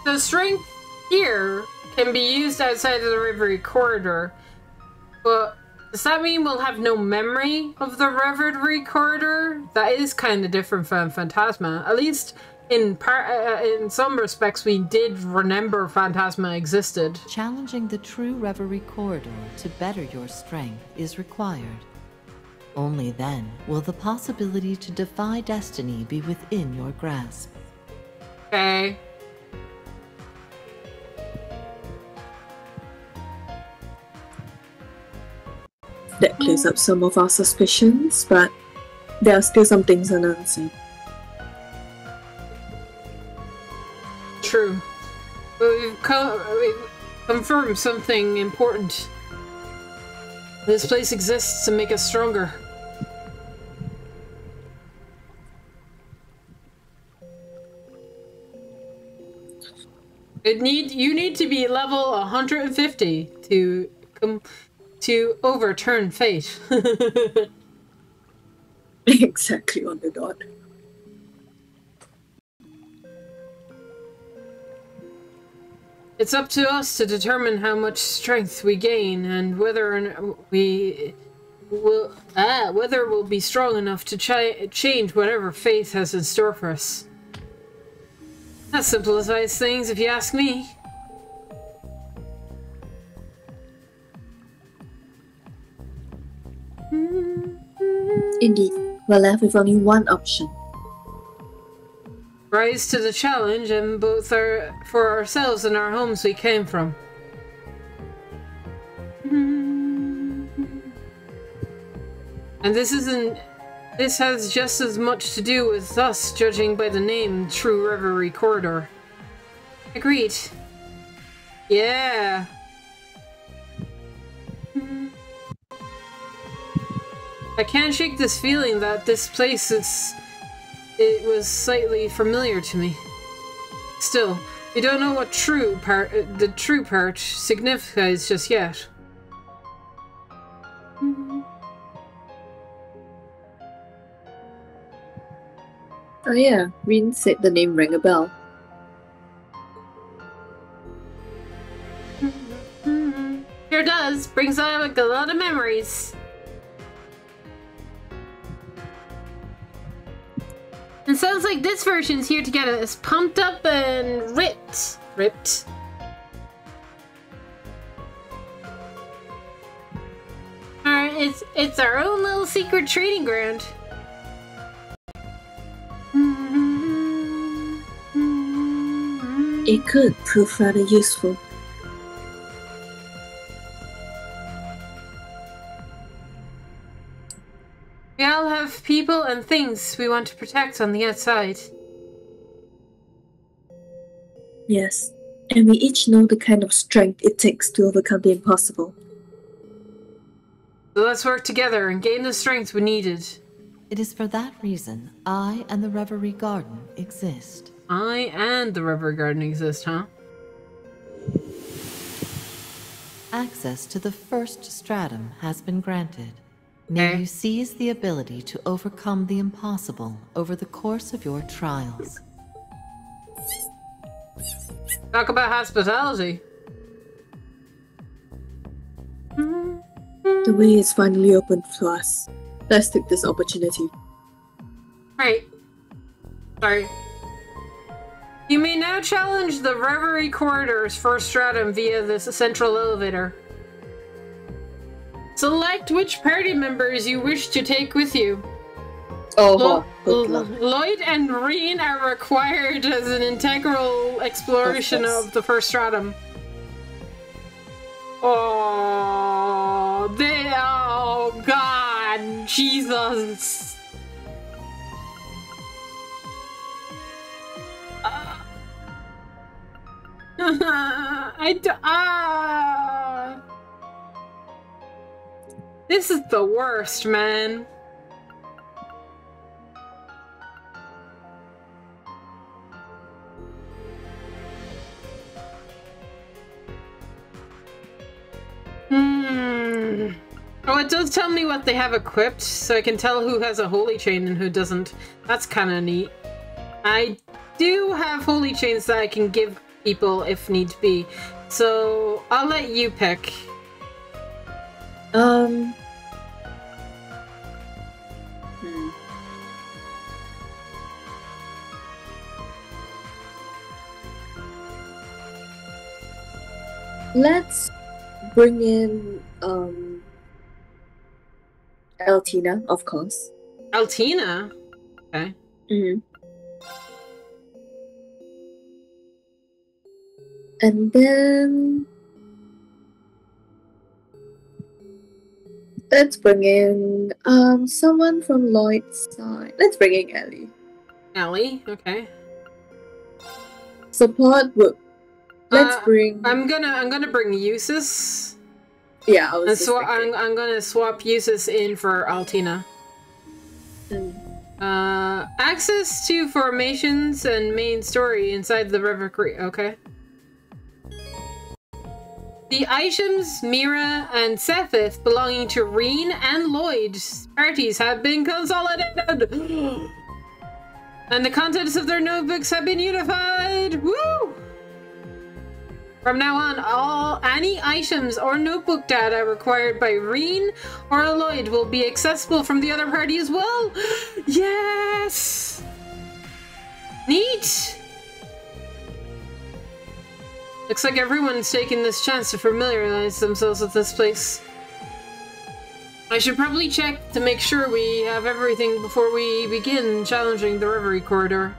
The strength here can be used outside of the Reverie corridor, but does that mean we'll have no memory of the Reverie corridor? That is kind of different from Phantasma. At least in some respects, we did remember Phantasma existed. Challenging the true Reverie corridor to better your strength is required. Only then will the possibility to defy destiny be within your grasp. Okay. That clears up some of our suspicions, but there are still some things unanswered. True. But we've confirmed something important. This place exists to make us stronger. You need to be level 150 to overturn fate. Exactly on the dot. It's up to us to determine how much strength we gain and whether we'll be strong enough to change whatever fate has in store for us. That simplifies things, if you ask me. Indeed, we're left with only one option. Rise to the challenge, and both for ourselves and our homes we came from. And this has just as much to do with us, judging by the name True Reverie Corridor. Agreed. Yeah. I can't shake this feeling that this place it was slightly familiar to me. Still, we don't know what the true part signifies just yet. Oh yeah, Rin said the name rang a bell. Sure does. Brings back a lot of memories. It sounds like this version's here to get us pumped up and ripped. It's our own little secret training ground. It could prove rather useful. We all have people and things we want to protect on the outside. Yes, and we each know the kind of strength it takes to overcome the impossible. So let's work together and gain the strength we needed. It is for that reason I and the Reverie Garden exist. I and the Reverie Garden exist, huh? Access to the first stratum has been granted. May you seize the ability to overcome the impossible over the course of your trials. Talk about hospitality. The way is finally open to us. Let's take this opportunity. Right. Sorry. You may now challenge the Reverie Corridor's first stratum via this central elevator. Select which party members you wish to take with you. Lloyd and Reen are required as an integral exploration of the first stratum. Oh, God, Jesus. This is the worst, man. Oh, it does tell me what they have equipped, so I can tell who has a holy chain and who doesn't. That's kind of neat. I do have holy chains that I can give people if need be, so I'll let you pick. Let's bring in Altina, of course. Altina? Okay. And then let's bring in someone from Lloyd's side. Let's bring in Ellie. Ellie? Okay. Support would let's bring I'm gonna bring Eustace. Yeah, I was I'm gonna swap Eustace in for Altina. Access to formations and main story inside the Reverie. Okay. The items, Mira and Sethith, belonging to Reen and Lloyd's parties have been consolidated! And the contents of their notebooks have been unified! Woo! From now on, any items or notebook data required by Reen or Lloyd will be accessible from the other party as well! Yes! Neat! Looks like everyone's taking this chance to familiarize themselves with this place. I should probably check to make sure we have everything before we begin challenging the Reverie Corridor.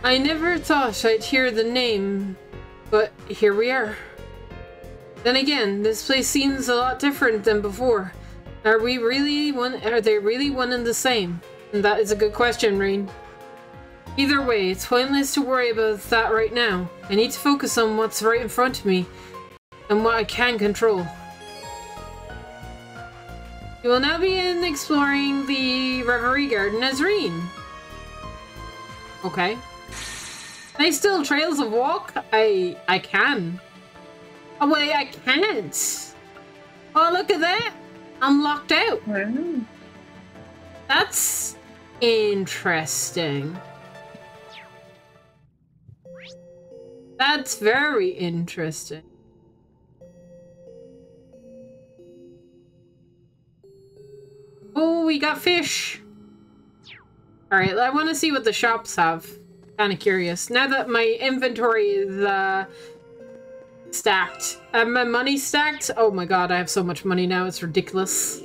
I never thought I'd hear the name, but here we are. Then again, this place seems a lot different than before. Are they really one and the same? And that is a good question, Reen. Either way, it's pointless to worry about that right now. I need to focus on what's right in front of me and what I can control. You will now begin exploring the Reverie Garden as Reen. Okay. Can I still trails of walk? I can. Oh wait, I can't. Oh, look at that. I'm locked out. Wow. That's interesting. That's very interesting. Oh, we got fish. Alright, I want to see what the shops have. Kind of curious. Now that my inventory is stacked. My money stacked? Oh my god, I have so much money now, it's ridiculous.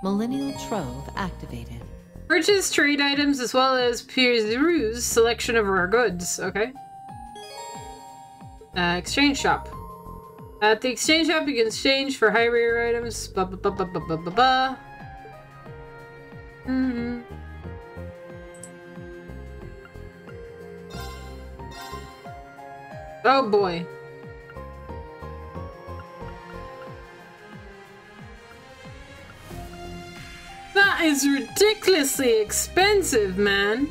Millennial Trove activated. Purchase trade items as well as peruse selection of rare goods. Okay. Exchange shop. At the exchange shop, you can exchange for high rare items. Blah, blah, blah, blah, blah, blah, blah, blah. Mm-hmm. Oh boy. That is ridiculously expensive, man.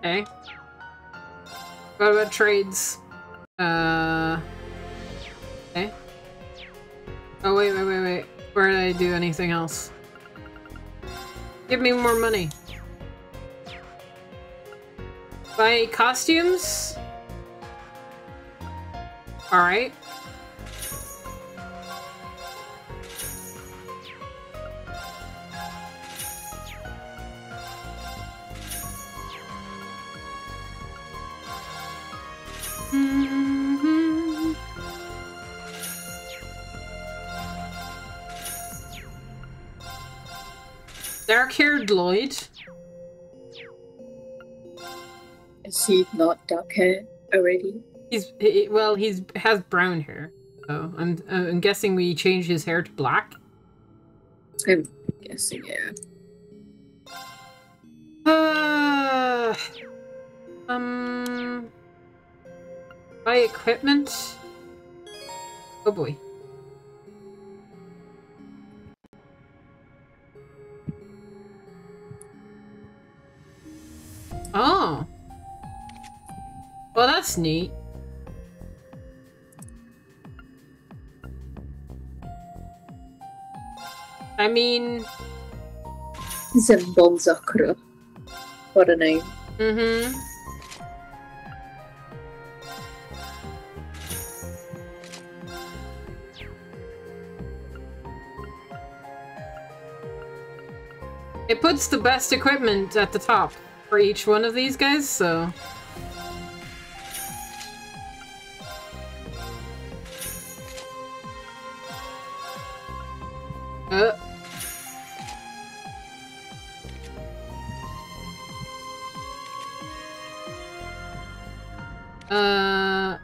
Okay. What about trades? Okay. Oh, wait. Where did I do anything else? Give me more money. Buy costumes? Alright. Dark-haired Lloyd. Is he not dark hair already? He has brown hair. So I'm guessing we changed his hair to black. I'm guessing, yeah. Buy equipment. Oh boy. Oh. Well, that's neat. I mean... Zembon Zakura. What a name. Mm-hmm. It puts the best equipment at the top for each one of these guys, so...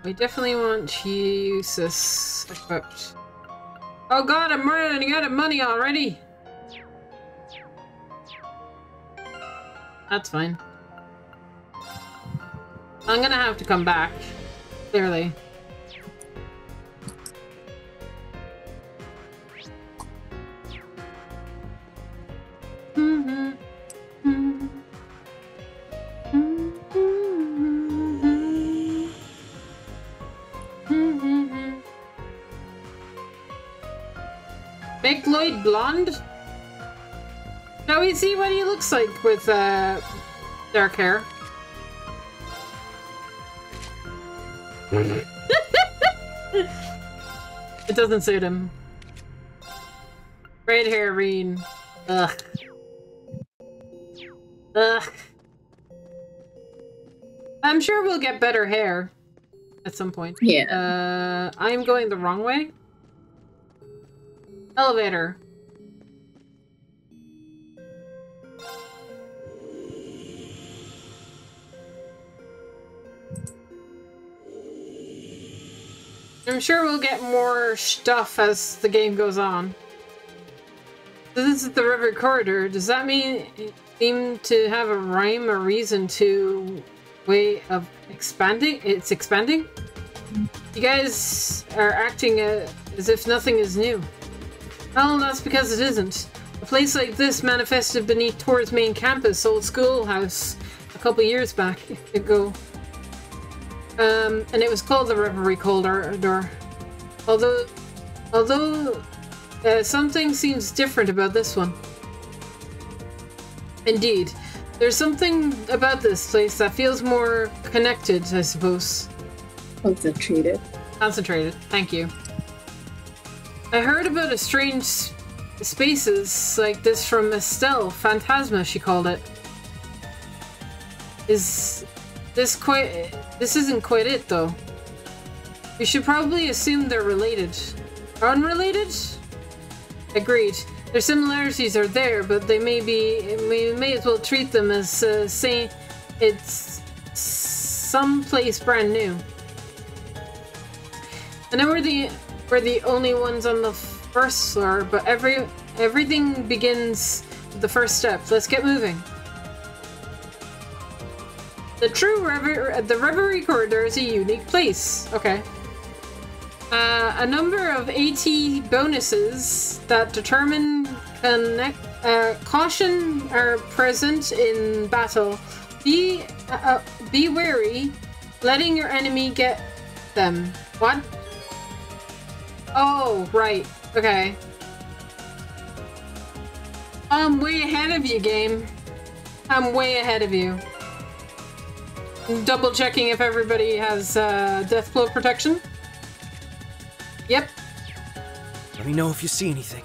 We definitely want to use this equipped. Oh god, I'm running out of money already! That's fine. I'm gonna have to come back. Clearly. Make Lloyd blonde? Shall we see what he looks like with dark hair? It doesn't suit him. Red hair, Reen. Ugh. Ugh. I'm sure we'll get better hair at some point. Yeah. I'm going the wrong way. Elevator. I'm sure we'll get more stuff as the game goes on. This is the Reverie corridor. Does that mean it seemed to have a rhyme or reason to way of expanding? It's expanding? You guys are acting as if nothing is new. Well, that's because it isn't. A place like this manifested beneath Tor's main campus, old schoolhouse, a couple years ago. And it was called the Reverie corridor. Although something seems different about this one. Indeed, there's something about this place that feels more connected, I suppose. Concentrated. Concentrated. Thank you. I heard about a strange spaces like this from Estelle. Phantasma, she called it. This isn't quite it, though. We should probably assume they're related. Unrelated? Agreed. Their similarities are there, but they may as well treat them as saying it's someplace brand new. I know we're the only ones on the first floor, but everything begins with the first step. Let's get moving. The Reverie corridor is a unique place. Okay. A number of AT bonuses that determine caution are present in battle. Be wary, letting your enemy get them. What? Oh, right. Okay. I'm way ahead of you, game. I'm way ahead of you. Double checking if everybody has death blow protection. Yep. Let me know if you see anything.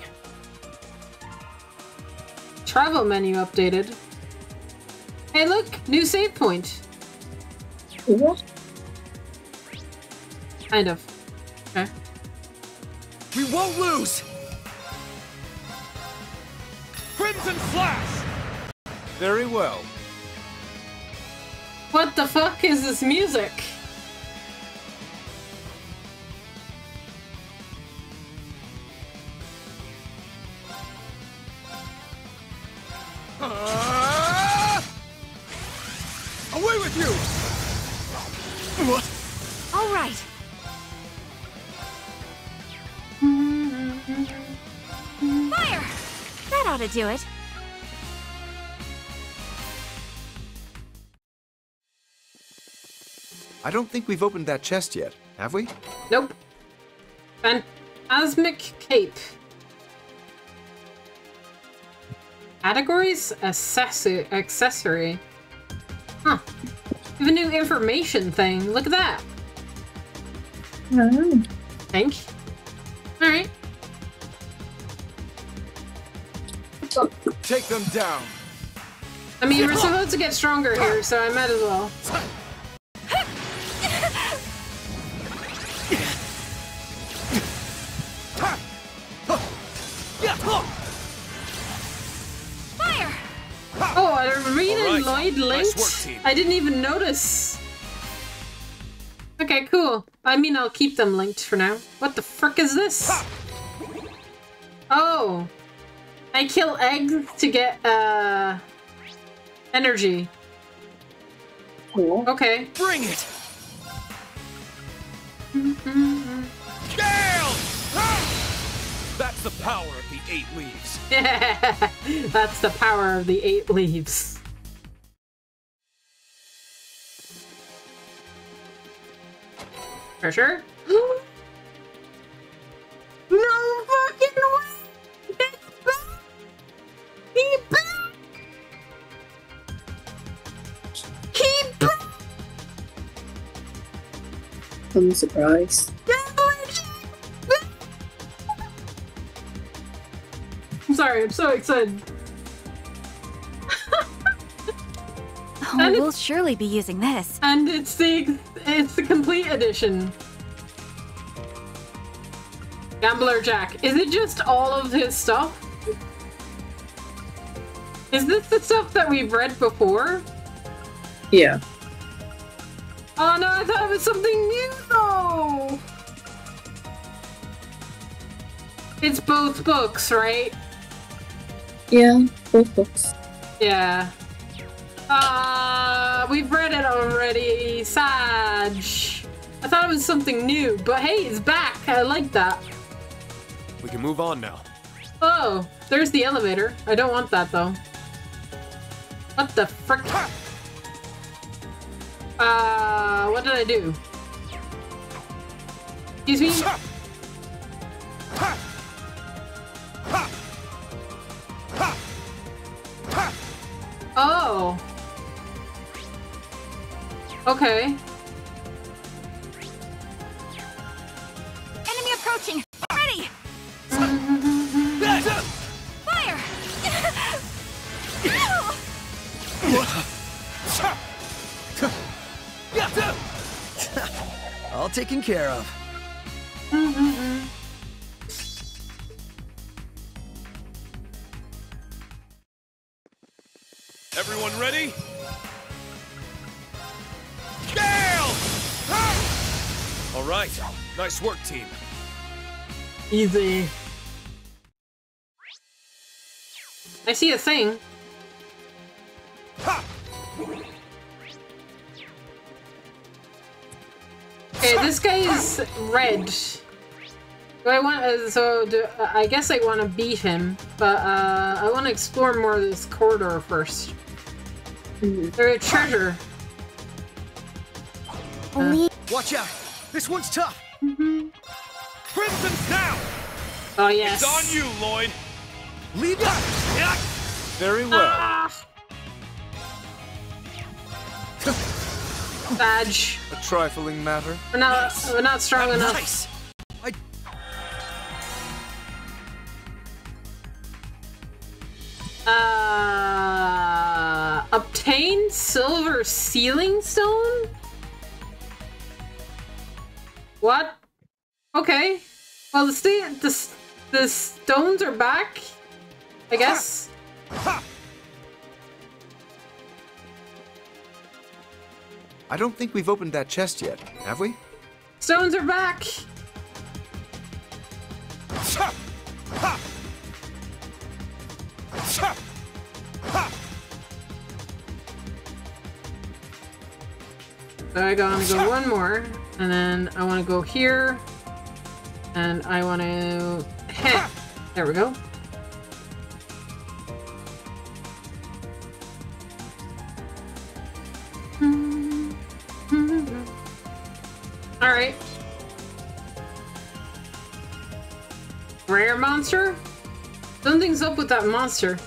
Travel menu updated. Hey, look! New save point. What? Kind of. Okay. We won't lose! Crimson Flash! Very well. What the fuck is this music? Away with you! What? All right. Fire! That ought to do it. I don't think we've opened that chest yet, have we? Nope. Phantasmic Cape. Categories? Accessory. Huh. We have a new information thing. Look at that. Oh. Think. Alright. Take them down. I mean, we're supposed to get stronger here, so I might as well. Fire! Oh, Arena and Lloyd linked? Nice work, team. I didn't even notice. Okay, cool. I mean, I'll keep them linked for now. What the frick is this? Oh. I kill eggs to get, energy. Cool. Okay. Bring it! Gale! That's the power of the 8 leaves. That's the power of the 8 leaves. For sure. No fucking way! It's back! He's back! He's back! I'm surprised. I'm sorry, I'm so excited. Oh, we'll surely be using this. And it's the complete edition. Gambler Jack. Is it just all of his stuff? Is this the stuff that we've read before? Yeah. Oh no, I thought it was something new though! It's both books, right? Yeah, both books. Yeah. We've read it already, Sag. I thought it was something new, but hey, it's back. I like that. We can move on now. Oh, there's the elevator. I don't want that though. What the frick? What did I do? Excuse me? Oh. Okay. Enemy approaching! Ready! All taken care of. Everyone ready? Gale! All right. Nice work, team. Easy. I see a thing. Okay, this guy is red. Do I want? I guess I want to beat him, but I want to explore more of this corridor first. There's a treasure. Watch out! This one's tough. Crimson's down. Oh yes. It's on you, Lloyd. Lead up. Very well. Ah! Badge. A trifling matter. We're not strong enough. Nice. Obtain silver sealing stone? What? Okay. Well, the stones are back, I guess. I don't think we've opened that chest yet, have we? Stones are back. So I want to go one more, and then I want to go here, and I want to hit. There we go. All right. Rare monster? Something's up with that monster.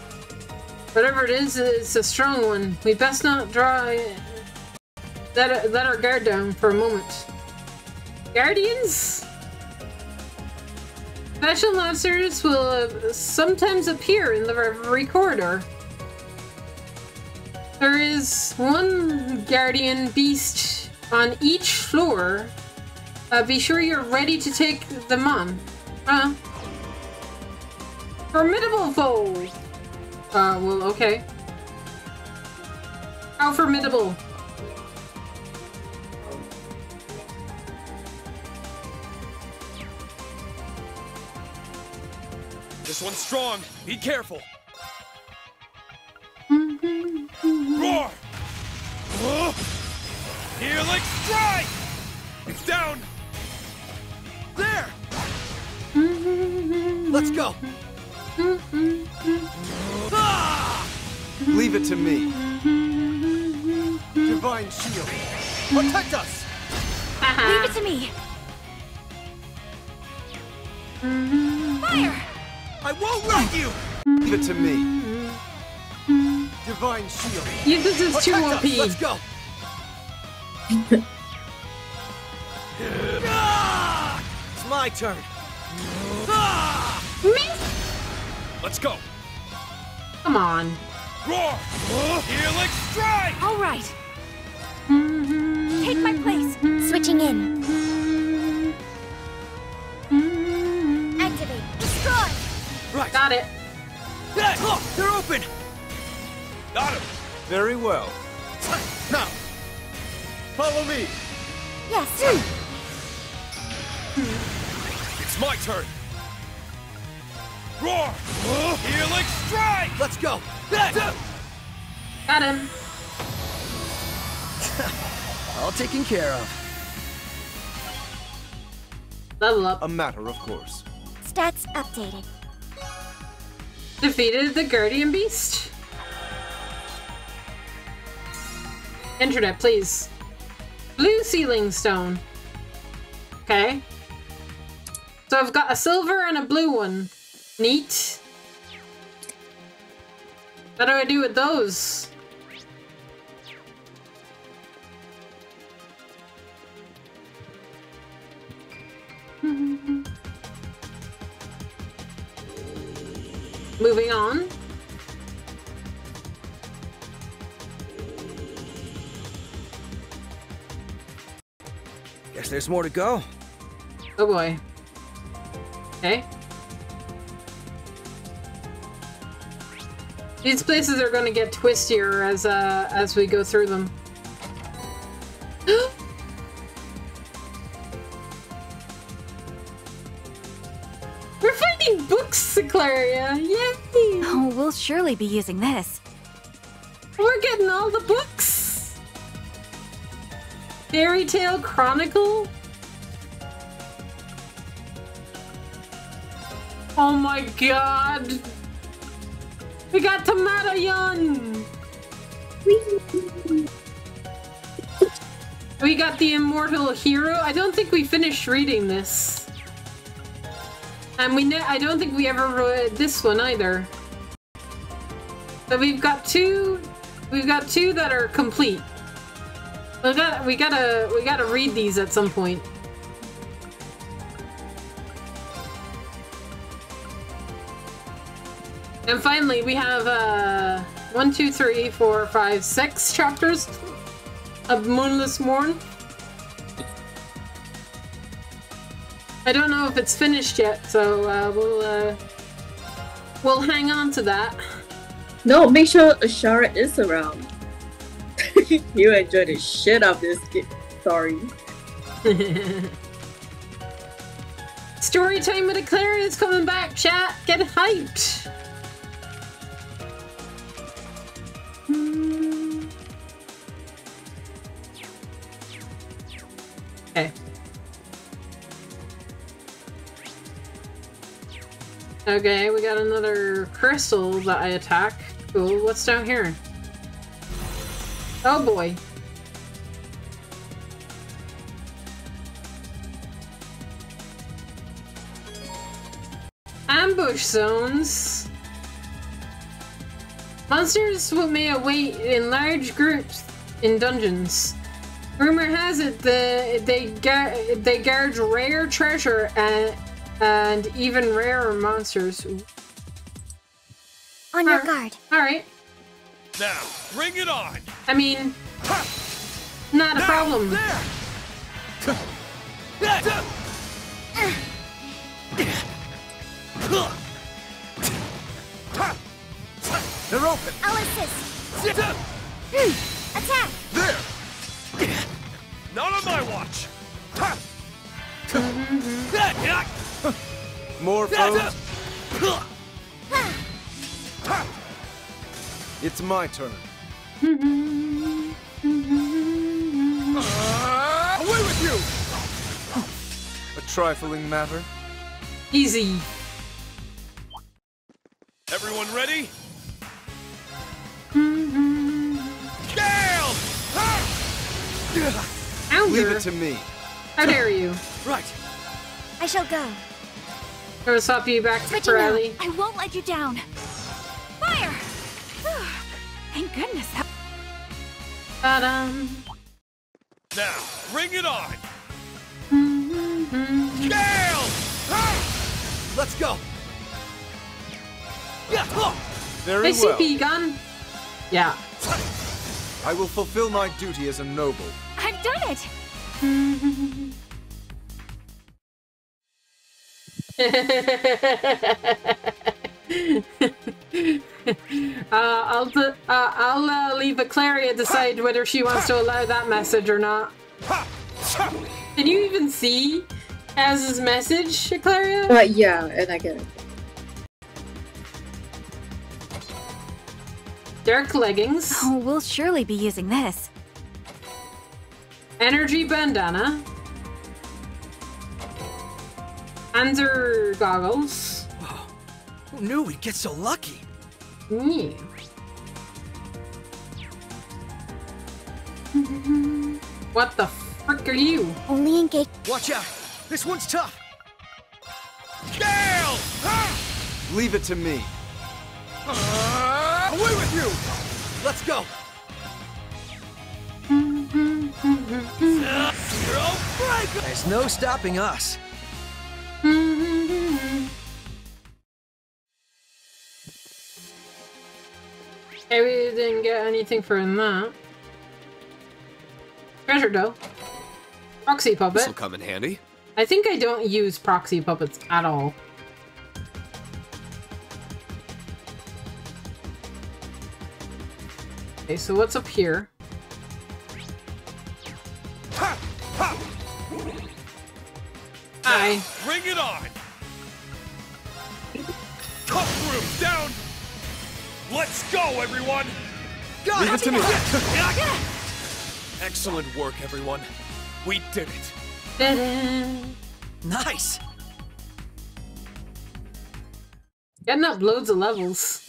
Whatever it is, it's a strong one. We best not let our guard down for a moment. Guardians? Special monsters will sometimes appear in the Reverie corridor. There is one guardian beast on each floor. Be sure you're ready to take them on. Formidable foe! Well, okay. How formidable? This one's strong. Be careful. Roar! Healing strike! It's down! There! Let's go! Leave it to me. Divine shield. Protect us! Leave it to me. Fire! I won't let you! Leave it to me. Divine shield. This is too Protect OP. us. Let's go! It's my turn. Let's go. Come on. Roar! Healing strike! All right. Take my place. Switching in. Activate. Destroy. Right. Got it. Hey, look, they're open. Got him. Very well. Now, follow me. Yes. It's my turn. Roar! Healing strike! Let's go. Got him. All taken care of. Level up. A matter of course. Stats updated. Defeated the Guardian Beast. Internet, please. Blue sealing stone. Okay. So I've got a silver and a blue one. Neat. What do I do with those? Moving on. Guess there's more to go. Oh boy. Okay. These places are going to get twistier as we go through them. We're finding books, Claria! Yay! Oh, we'll surely be using this. We're getting all the books! Fairy Tale Chronicle? Oh my god! We got Tomatayon! We got the Immortal Hero. I don't think we finished reading this. And I don't think we ever read this one either. But we've got two that are complete. We gotta read these at some point. And finally, we have 1, 2, 3, 4, 5, 6 chapters of Moonless Morn. I don't know if it's finished yet, so we'll hang on to that. No, make sure Ashara is around. You enjoy the shit out of this story. Story time with Eclair is coming back, chat. Get hyped. Okay. Okay, we got another crystal that I attack. Cool. What's down here? Oh boy. Ambush zones. Monsters may await in large groups in dungeons. Rumor has it that they guard rare treasure and even rarer monsters. Ooh. On your guard. Alright. Now, bring it on! I mean, not a problem. They're open! I'll assist. Attack! There! Not on my watch! More foes? It's my turn. Away with you! A trifling matter. Easy. Everyone ready? Gale! Leave it to me. How dare you? Right. I shall go. Gonna swap you back Switching for now. Ellie. I won't let you down. Fire! Thank goodness. Ta-dum. Now, bring it on! Gale! Let's go! Very Hey, well. CP gun. Yeah. I will fulfill my duty as a noble. I've done it! I'll leave Eclaria decide whether she wants to allow that message or not. Can you even see Az's message, Eclaria? Yeah, and I get it. Dark leggings. Oh, we'll surely be using this. Energy bandana. Panzer goggles. Whoa. Who knew we'd get so lucky? Yeah. What the frick are you? Only engage. Watch out! This one's tough! Gale! Leave it to me. Away with you! Let's go! There's no stopping us. Hey, we didn't get anything for that. Treasure though. Proxy puppet. This'll come in handy. I think I don't use proxy puppets at all. Okay, so what's up here? Ha! Ha! Hi. Bring it on! Tough room down! Let's go, everyone! Leave it to me. Excellent work, everyone. We did it. Ta-da. Nice! Getting up loads of levels.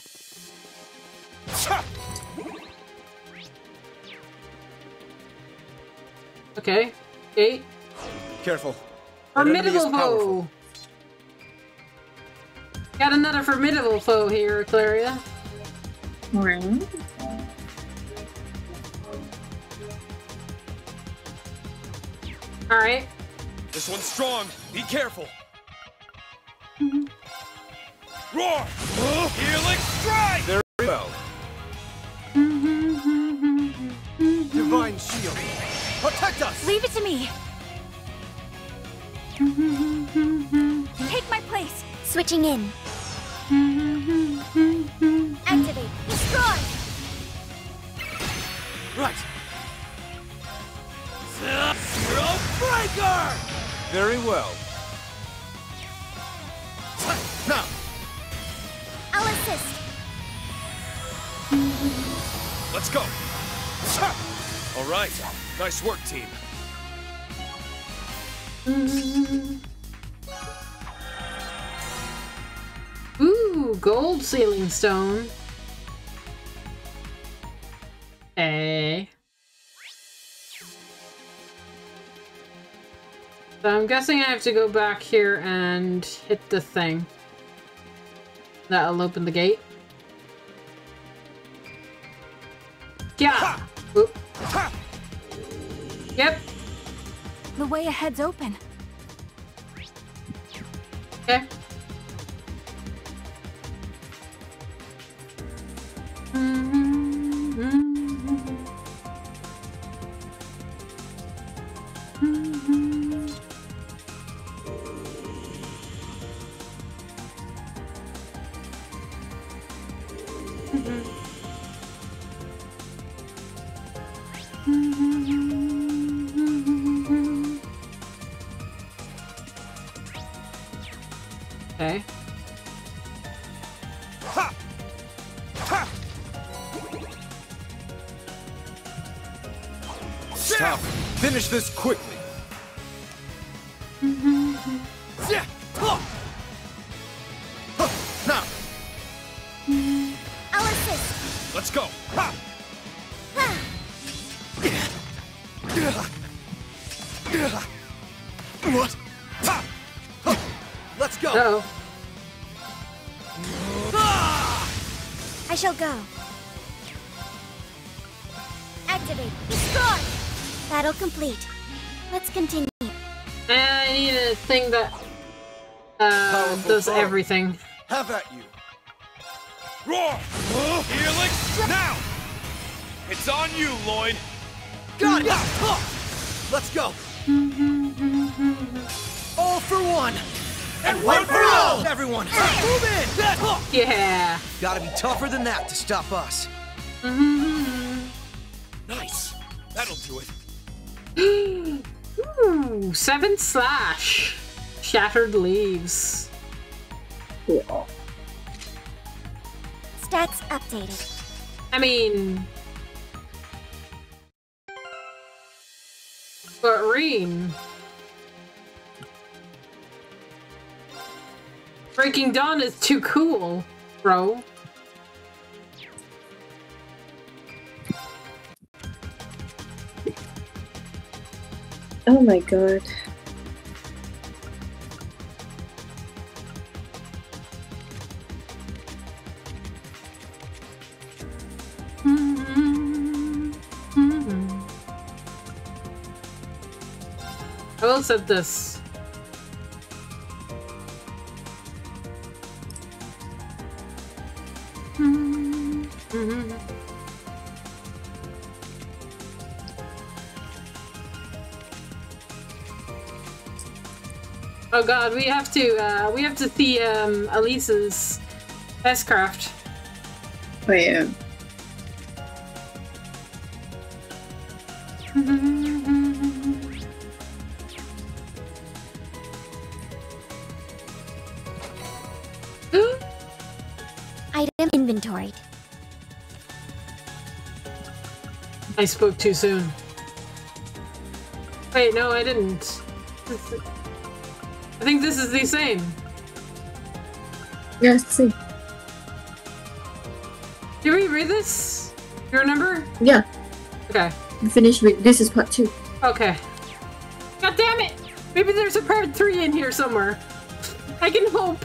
Okay. 8. Careful. That enemy is Formidable powerful. foe! Got another formidable foe here, Claria. Alright. This one's strong. Be careful. Roar! Healing strike! Very well. Divine shield. Protect us! Leave it to me. Take my place. Switching in. Activate. Destroy. Right. Zero breaker! Very well. Now. I'll assist. Let's go. All right. Nice work, team. Ooh, gold sealing stone. Hey. So I'm guessing I have to go back here and hit the thing. That'll open the gate. Yeah. Oop. Yep. The way ahead's open. Okay. Okay. Ha! Ha! Stop. Finish this quickly. Yeah! Huh! Huh! Now. I'll assist. Let's go. Ha! What? Ha! Huh! Let's go. Uh-oh. I shall go. Activate. Destroy. Battle complete. Let's continue. I need a thing that Powerful does foe. everything. Have at you. Roar! Healing strike! Now! It's on you, Lloyd. Got it! Let's go. All for one. And one for all! Everyone, move in! Yeah. Gotta be tougher than that to stop us. Nice. That'll do it. Ooh, 7 slash. Shattered leaves. Cool. Stats updated. I mean... But Reen... Breaking Dawn is too cool, bro. Oh my god. I will set this. Oh god, we have to see Elise's S-craft. Oh yeah. Item inventoried. I spoke too soon. Wait, no, I didn't. I think this is the same. Yeah, it's the same. Did we read this? You remember? Yeah. Okay. We finished with this is part 2. Okay. God damn it! Maybe there's a part 3 in here somewhere. I can hope.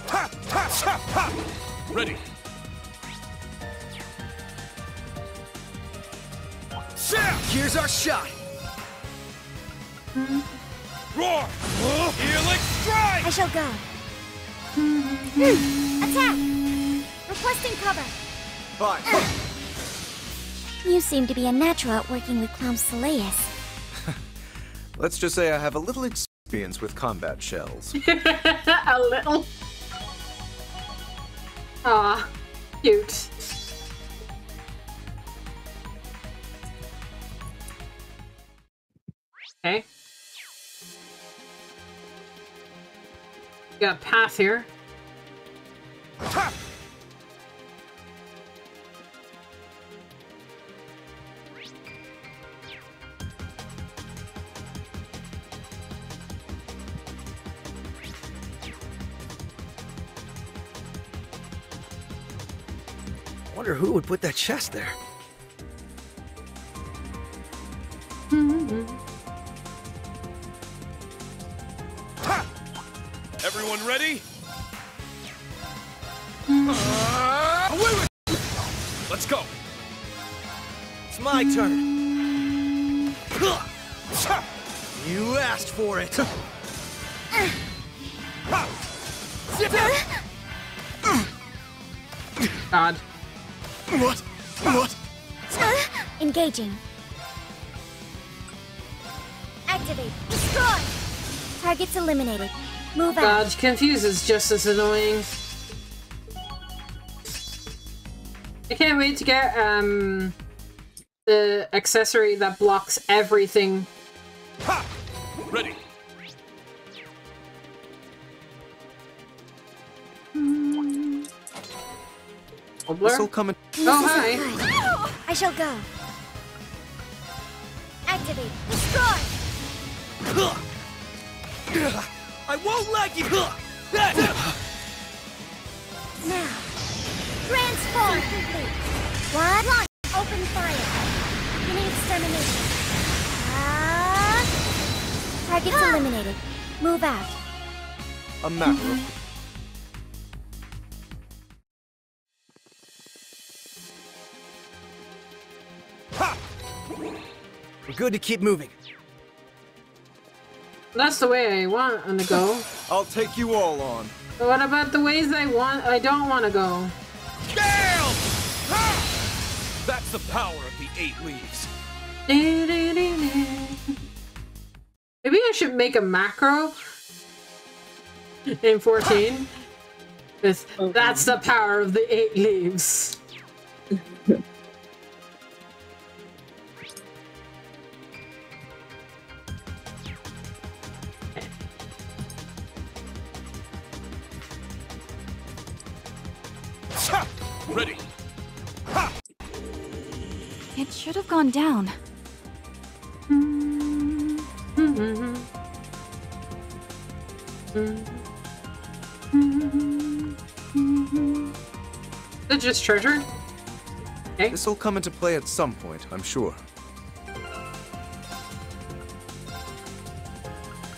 Ha! Ha! Ha! Ha! Ready. Here's our shot. Roar! Helix strike! I shall go. Attack! Requesting cover. Fine. You seem to be a natural at working with Clown Soleus. Let's just say I have a little experience with combat shells. A little. Aw, cute. Okay. Got a path here. Ha! Wonder who would put that chest there. Ha! Everyone ready? Away with Let's go. It's my turn. You asked for it. God. What? Engaging. Activate. Destroy! Targets eliminated. Move out. God, Confuse is just as annoying. I can't wait to get the accessory that blocks everything. Ha! Ready. This'll come in. Oh, hi. I shall go. Activate. Destroy! I won't let you. Now. Transform! What? Launch! Open fire! Beginning extermination. Targets eliminated. Move out. A matter of... Ha! We're good to keep moving. That's the way I want to go. I'll take you all on. But what about the ways I don't want to go? Gale! Ha! That's the power of the 8 leaves. Maybe I should make a macro in 14. Because that's the power of the 8 leaves. Ready. Ha! It should have gone down. Is it just treasure? Okay. This'll come into play at some point, I'm sure.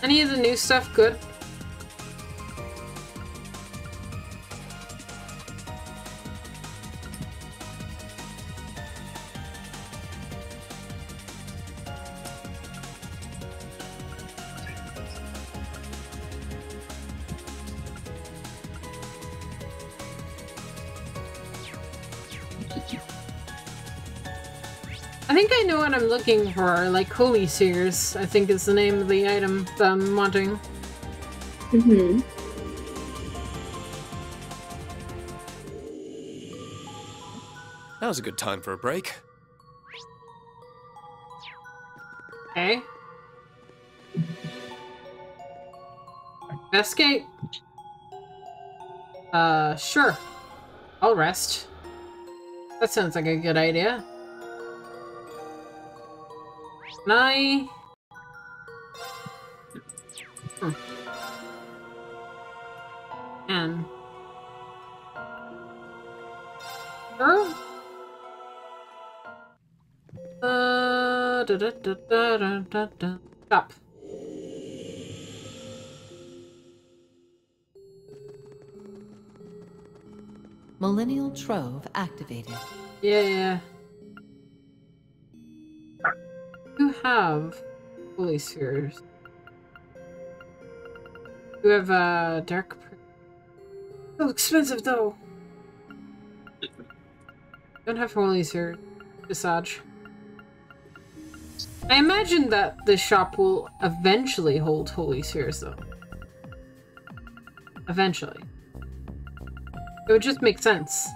Any of the new stuff good? I think I know what I'm looking for, like Holy Sears, I think is the name of the item that I'm wanting. Mm-hmm. Now's a good time for a break. Okay. Escape. Sure. I'll rest. That sounds like a good idea. Can I... And... Sure? Stop. Millennial Trove activated. Yeah. You have Holy Spheres. You have Dark. So expensive though. Don't have Holy Spheres. Visage. I imagine that the shop will eventually hold Holy Spheres though. Eventually. It would just make sense.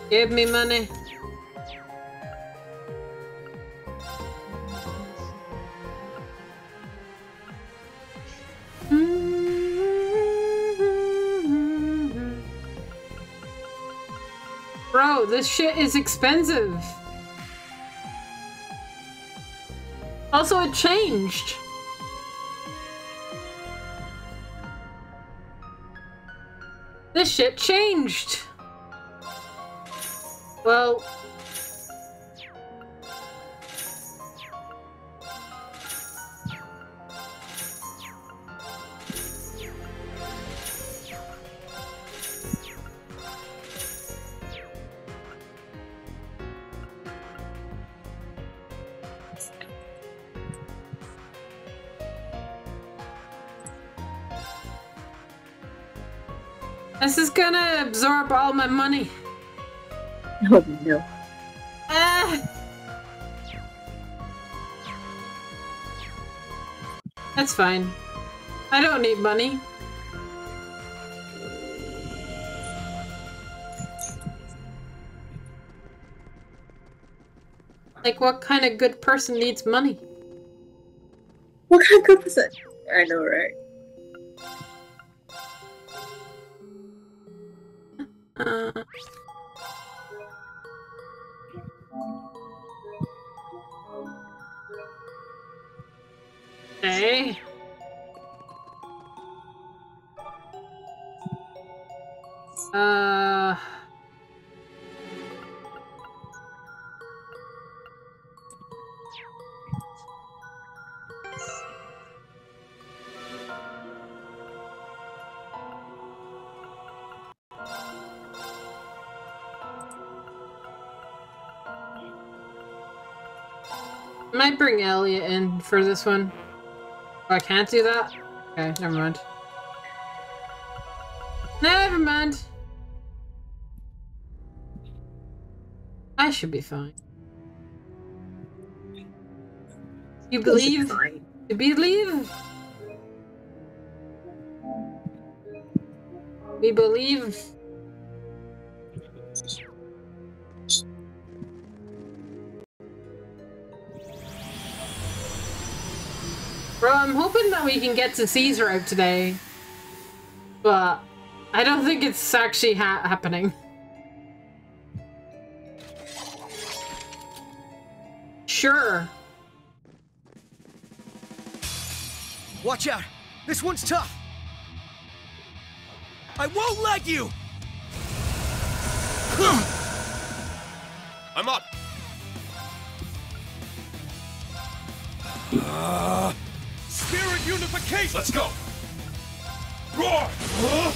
Give me money. Bro, this shit is expensive. Also, it changed. This shit changed. Well... This is gonna absorb all my money. Oh no. That's fine. I don't need money. Like, what kind of good person needs money? What kind of good person? I know, right? Okay. I might bring Elliot in for this one. Oh, I can't do that? Okay, never mind. Never mind. I should be fine. You believe? You believe? We believe. Bro, I'm hoping that we can get to Caesar out today. But I don't think it's actually happening. Sure. Watch out! This one's tough! I won't let you! I'm up! Spirit unification! Let's go! Roar!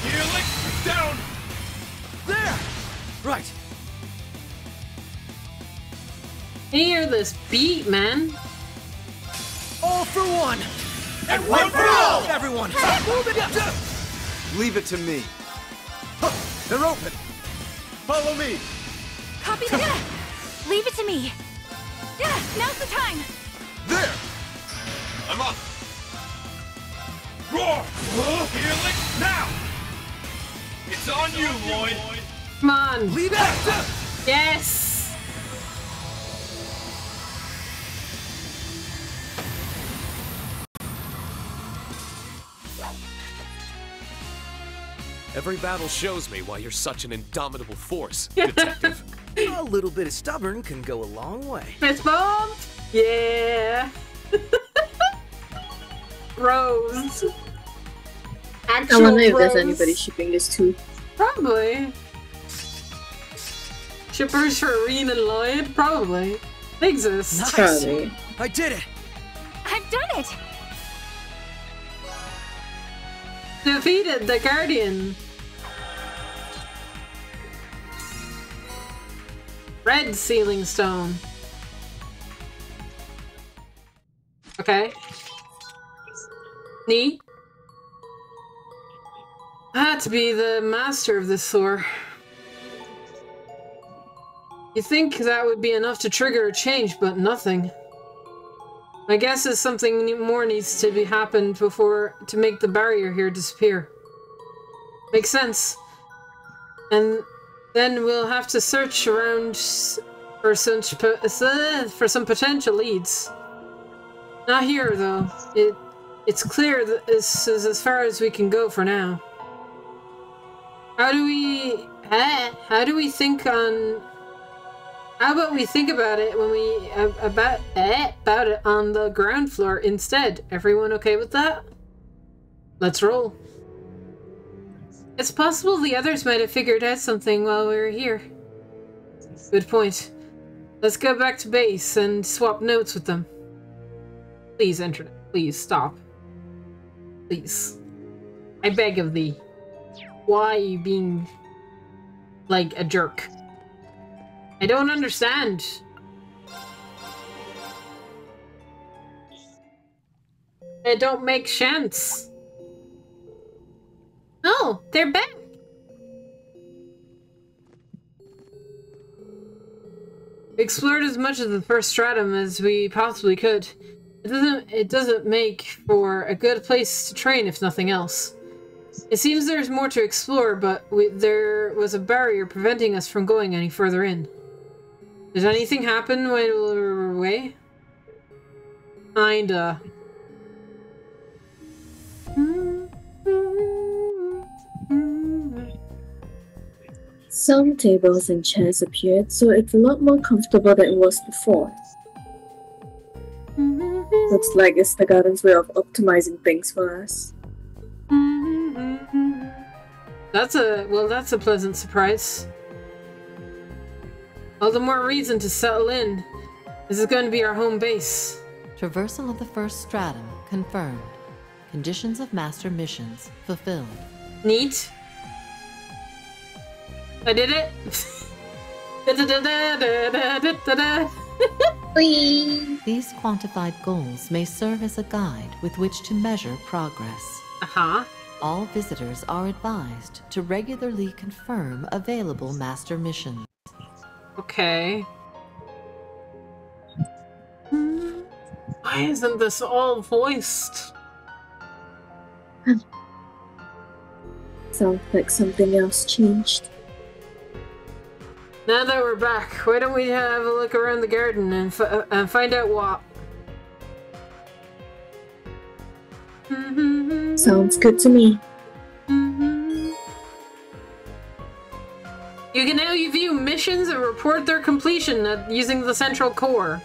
Helix, down! There! Right. Can you hear this beat, man? All for one! And one for all! Everyone, move it! Leave it to me. They're open! Follow me! Copy that! Leave it to me! Now's the time! There! I'm up! Roar! Helix, now! It's on you, Lloyd! Come on! Leave it! Yes! Every battle shows me why you're such an indomitable force, Detective. A little bit of stubborn can go a long way. Fist bump! Yeah! Rose. Actual I wonder if there's Rose. anybody shipping this too. Probably. Shippers for Irene and Lloyd? Probably. They exist. Nice. Probably. I did it! I've done it! Defeated the Guardian. Red Sealing Stone. Okay. Neat. I had to be the master of this sword. You think that would be enough to trigger a change, but nothing. My guess is something more needs to be happened before to make the barrier here disappear. Makes sense. And then we'll have to search around for some potential leads. Not here, though. It's clear that this is as far as we can go for now. How do we think on? How about we think about it when we about it on the ground floor instead? Everyone okay with that? Let's roll. It's possible the others might have figured out something while we were here. Good point. Let's go back to base and swap notes with them. Please, Internet. Please, stop. Please. I beg of thee. Why are you being like a jerk? I don't understand. It don't make sense. Oh, they're back. We explored as much of the first stratum as we possibly could. It doesn't make for a good place to train if nothing else. It seems there's more to explore, but there was a barrier preventing us from going any further in. Did anything happen while we were away? Kinda. Some tables and chairs appeared, so it's a lot more comfortable than it was before. Looks like it's the garden's way of optimizing things for us. That's a pleasant surprise. All the more reason to settle in. This is going to be our home base. Traversal of the first stratum confirmed. Conditions of master missions fulfilled. Neat. I did it. These quantified goals may serve as a guide with which to measure progress. All visitors are advised to regularly confirm available master missions. Okay. Why isn't this all voiced? Sounds like something else changed. Now that we're back, why don't we have a look around the garden and find out what? Sounds good to me. You can now view missions and report their completion using the central core.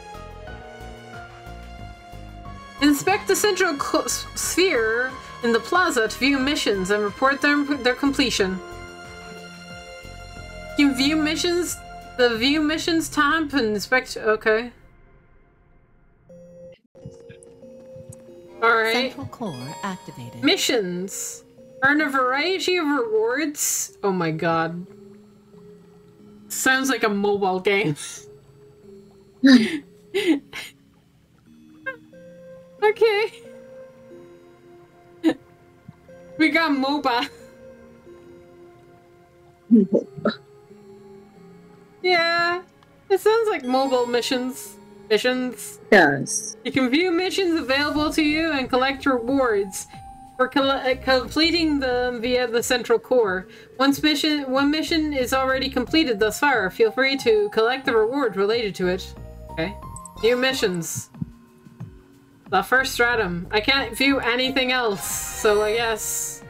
Inspect the central sphere in the plaza to view missions and report their completion. You can view missions, the view missions tab and inspect. Okay. Alright. Central core activated. Missions. Earn a variety of rewards. Oh my god. Sounds like a mobile game. Okay. We got MOBA. Yeah. It sounds like mobile missions. Yes. You can view missions available to you and collect rewards for completing them via the central core. One mission is already completed thus far. Feel free to collect the reward related to it. Okay. New missions. The first stratum. I can't view anything else, so I guess.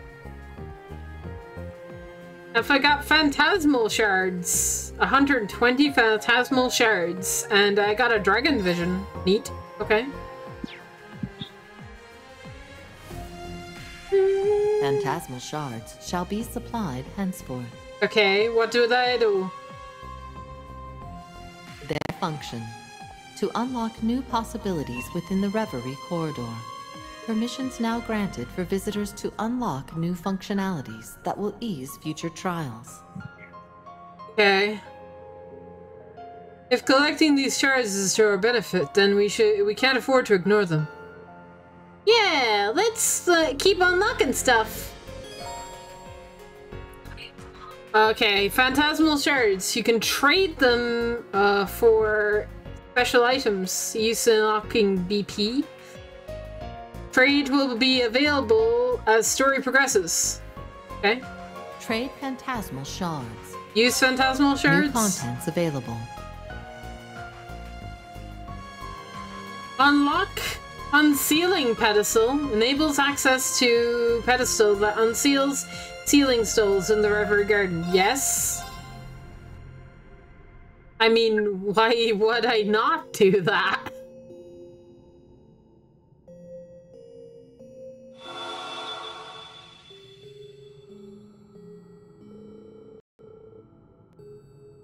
If I got phantasmal shards. 120 phantasmal shards. And I got a dragon vision. Neat. Okay. Phantasmal shards shall be supplied henceforth. Okay, what do they do? Their function: to unlock new possibilities within the Reverie corridor. Permissions now granted for visitors to unlock new functionalities that will ease future trials. Okay. If collecting these shards is to our benefit, then we can't afford to ignore them. Yeah, let's keep unlocking stuff. Okay, phantasmal shards. You can trade them for special items used in unlocking BP. Trade will be available as story progresses. Okay. Trade phantasmal shards. Use phantasmal shards. New contents available. Unlock unsealing pedestal. Enables access to pedestal that unseals sealing stones in the Reverie Garden. Yes. I mean, why would I not do that?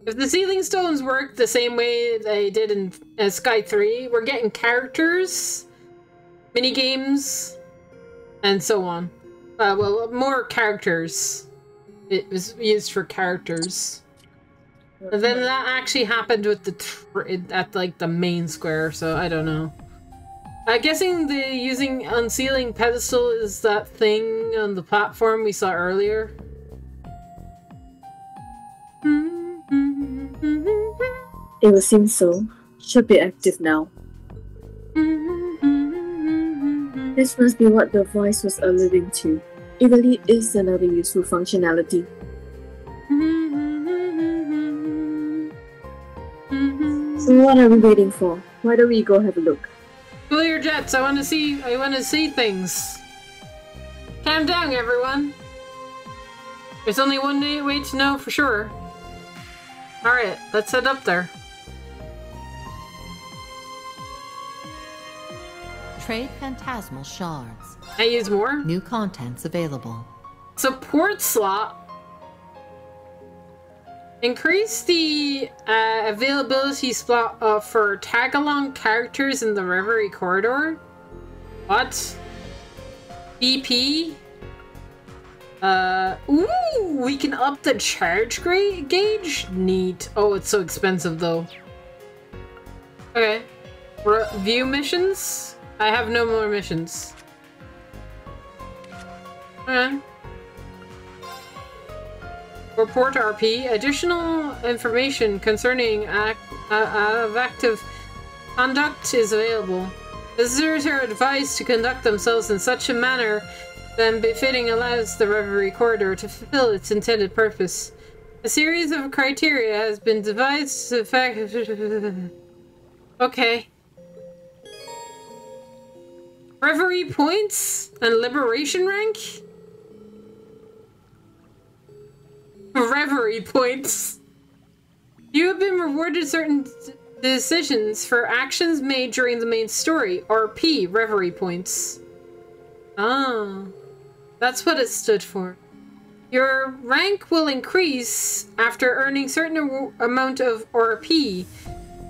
If the sealing stones work the same way they did in Sky 3, we're getting characters, mini-games, and so on. Well, more characters. It was used for characters. And then that actually happened with the at like the main square, so I don't know. I'm guessing the using unsealing pedestal is that thing on the platform we saw earlier. It would seem so. Should be active now. This must be what the voice was alluding to. It really is another useful functionality. So what are we waiting for? Why don't we go have a look? Fill your jets. I want to see things. Calm down, everyone. There's only one way to know for sure. Alright, let's head up there. Trade phantasmal shards. I use more? New contents available. Support slot. Increase the availability slot for tag-along characters in the Reverie corridor. What? BP? Ooh, we can up the charge gauge? Neat. Oh, it's so expensive though. Okay. View missions? I have no more missions. Okay. Report RP. Additional information concerning active conduct is available. Visitors are advised to conduct themselves in such a manner that befitting allows the Reverie corridor to fulfill its intended purpose. A series of criteria has been devised to affect... Okay. Reverie points and liberation rank? Reverie points. You have been rewarded certain decisions for actions made during the main story, or P, Reverie points. Ah, that's what it stood for. Your rank will increase after earning certain amount of RP,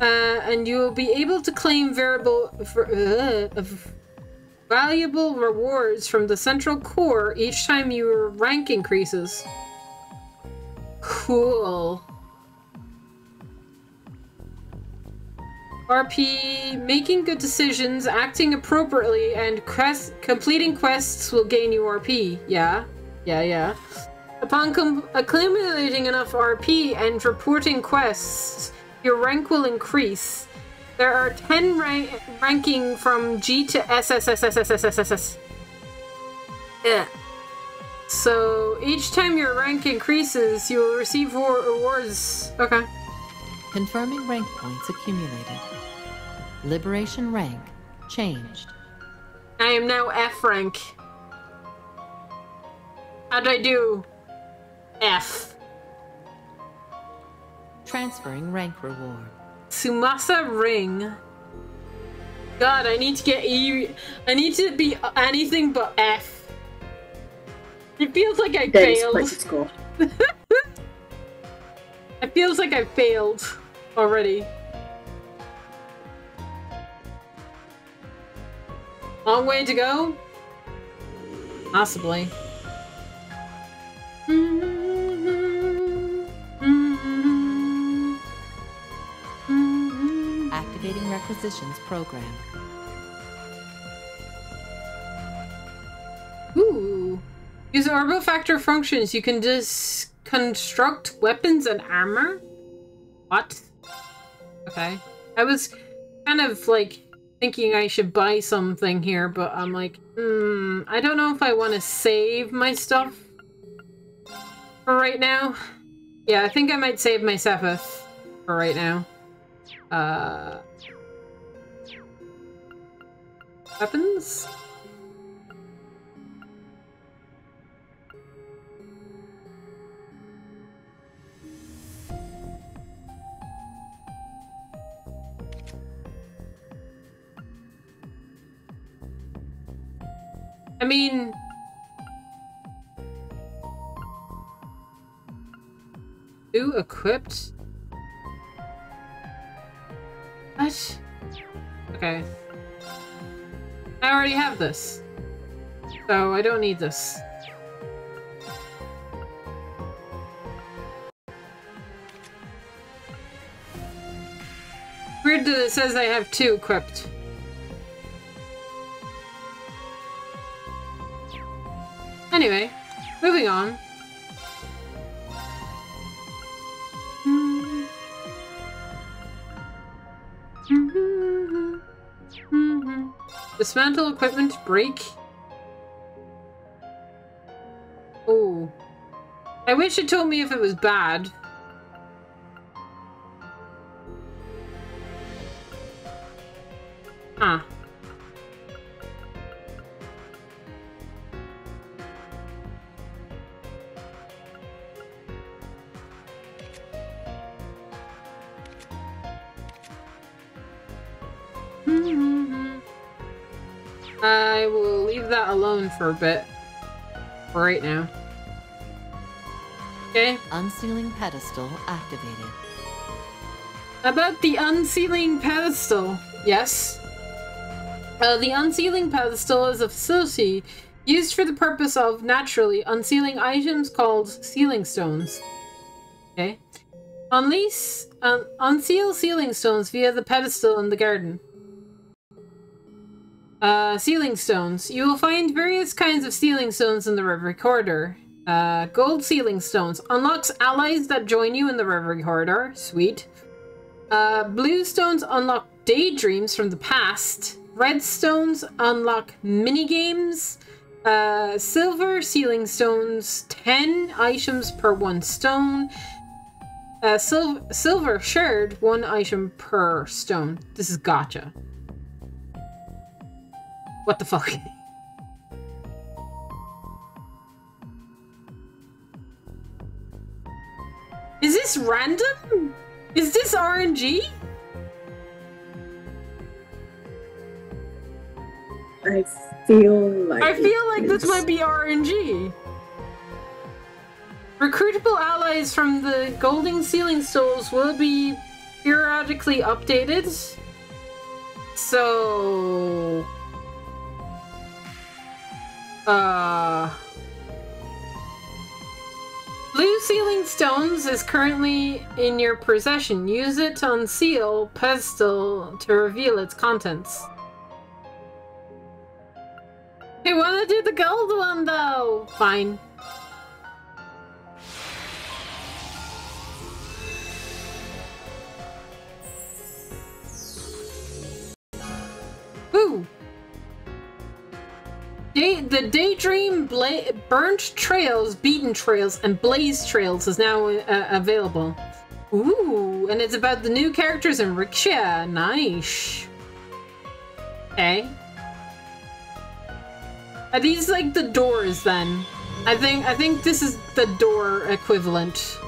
and you will be able to claim valuable rewards from the central core each time your rank increases. Cool. RP, making good decisions, acting appropriately, and completing quests will gain you RP. Yeah. Upon accumulating enough RP and reporting quests, your rank will increase. There are 10 ranking from G to SSSSSSSS. Yeah. So each time your rank increases, you will receive rewards. Okay. Confirming rank points accumulated. Liberation rank changed. I am now F rank. How'd I do? F. Transferring rank reward. Tsumasa ring. God, I need to get E. I need to be anything but F. It feels like I failed. It feels like I failed already. Long way to go? Possibly. Activating requisitions program. Ooh. Use orbital factor functions. You can just construct weapons and armor? What? Okay. I was kind of like thinking I should buy something here, but I'm like, I don't know if I want to save my stuff for right now. Yeah, I think I might save my Sepith for right now. Weapons? I mean... Who equipped? What? Okay. I already have this. So I don't need this. Weird that it says I have 2 equipped. Anyway, moving on. Dismantle equipment, break. Oh. I wish it told me if it was bad. Huh. I will leave that alone for a bit. For right now. Okay. Unsealing pedestal activated. About the unsealing pedestal. Yes. The unsealing pedestal is a facility used for the purpose of, naturally, unsealing items called sealing stones. Okay. Unseal sealing stones via the pedestal in the garden. Sealing stones. You will find various kinds of sealing stones in the Reverie Corridor. Gold sealing stones. Unlocks allies that join you in the Reverie Corridor. Sweet. Blue stones unlock daydreams from the past. Red stones unlock minigames. Silver sealing stones. 10 items per 1 stone. Silver shared 1 item per stone. This is gotcha. What the fuck? Is this random? Is this RNG? I feel like this might be RNG. Recruitable allies from the Golden Sealing Stones will be periodically updated. So... Blue sealing stones is currently in your possession. Use it to unseal pedestal to reveal its contents. I want to do the gold one though. Fine. Ooh. The Daydream Burnt Trails, Beaten Trails, and Blaze Trails is now available. Ooh, and it's about the new characters in Riksha. Nice. Okay. Are these like the doors then? I think this is the door equivalent.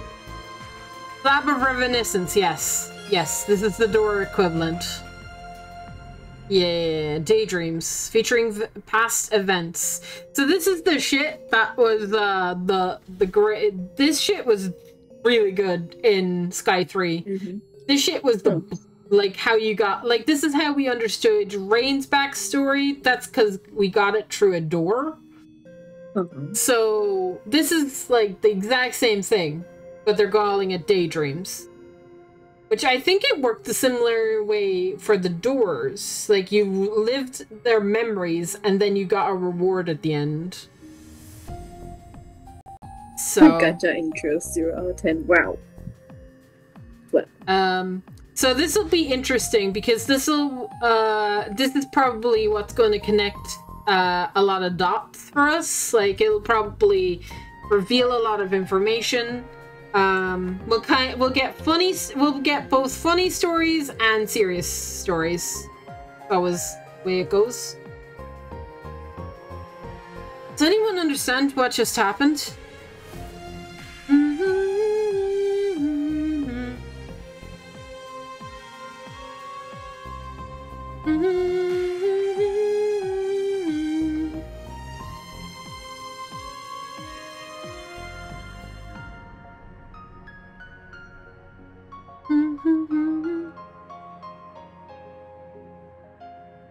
Lab of Reminiscence, yes. Yes, this is the door equivalent. Yeah, Daydreams, featuring past events. So this is the shit that was the great. This shit was really good in Sky 3. Mm-hmm. This shit was the like how you got like this is how we understood Rain's backstory. That's because we got it through a door. Mm-hmm. So this is like the exact same thing, but they're calling it Daydreams. Which I think it worked a similar way for the doors. Like, you lived their memories, and then you got a reward at the end. So... Gacha intro, 0 out of 10. Wow. Well. So this will be interesting, because this is probably what's going to connect a lot of dots for us. Like, it'll probably reveal a lot of information. We'll get both funny stories and serious stories. That was the way it goes. Does anyone understand what just happened?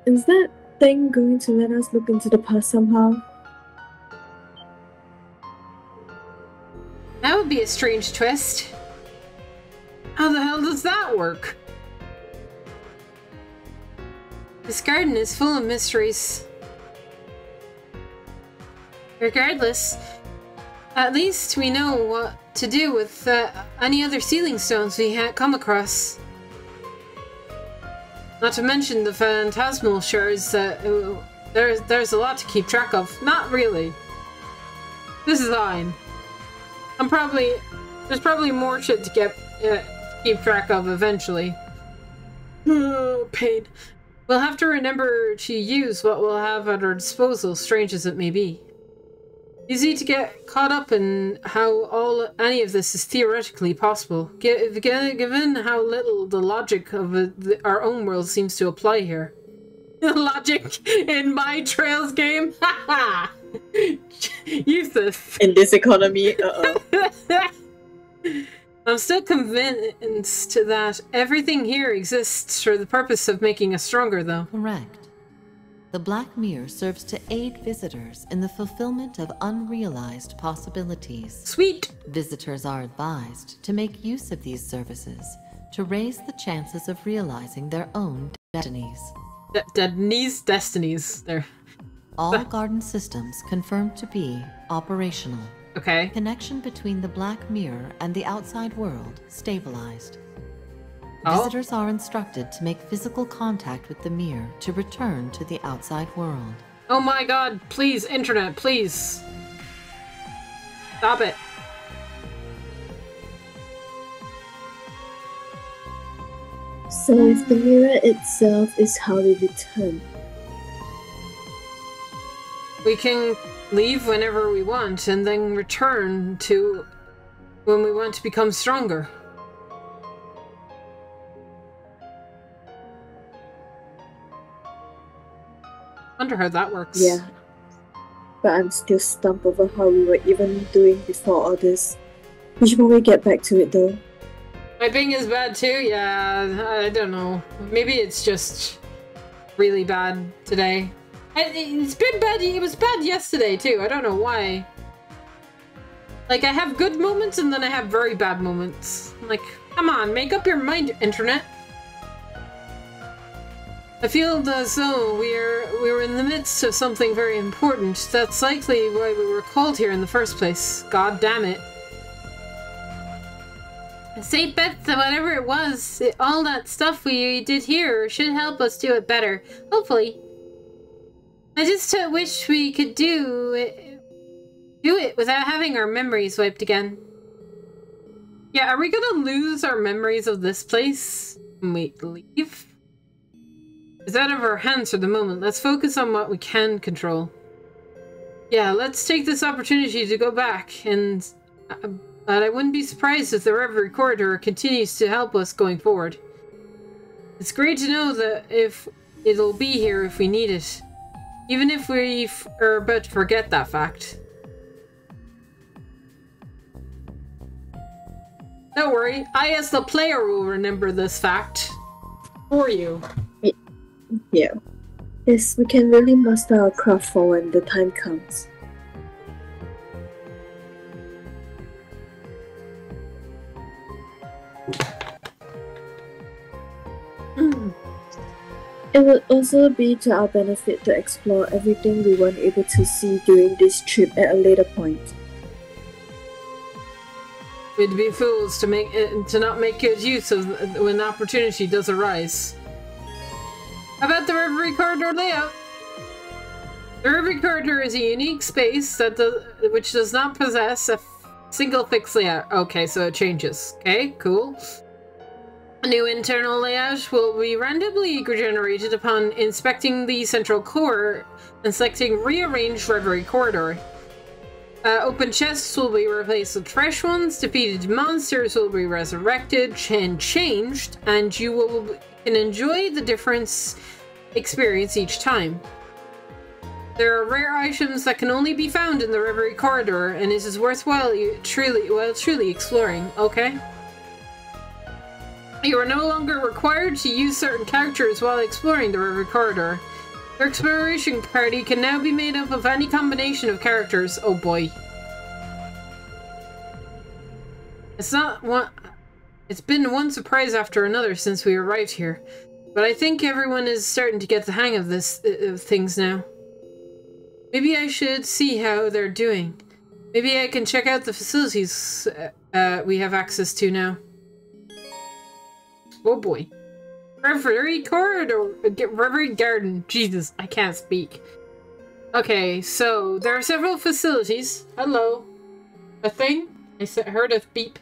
Is that thing going to let us look into the past somehow? That would be a strange twist. How the hell does that work? This garden is full of mysteries. Regardless, at least we know what to do with any other sealing stones we come across. Not to mention the phantasmal shards. There's a lot to keep track of. Not really. This is fine. There's probably more shit to keep track of eventually. Oh, pain. We'll have to remember to use what we'll have at our disposal, strange as it may be. Easy to get caught up in how any of this is theoretically possible, given how little the logic of our own world seems to apply here. Logic in my Trails game? Haha! Useless. In this economy, I'm still convinced that everything here exists for the purpose of making us stronger, though. Correct. The Black Mirror serves to aid visitors in the fulfillment of unrealized possibilities. Sweet! Visitors are advised to make use of these services to raise the chances of realizing their own destinies. Destinies. There. All garden systems confirmed to be operational. Okay. Connection between the Black Mirror and the outside world stabilized. Oh. Visitors are instructed to make physical contact with the mirror to return to the outside world. Oh my god, please, internet, please. Stop it. So if the mirror itself is how we return. We can leave whenever we want and then return to when we want to become stronger. Wonder how that works. Yeah. But I'm still stumped over how we were even doing before all this. We should probably get back to it though. My ping is bad too? Yeah, I don't know. Maybe it's just really bad today. It's been bad. It was bad yesterday too. I don't know why. Like, I have good moments and then I have very bad moments. Like, come on, make up your mind, internet. I feel as though we're in the midst of something very important. That's likely why we were called here in the first place. God damn it. Saint Bet that whatever it was, all that stuff we did here should help us do it better. Hopefully. I just wish we could do it without having our memories wiped again. Yeah, are we gonna lose our memories of this place when we leave? It's out of our hands for the moment. Let's focus on what we can control. Yeah, let's take this opportunity to go back, and I wouldn't be surprised if the Reverie Corridor continues to help us going forward. It's great to know that if it'll be here if we need it, even if we are about to forget that fact. Don't worry, I as the player will remember this fact for you. Yeah. Yes, we can really master our craft for when the time comes. It would also be to our benefit to explore everything we weren't able to see during this trip at a later point. We'd be fools to not make good use of when opportunity does arise. How about the Reverie Corridor layout? The Reverie Corridor is a unique space which does not possess a single fixed layout. Okay, so it changes. Okay, cool. A new internal layout will be randomly generated upon inspecting the central core and selecting Rearrange Reverie Corridor. Open chests will be replaced with fresh ones, defeated monsters will be resurrected and changed, and you can enjoy the difference experience each time. There are rare items that can only be found in the Reverie Corridor, and it is worthwhile truly exploring. Okay. You are no longer required to use certain characters while exploring the Reverie Corridor. Your exploration party can now be made up of any combination of characters. Oh boy. It's been one surprise after another since we arrived here, but I think everyone is starting to get the hang of things now. Maybe I should see how they're doing. Maybe I can check out the facilities we have access to now. Oh boy. Reverie Corridor, Reverie Garden. Jesus, I can't speak. Okay, so there are several facilities. Hello. A thing? I heard a beep.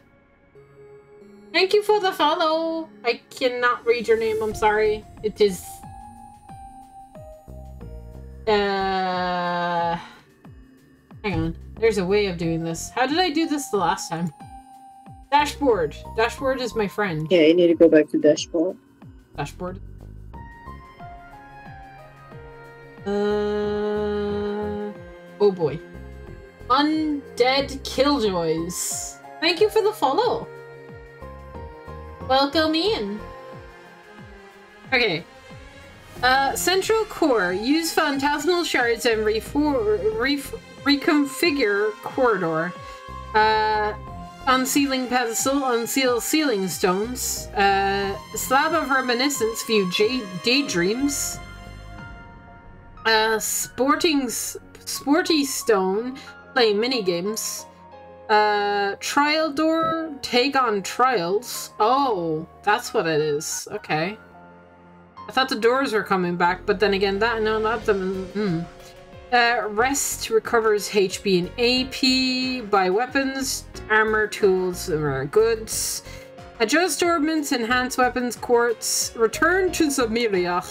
Thank you for the follow. I cannot read your name, I'm sorry. It is... Hang on. There's a way of doing this. How did I do this the last time? Dashboard. Dashboard is my friend. Yeah, you need to go back to dashboard. Dashboard. Oh boy. Undead Killjoys. Thank you for the follow. Welcome in. Okay. Central Core. Use phantasmal shards and reconfigure corridor. Unsealing pedestal, unseal sealing stones, slab of reminiscence, view daydreams, sporty stone, play minigames, trial door, take on trials. Oh, that's what it is. Okay. I thought the doors were coming back, but then again, not them. Rest recovers HP and AP, buy weapons, armor, tools, or goods. Adjust ornaments, enhance weapons, quartz, return to Zamilia.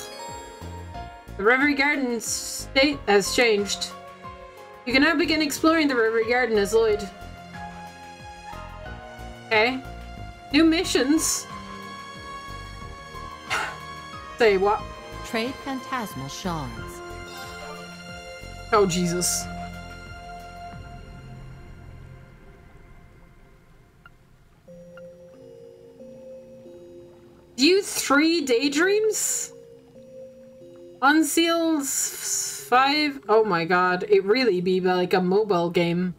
The Reverie Garden state has changed. You can now begin exploring the Reverie Garden as Lloyd. Okay. New missions. Say what? Trade phantasmal shards. Oh, Jesus. View 3 daydreams? Unseals 5? Oh my god, it really be like a mobile game.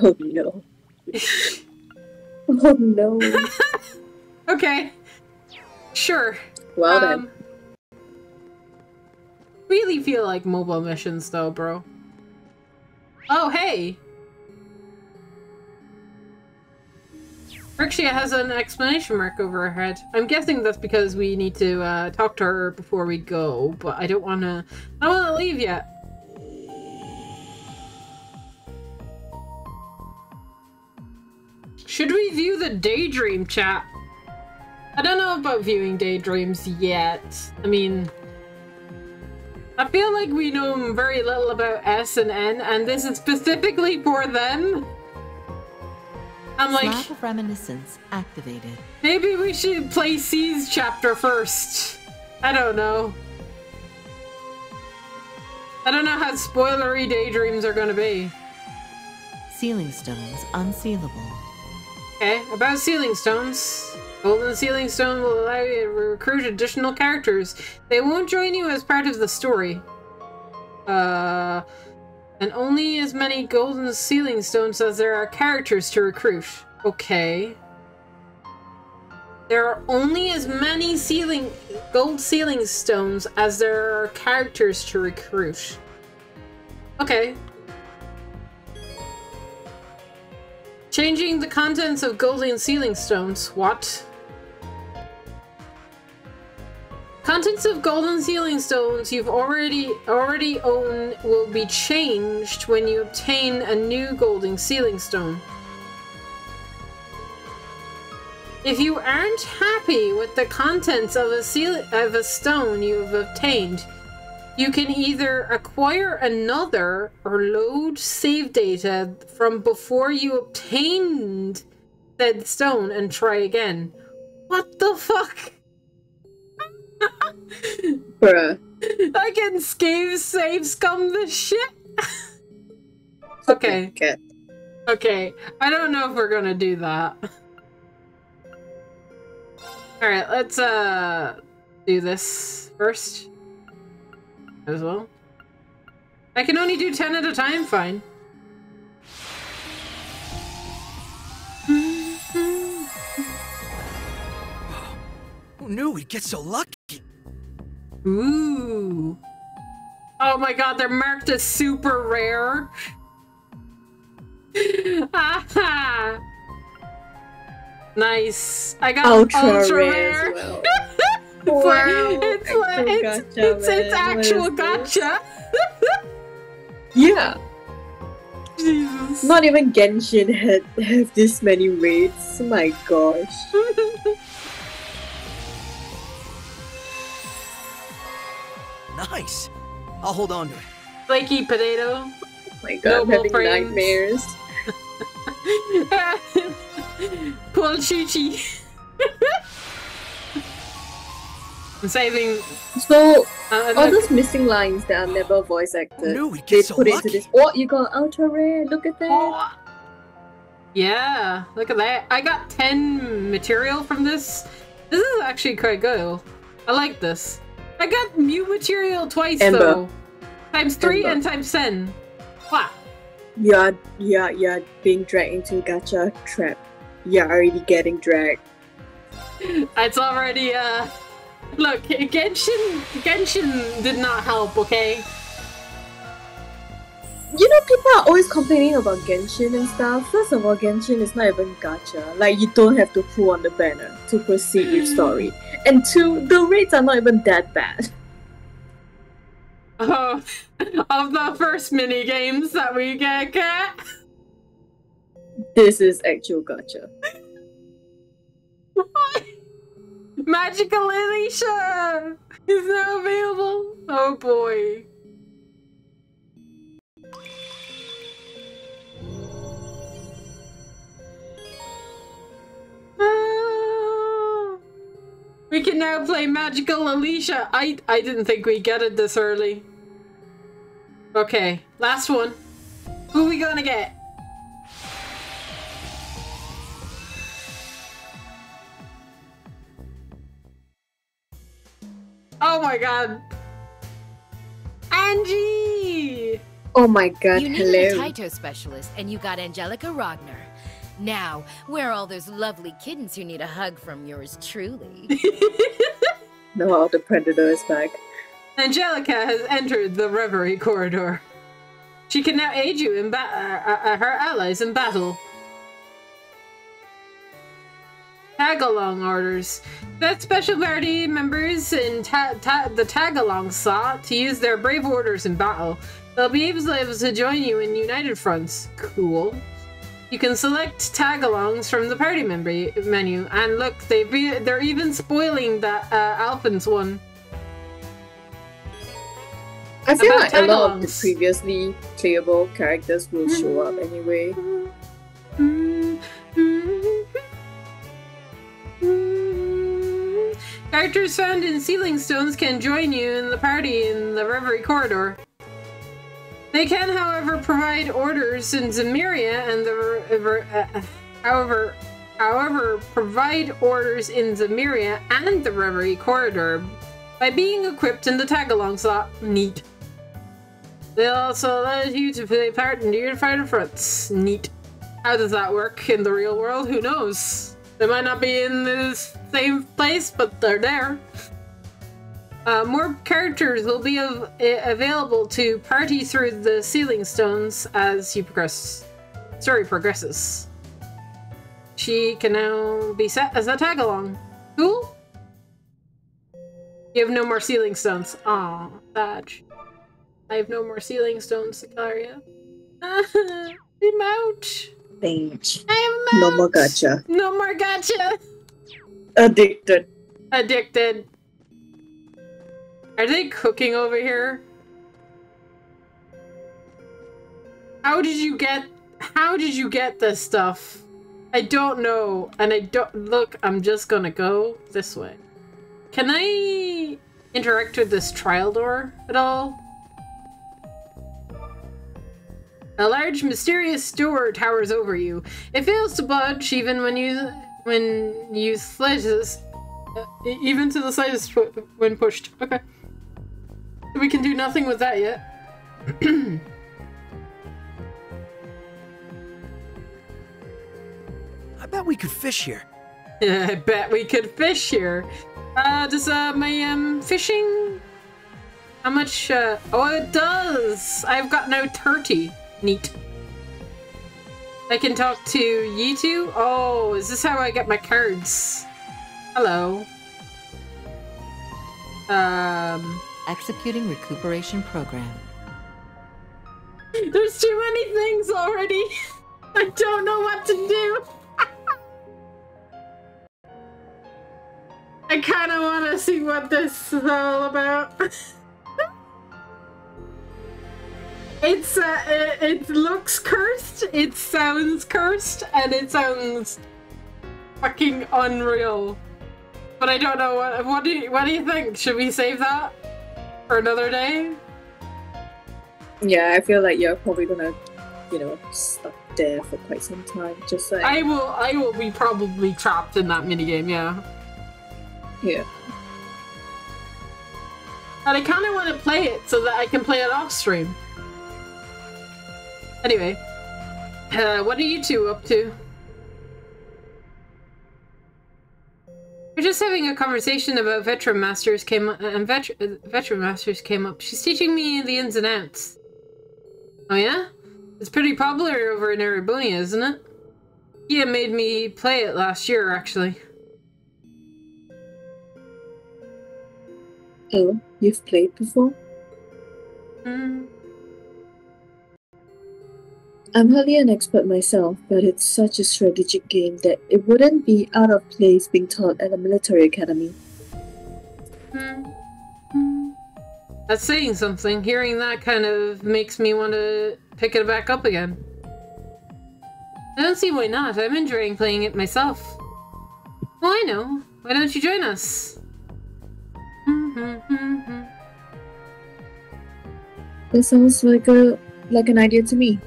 Oh no. Oh no. Okay. Sure. Well then. Really feel like mobile missions though, bro. Oh, hey! Rixia has an exclamation mark over her head. I'm guessing that's because we need to talk to her before we go, but I don't wanna leave yet. Should we view the daydream chat? I don't know about viewing daydreams yet. I mean, I feel like we know very little about S and N, and this is specifically for them. I'm like, Slap of Reminiscence activated. Maybe we should play C's chapter first. I don't know. I don't know how spoilery daydreams are gonna be. Sealing stones unsealable. Okay, about sealing stones. Golden Sealing Stone will allow you to recruit additional characters. They won't join you as part of the story. And only as many Golden Sealing Stones as there are characters to recruit. Okay. There are only as many gold sealing stones as there are characters to recruit. Okay. Changing the contents of golden sealing stones. What? Contents of golden sealing stones you've already own will be changed when you obtain a new golden sealing stone. If you aren't happy with the contents of a stone you've obtained, you can either acquire another or load save data from before you obtained said stone and try again. What the fuck? Bruh. I can save scum this shit. Okay. Okay. I don't know if we're gonna do that. Alright, let's do this first. As well. I can only do 10 at a time, fine. Who knew we'd get so lucky? Ooh. Oh my god, they're marked as super rare. Nice. I got ultra rare. As well. Wow. It's actual gacha. Yeah. Jesus. Not even Genshin have this many raids. My gosh. Nice. I'll hold on to it. Flaky potato. Oh my god, I'm having nightmares. Pull Chuchi. I'm saving. So, all those missing lines that are never voice acted, they put into this. Oh, you got ultra rare. Look at that. Oh. Yeah, look at that. I got 10 material from this. This is actually quite good. I like this. I got new material twice though. Times 3 and times 10. Wow. You're being dragged into a gacha trap. You're already getting dragged. It's already look, Genshin did not help, okay? You know, people are always complaining about Genshin and stuff. First of all, Genshin is not even gacha. Like, you don't have to pull on the banner to proceed with story. And 2, the rates are not even that bad. Oh, of the first mini games that we get. This is actual gacha. Magical Alicia is now available. Oh boy. We can now play Magical Alicia. I didn't think we'd get it this early. Okay, last one. Who are we gonna get? Oh my god. Angie! Oh my god, You hello. needed a Taito specialist, and you got Angelica Rogner. Now, where are all those lovely kittens who need a hug from yours truly? No, the Predator is back. Angelica has entered the Reverie corridor. She can now aid you in her allies in battle. Tag-along orders. That special party members in the tag-along slot to use their brave orders in battle. They'll be able to join you in united fronts. Cool. You can select tag-alongs from the party menu, and look, they're even spoiling that Alpin's one. I feel like a lot of the previously playable characters will show up anyway. Characters found in Sealing Stones can join you in the party in the Reverie corridor. They can, however, provide orders in Zemuria and provide orders in Zemuria and the Reverie corridor by being equipped in the tag-along slot. Neat. They'll also allow you to play part in unified fronts. Neat. How does that work in the real world? Who knows? They might not be in the same place, but they're there. More characters will be available to party through the Sealing Stones as you story progresses. She can now be set as a tag-along. Cool? You have no more Sealing Stones. Aw, Badge. I have no more Sealing Stones, Sicaria. I'm out. Binge. I'm out. No more gacha. No more gacha. Addicted. Addicted. Are they cooking over here? How did you get this stuff? I don't know. And I don't look, I'm just gonna go this way. Can I interact with this trial door at all? A large mysterious door towers over you. It fails to budge even when you slightest even to the slightest when pushed. Okay. We can do nothing with that yet. I bet we could fish here. Yeah, I bet we could fish here. Does my fishing? How much? Oh, it does. I've got now 30. Neat. I can talk to you two. Oh, is this how I get my cards? Hello. Executing recuperation program. There's too many things already. I don't know what to do. I kind of want to see what this is all about. It looks cursed, it sounds cursed, and it sounds fucking unreal. But I don't know what do you think? Should we save that for another day? Yeah, I feel like you're probably gonna, stuck there for quite some time. Just like I will be probably trapped in that minigame, yeah. Yeah. And I kind of want to play it so that I can play it off stream. Anyway, what are you two up to? We're just having a conversation about Veteran Masters came up. She's teaching me the ins and outs. Oh yeah? It's pretty popular over in Erebunia, isn't it? Yeah, made me play it last year, actually. Oh, you've played before? I'm hardly an expert myself, but it's such a strategic game that it wouldn't be out of place being taught at a military academy. That's saying something. Hearing that kind of makes me want to pick it back up again. I don't see why not. I'm enjoying playing it myself. Well, I know. Why don't you join us? That sounds like an idea to me.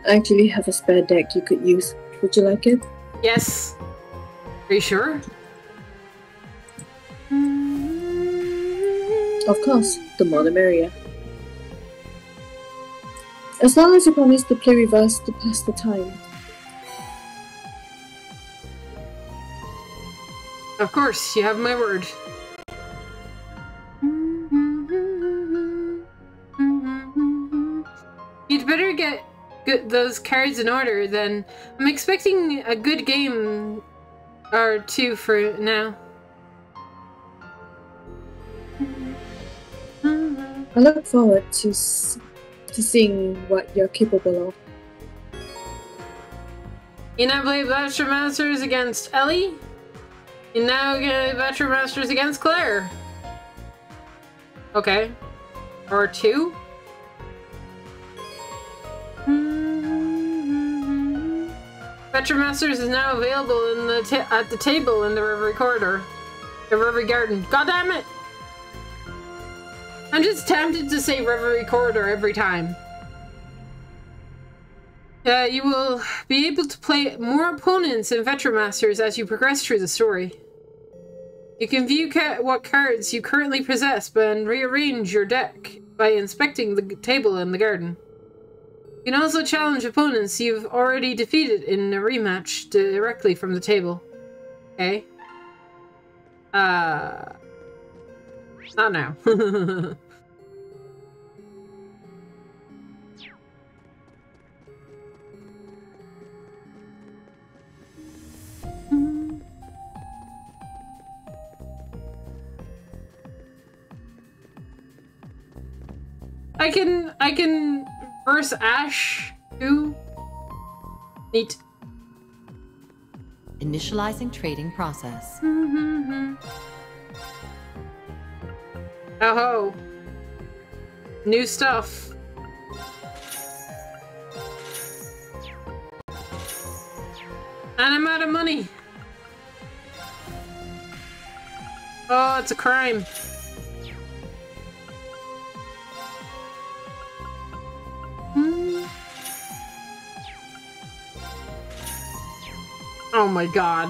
I actually have a spare deck you could use. Would you like it? Yes. Are you sure? Of course. The more the merrier. As long as you promise to play with us to pass the time. Of course, you have my word. You'd better get those cards in order, then. I'm expecting a good game or two for now. I look forward to seeing what you're capable of. You now play Bachelor Masters against Ellie. You now get Bachelor Masters against Claire. Okay. Or two. Bachelor Masters is now available in the at the table in the Reverie corridor. The Reverie Garden. God damn it! I'm just tempted to say Reverie corridor every time. You will be able to play more opponents in Veteran Masters as you progress through the story. You can view what cards you currently possess and rearrange your deck by inspecting the table in the garden. You can also challenge opponents you've already defeated in a rematch directly from the table. Okay. Not now. I can verse Ash too. Neat. Initializing trading process. Oh-ho. New stuff. And I'm out of money. Oh, it's a crime. Oh my god.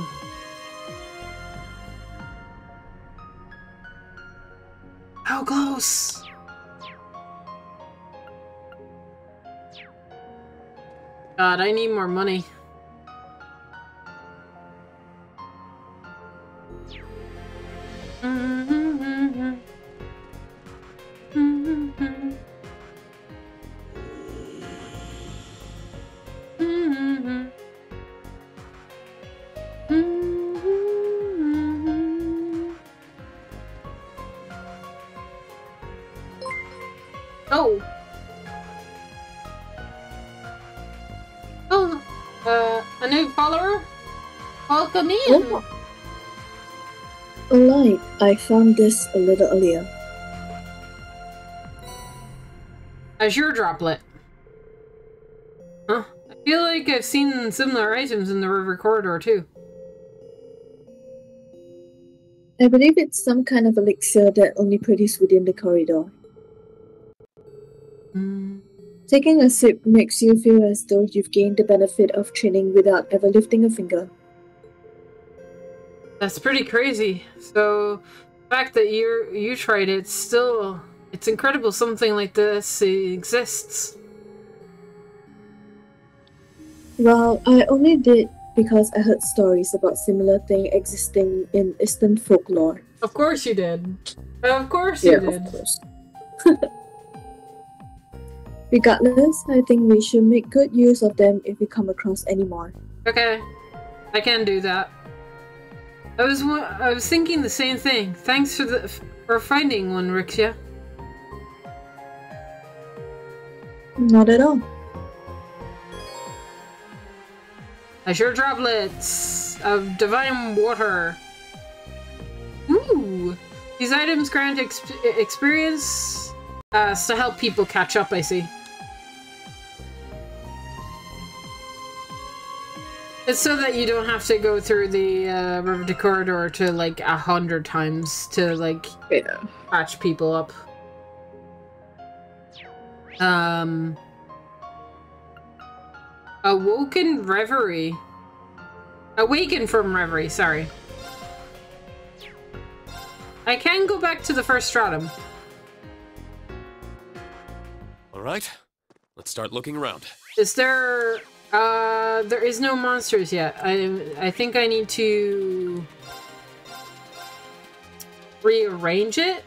How close? God, I need more money. Oh. Oh, a new follower? Welcome in. Oh. Alright, I found this a little earlier. Azure Droplet. Huh? I feel like I've seen similar items in the River Corridor too. I believe it's some kind of elixir that only produced within the corridor. Taking a sip makes you feel as though you've gained the benefit of training without ever lifting a finger. That's pretty crazy. So, the fact that you tried it, it's incredible something like this exists. Well, I only did because I heard stories about similar things existing in Eastern folklore. Of course you did. Of course you did. Of course. Regardless, I think we should make good use of them if we come across any more. Okay, I can do that. I was thinking the same thing. Thanks for finding one, Rixia. Not at all. Azure droplets of divine water. Ooh, these items grant experience to help people catch up. I see. It's so that you don't have to go through the Reverie corridor to like 100 times to like catch people up. Awaken Reverie. Awaken from Reverie, sorry. I can go back to the first stratum. All right, Let's start looking around. Is there... there is no monsters yet. I think I need to... rearrange it?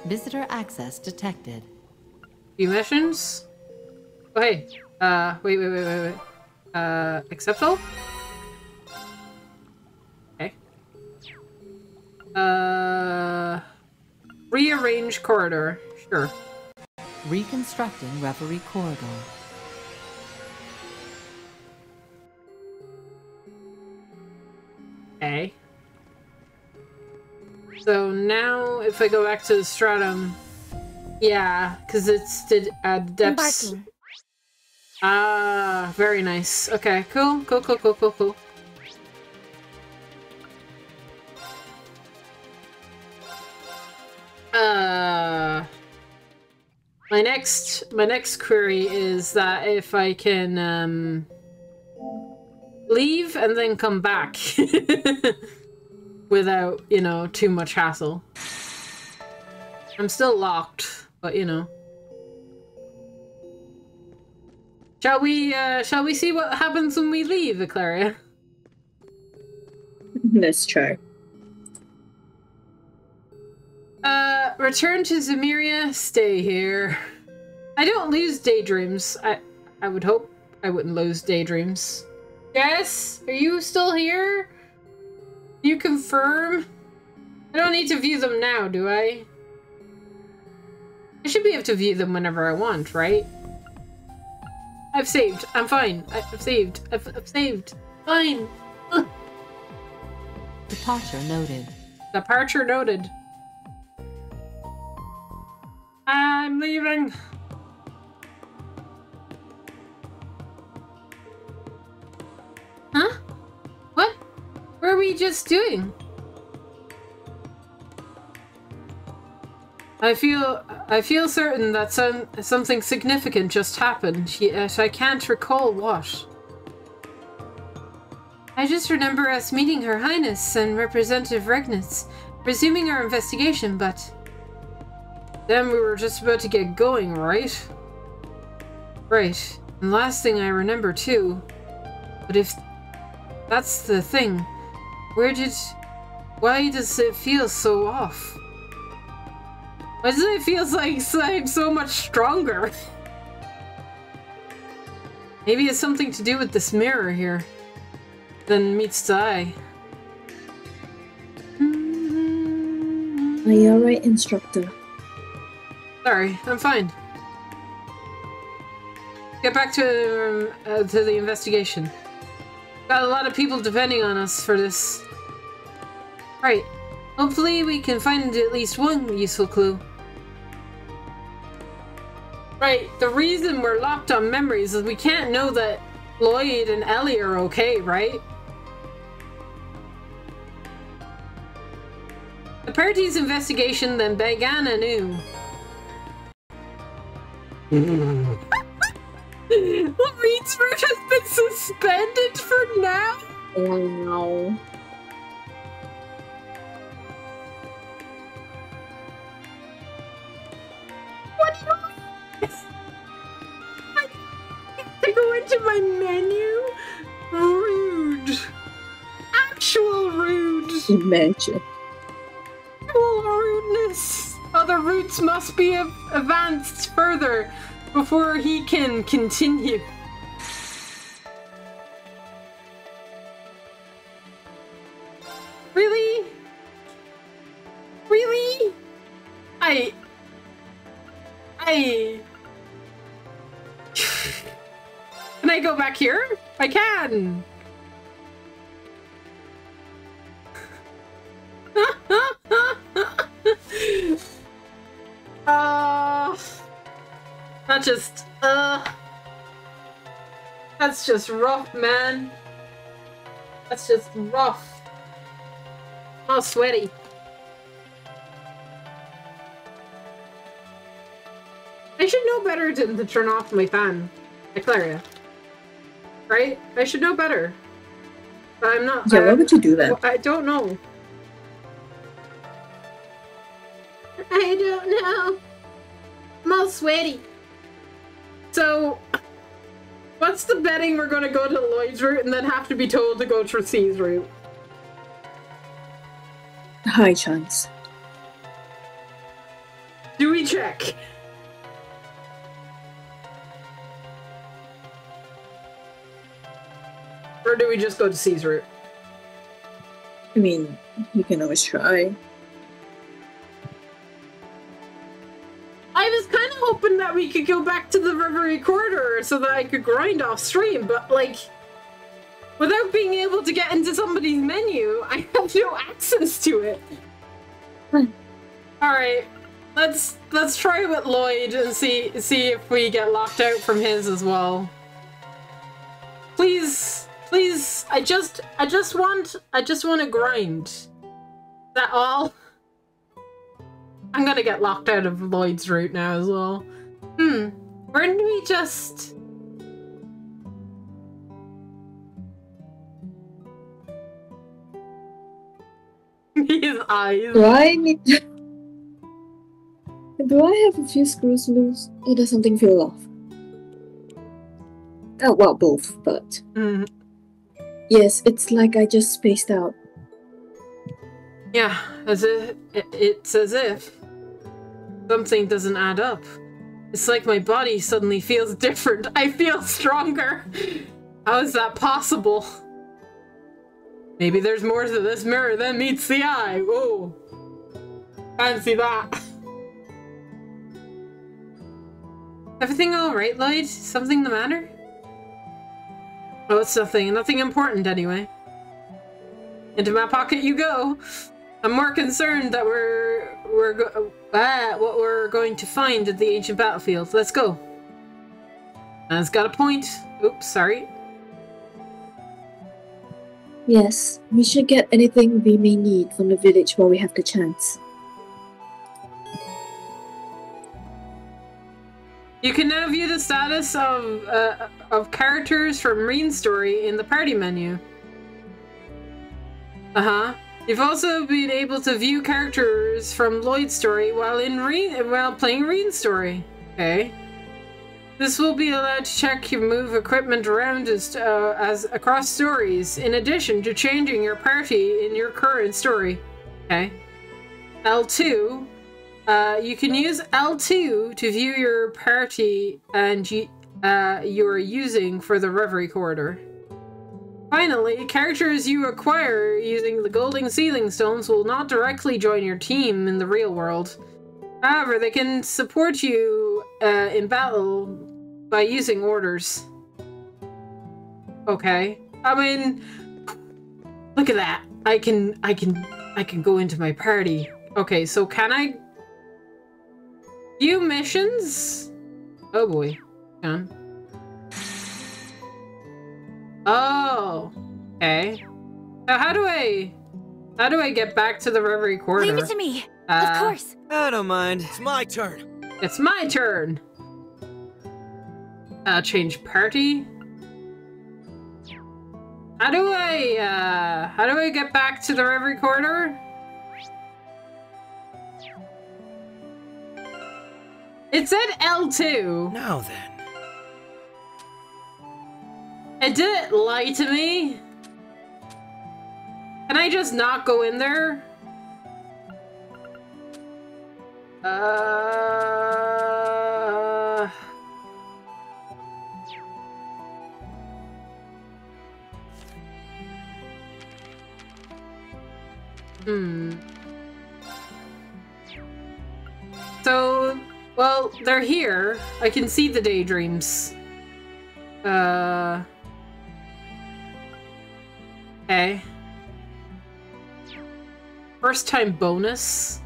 Visitor access detected. View missions? Oh, hey. Wait. Accept all? Okay. Rearrange corridor. Sure. Reconstructing Reverie corridor. Okay. So now, if I go back to the stratum, yeah, because it's the depths. Embarking. Ah, very nice. Okay, cool. My next query is that if I can leave and then come back without, you know, too much hassle. I'm still locked, but you know. Shall we see what happens when we leave, Eclaria? Let's try. Return to Zemeria, stay here. I don't lose daydreams. I would hope I wouldn't lose daydreams. Jess, are you still here? You confirm? I don't need to view them now, do I? I should be able to view them whenever I want, right? I've saved. I'm fine. I've saved. I've saved. Fine. Ugh. Departure noted. Departure noted. I'm leaving. Huh? What? What are we just doing? I feel certain that something significant just happened, yet I can't recall what. I just remember us meeting Her Highness and Representative Regnitz, resuming our investigation, but then we were just about to get going, right? Right. And last thing I remember too. But if that's the thing, why does it feel so off? Why does it feel like I'm so much stronger? Maybe it's something to do with this mirror here. Then meets the eye. Are you alright, instructor? Sorry, I'm fine. Get back to the investigation. Got a lot of people depending on us for this. Right. Hopefully we can find at least one useful clue. Right, the reason we're locked on memories is we can't know that Lloyd and Ellie are okay, right? The party's investigation then began anew. Lorraine's route has been suspended for now? Oh no. What do you mean? I go into my menu? Rude. Actual rude. Imagine. Actual rudeness. Other routes must be advanced further before he can continue. Really? Really? Can I go back here? I can! That's just rough, man. That's just rough. Oh, sweaty. I should know better than to turn off my fan, Eclaria. Right? I should know better. But I'm not. Yeah, why would you do that? I don't know. I don't know. I'm all sweaty. So, what's the betting we're going to go to Lloyd's route and then have to be told to go to C's route? High chance. Do we check? Or do we just go to C's route? I mean, you can always try. I was kind of hoping that we could go back to the Reverie corridor so that I could grind off stream, but like, without being able to get into somebody's menu, I have no access to it. Alright, let's try with Lloyd and see if we get locked out from his as well. Please, I just want to grind. Is that all? I'm gonna get locked out of Lloyd's route now as well. Where did we just... His eyes. Do I need to... Do I have a few screws loose? Or does something feel off? Oh, well, both, but... Yes, it's like I just spaced out. Yeah, it's as if something doesn't add up. It's like my body suddenly feels different. I feel stronger. How is that possible? Maybe there's more to this mirror than meets the eye. Whoa. Fancy that. Everything alright, Lloyd? Something the matter? Oh, it's nothing. Nothing important anyway. Into my pocket you go. I'm more concerned that what we're going to find at the ancient battlefield. Let's go. It's got a point. Oops, sorry. Yes, we should get anything we may need from the village while we have the chance. You can now view the status of characters from Reen's story in the party menu. You've also been able to view characters from Lloyd's story while playing Reen's story. Okay. This will be allowed to check your move equipment around as across stories, in addition to changing your party in your current story. Okay. L2. You can use L2 to view your party and you're using for the Reverie corridor. Finally, characters you acquire using the golden sealing stones will not directly join your team in the real world. However, they can support you in battle by using orders. Okay. I mean, look at that. I can go into my party. Okay, so can I view missions? Oh boy. Can. Oh, okay. So how do I get back to the Reverie corridor? Leave it to me. Of course. I don't mind. It's my turn. It's my turn. Change party. How do I get back to the Reverie corridor? It said L2. Now then. It didn't lie to me. Can I just not go in there? So, well, they're here. I can see the daydreams. Okay. First time bonus.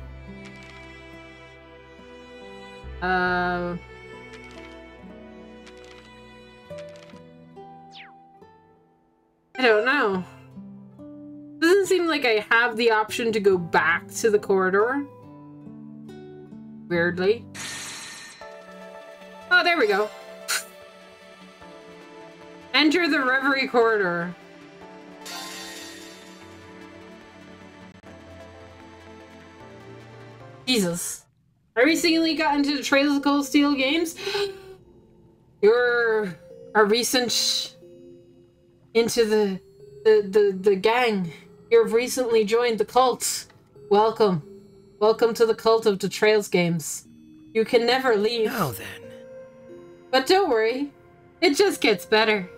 I don't know. Doesn't seem like I have the option to go back to the corridor. Weirdly. Oh, there we go. Enter the Reverie corridor. Jesus. I recently got into the Trails of Cold Steel games. You're a recent into the gang. You've recently joined the cult. Welcome. Welcome to the cult of the Trails games. You can never leave. Now then. But don't worry. It just gets better.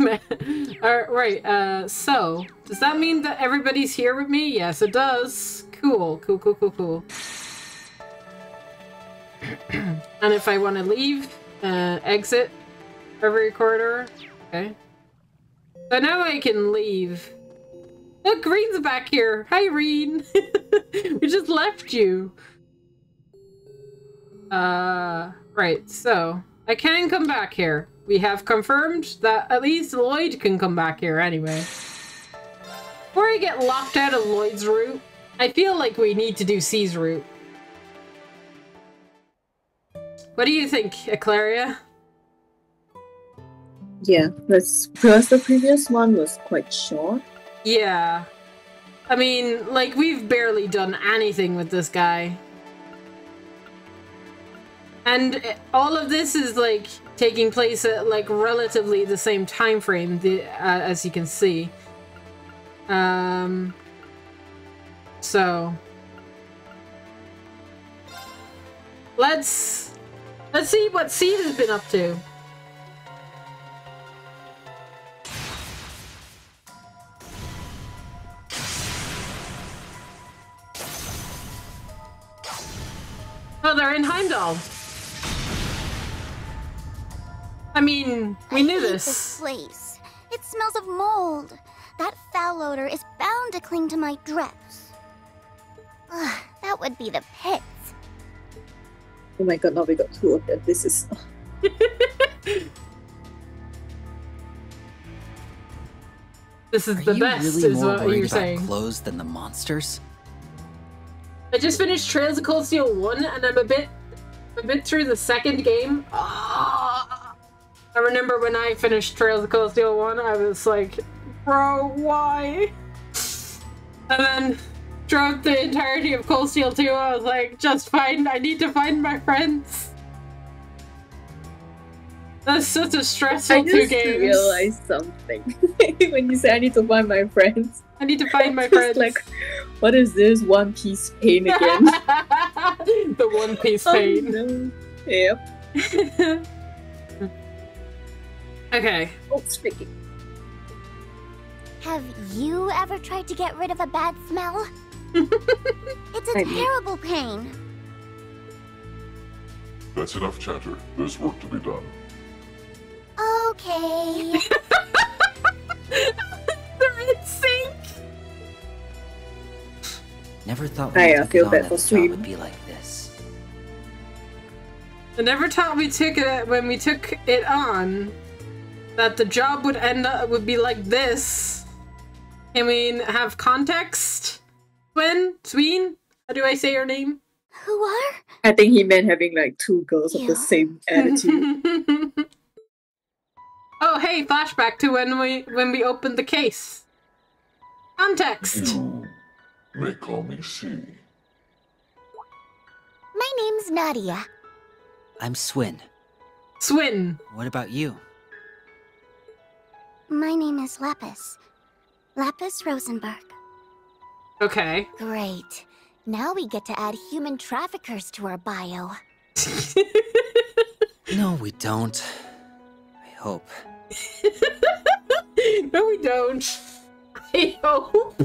Right, so, does that mean that everybody's here with me? Yes, it does. Cool. And if I want to leave, exit Reverie corridor. Okay. So now I can leave. Look, Reen's back here. Hi, Reen. We just left you. Right, so I can come back here. We have confirmed that at least Lloyd can come back here anyway. Before I get locked out of Lloyd's route, I feel like we need to do C's route. What do you think, Eclaria? Yeah, because the previous one was quite short. Yeah. I mean, like, we've barely done anything with this guy. And all of this is, like, taking place at, like, relatively the same time frame, as you can see. So... Let's see what Seed has been up to. Oh, they're in Heimdall. I mean, we knew this place. It smells of mold. That foul odor is bound to cling to my dress. Ugh, that would be the pits. Oh my god, now we got two of them. This is... This is the best, really is what you're saying. Clothes than the monsters? I just finished Trails of Cold Steel 1, and I'm a bit through the second game. I remember when I finished Trails of Cold Steel 1, I was like, bro, why? And then throughout the entirety of Cold Steel 2, I was like, I need to find my friends. That's such a stressful 2 games. I just realized something. When you say I need to find my friends. I need to find my friends. Like, what is this One Piece pain again? The One Piece pain. No. Yep. Okay. Oh, speaking. Have you ever tried to get rid of a bad smell? It's a terrible pain. That's enough chatter. There's work to be done. Okay. They're in sync. Never thought I feel bad for Sweet would be like this. I never thought when we took it on that the job would be like this. Can we have context? Sween? How do I say your name? Who are? I think he meant having like 2 girls of the same attitude. Oh, hey, flashback to when we opened the case. Context. You may call me C. My name's Nadia. I'm Swin. Swin. What about you? My name is Lapis. Lapis Rosenberg. Okay. Great. Now we get to add human traffickers to our bio. No, we don't. I hope. No, we don't. I hope.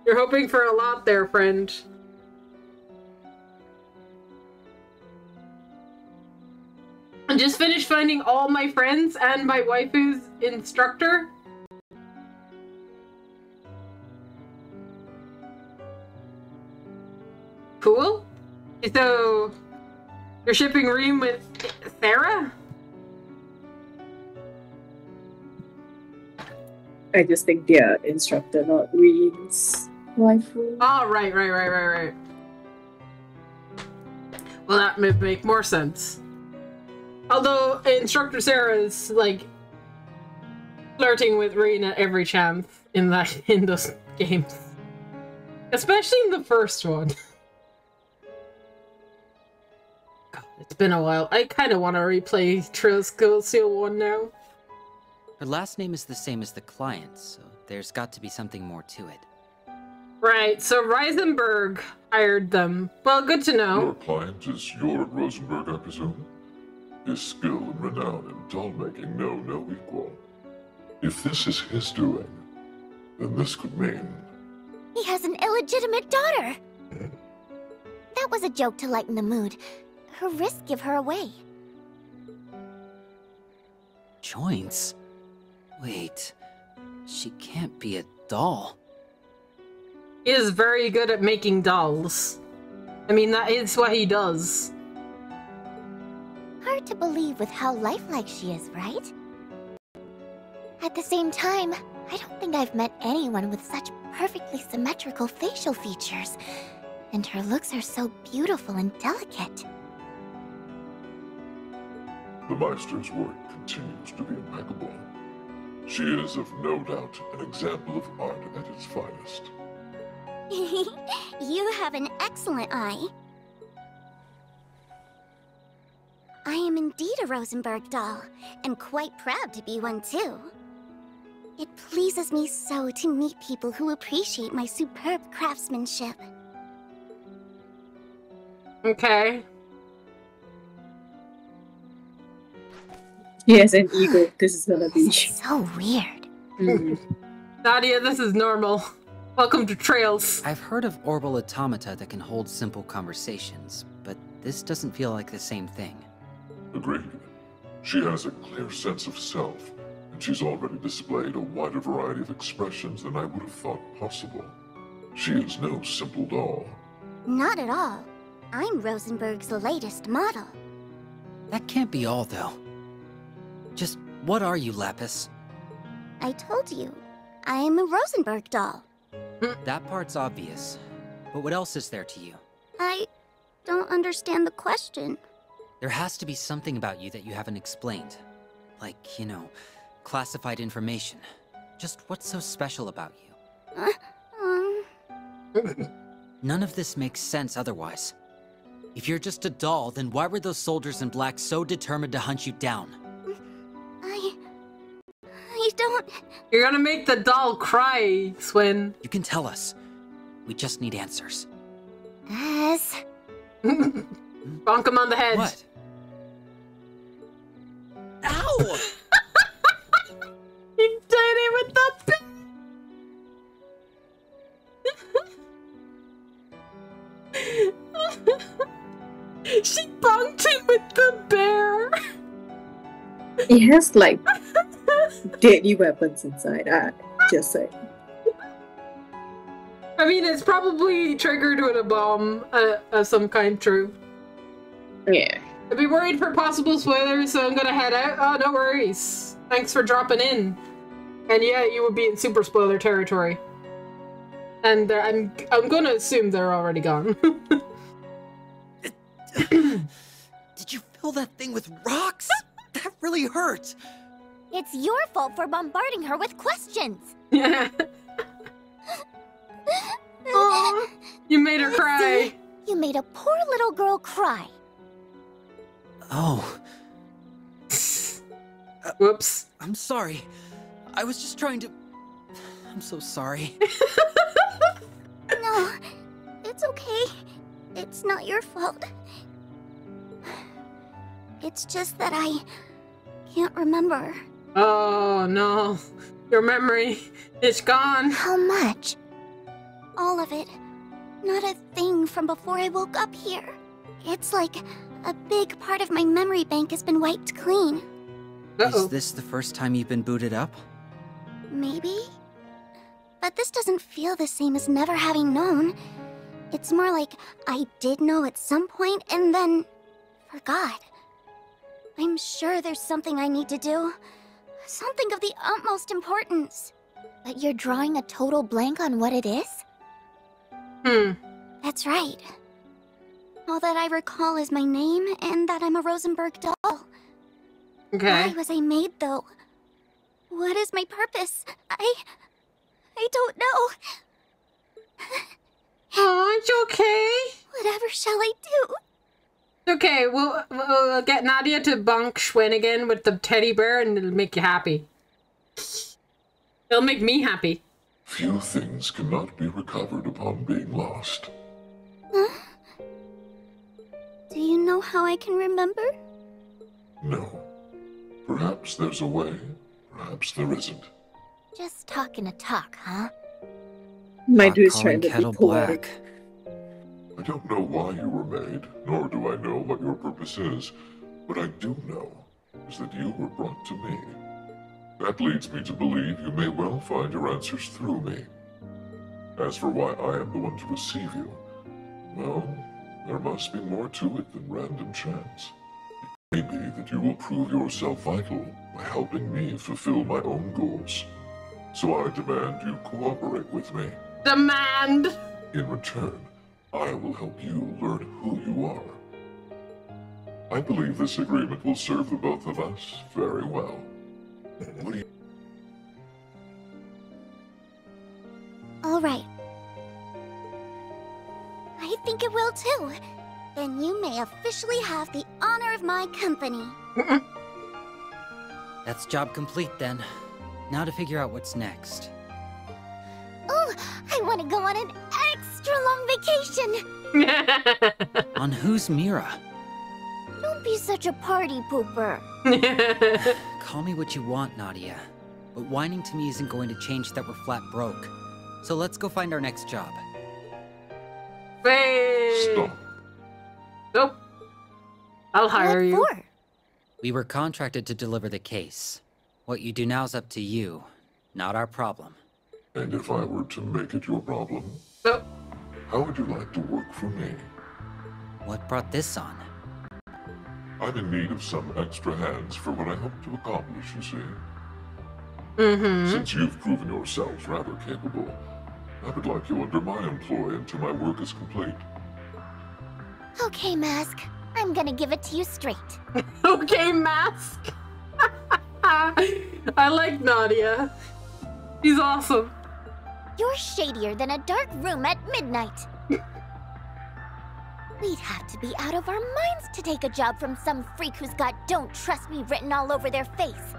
You're hoping for a lot there, friend. I just finished finding all my friends and my waifu's instructor. Cool. So, you're shipping Reem with Sarah? I just think they're instructor, not Reen's waifu. Oh, right. Well, that would make more sense. Although, Instructor Sarah is, like, flirting with Reen at every chance in those games. Especially in the first one. It's been a while. I kind of want to replay Trail Skill Seal 1 now. Her last name is the same as the client, so there's got to be something more to it. Right, so Reisenberg hired them. Well, good to know. Your client is Jorg Rosenberg, I presume? His skill and renown in doll-making know no equal. If this is his doing, then this could mean... He has an illegitimate daughter! That was a joke to lighten the mood. Her wrists give her away. Joints? Wait, she can't be a doll. He is very good at making dolls. I mean, that is what he does. Hard to believe with how lifelike she is, right? At the same time, I don't think I've met anyone with such perfectly symmetrical facial features. And her looks are so beautiful and delicate. The Meister's work continues to be impeccable. She is, of no doubt, an example of art at its finest. You have an excellent eye. I am indeed a Rosenberg doll, and quite proud to be one too. It pleases me so to meet people who appreciate my superb craftsmanship. Okay. He has an ego. This is gonna be so weird. Nadia, this is normal. Welcome to Trails. I've heard of orbital automata that can hold simple conversations, but this doesn't feel like the same thing. Agreed. She has a clear sense of self, and she's already displayed a wider variety of expressions than I would have thought possible. She is no simple doll. Not at all. I'm Rosenberg's latest model. That can't be all, though. Just what are you, Lapis? I told you, I am a Rosenberg doll. That part's obvious. But what else is there to you? I don't understand the question. There has to be something about you that you haven't explained. Like, you know, classified information. Just what's so special about you? None of this makes sense otherwise. If you're just a doll, then why were those soldiers in black so determined to hunt you down? I don't... You're gonna make the doll cry, Swin. You can tell us. We just need answers. As... Bonk him on the head. What? Ow! He did it with the She bonked him with the bear. It has like deadly weapons inside. Just saying. I mean, it's probably triggered with a bomb of some kind, true. Yeah. I'd be worried for possible spoilers, so I'm gonna head out. Oh, no worries. Thanks for dropping in. And yeah, you would be in super spoiler territory. And I'm gonna assume they're already gone. Did you fill that thing with rocks? That really hurt. It's your fault for bombarding her with questions. Yeah. Oh, you made her cry. You made a poor little girl cry. Oh. Whoops. I'm sorry. I was just trying to... I'm so sorry. No, it's okay. It's not your fault. It's just that I can't remember. Oh, no. Your memory is gone. How much? All of it. Not a thing from before I woke up here. It's like a big part of my memory bank has been wiped clean. Is this the first time you've been booted up? Maybe? But this doesn't feel the same as never having known. It's more like I did know at some point and then forgot. I'm sure there's something I need to do. Something of the utmost importance. But you're drawing a total blank on what it is? That's right. All that I recall is my name and that I'm a Rosenberg doll. Okay. Why was I made, though? What is my purpose? I don't know. Oh, it's okay. Whatever shall I do? Okay, we'll get Nadia to bunk Schwinn with the teddy bear and it'll make you happy. It'll make me happy. Few things cannot be recovered upon being lost. Huh? Do you know how I can remember? No. Perhaps there's a way, perhaps there isn't. Just talking to talk, huh? My dude is trying to kettle be poetic. black. I don't know why you were made, nor do I know what your purpose is. What I do know is that you were brought to me. That leads me to believe you may well find your answers through me. As for why I am the one to receive you, well, there must be more to it than random chance. It may be that you will prove yourself vital by helping me fulfill my own goals. So I demand you cooperate with me. Demand! In return, I will help you learn who you are. I believe this agreement will serve the both of us very well. What do you... All right. I think it will too. Then you may officially have the honor of my company. That's job complete then. Now to figure out what's next. Oh, I want to go on an extra long vacation. On whose Mira? Don't be such a party pooper. Call me what you want, Nadia. But whining to me isn't going to change that we're flat broke. So let's go find our next job. Stop. Nope. I'll hire you. What for? We were contracted to deliver the case. What you do now is up to you, not our problem. And if I were to make it your problem, Nope. how would you like to work for me? What brought this on? I'm in need of some extra hands for what I hope to accomplish, you see. Since you've proven yourself rather capable, I would like you under my employ until my work is complete. Okay, Mask. I'm gonna give it to you straight. Okay, Mask. I like Nadia. She's awesome. You're shadier than a dark room at midnight. We'd have to be out of our minds to take a job from some freak who's got "Don't Trust Me" written all over their face.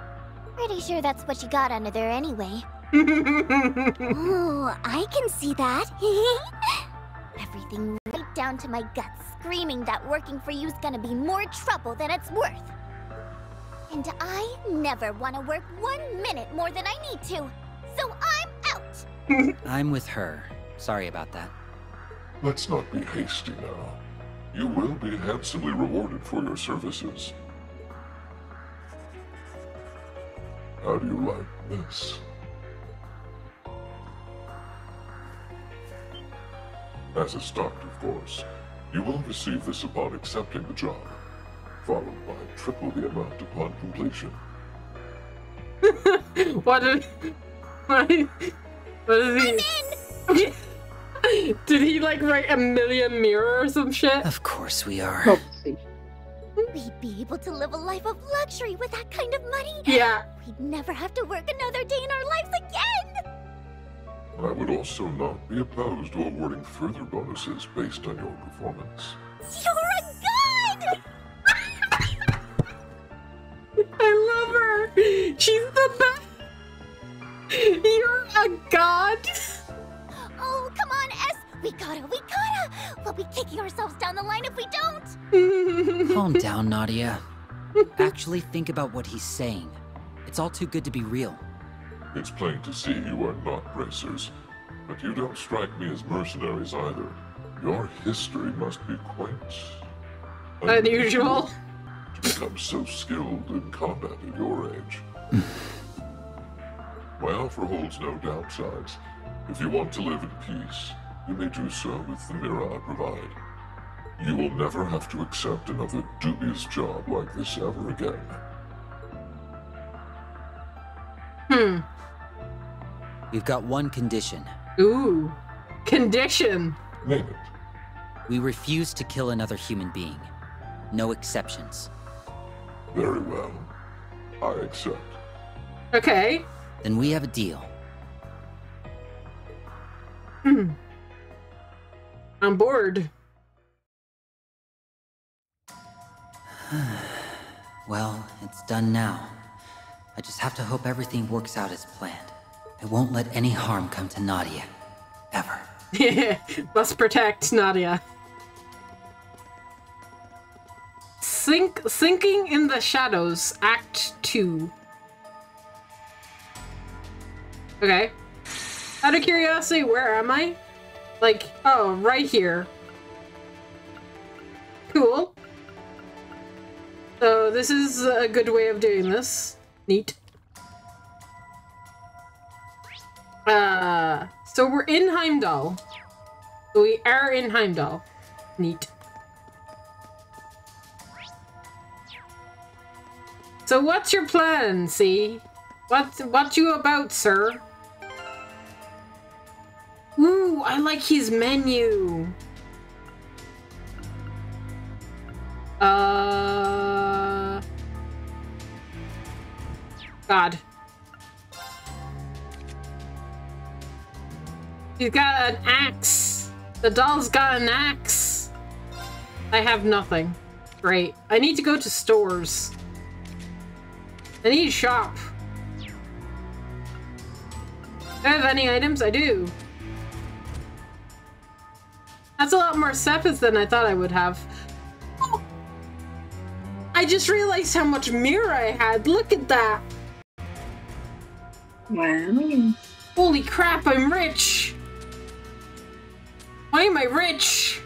Pretty sure that's what you got under there anyway. Ooh, I can see that. Everything right down to my guts screaming that working for you's gonna be more trouble than it's worth. And I never want to work 1 minute more than I need to. So I'm out. I'm with her. Sorry about that. Let's not be hasty now. You will be handsomely rewarded for your services. How do you like this? As a start, of course, you will receive this upon accepting the job, followed by triple the amount upon completion. What is he? Did he like write 1,000,000 mirror or some shit? Of course we are. Probably. We'd be able to live a life of luxury with that kind of money. Yeah. We'd never have to work another day in our lives again. I would also not be opposed to awarding further bonuses based on your performance. You're a god! I love her. She's the best. You're a god. Oh, come on, S. We gotta. We'll be kicking ourselves down the line if we don't. Calm down, Nadia. Actually think about what he's saying. It's all too good to be real. It's plain to see you are not racers, but you don't strike me as mercenaries either. Your history must be quite unusual to become so skilled in combat at your age. My offer holds no downsides. If you want to live in peace, you may do so with the mirror I provide. You will never have to accept another dubious job like this ever again. We've got one condition. Ooh. Condition. Name it. We refuse to kill another human being. No exceptions. Very well. I accept. Okay. Then we have a deal. I'm bored. Well, it's done now. I just have to hope everything works out as planned. I won't let any harm come to Nadia. Ever. Must protect Nadia. Sinking in the Shadows, Act 2. Okay. Out of curiosity, where am I? Like, oh, right here. Cool. So this is a good way of doing this. Neat. So we're in Heimdall. We are in Heimdall. Neat. So what's your plan, see? What you about, sir? Ooh, I like his menu. God. He's got an axe. The doll's got an axe. I have nothing. Great. I need to go to stores. I need to shop. Do I have any items? I do. That's a lot more sepis than I thought I would have. Oh, I just realized how much mirror I had. Look at that. Wow. Holy crap, I'm rich. Why am I rich?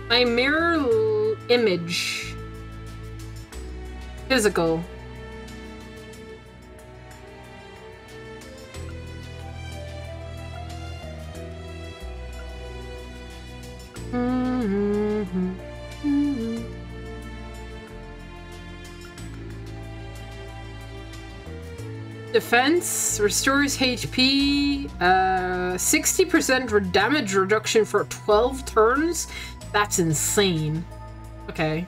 My mirror image. Physical. Defense restores HP, 60% damage reduction for 12 turns. That's insane. Okay.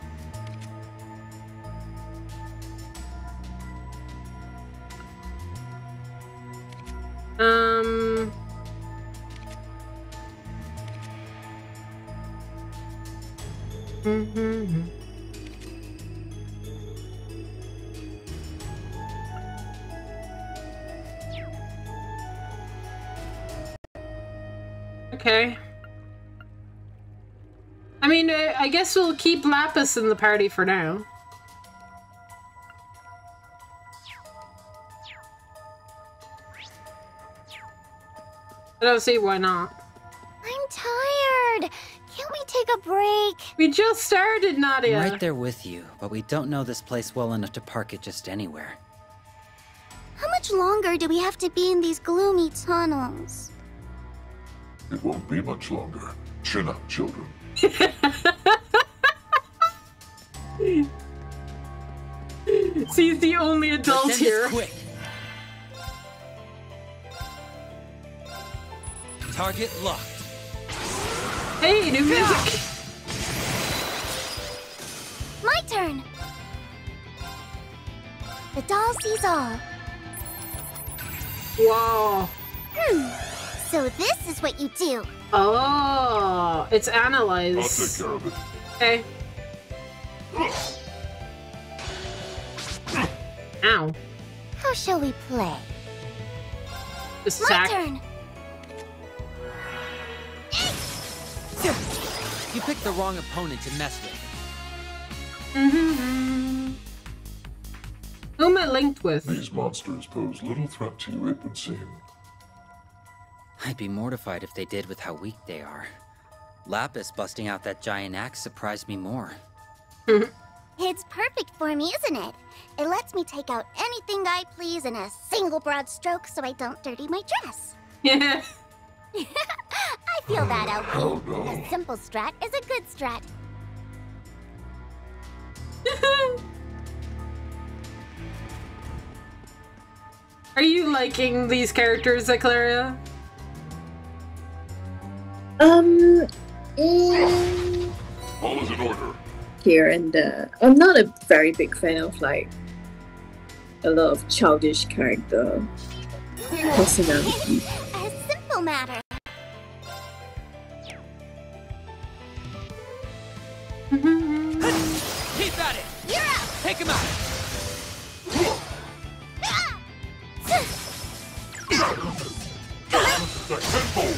Okay. I mean, I guess we'll keep Lapis in the party for now. I don't see why not. I'm tired. Can't we take a break? We just started, Nadia. I'm right there with you, but we don't know this place well enough to park it just anywhere. How much longer do we have to be in these gloomy tunnels? It won't be much longer. Chin up, children. She's the only adult here. Quick. Target locked. Hey, new music. My turn. The doll sees all. Whoa. So this is what you do. Oh, it's analyzed. I'll take care of it. Okay. Ow. How shall we play? Just My attack. turn. You picked the wrong opponent to mess with. Who am I linked with? These monsters pose little threat to you, it would seem. I'd be mortified if they did with how weak they are. Lapis busting out that giant axe surprised me more. It's perfect for me, isn't it? It lets me take out anything I please in a single broad stroke so I don't dirty my dress. Yeah. I feel that, Alki. Oh, no. A simple strat is a good strat. Are you liking these characters, Eclaria? All is in order. Here and there. I'm not a very big fan of like a lot of childish character personality. A simple matter. Keep at it! You're up! Take him out!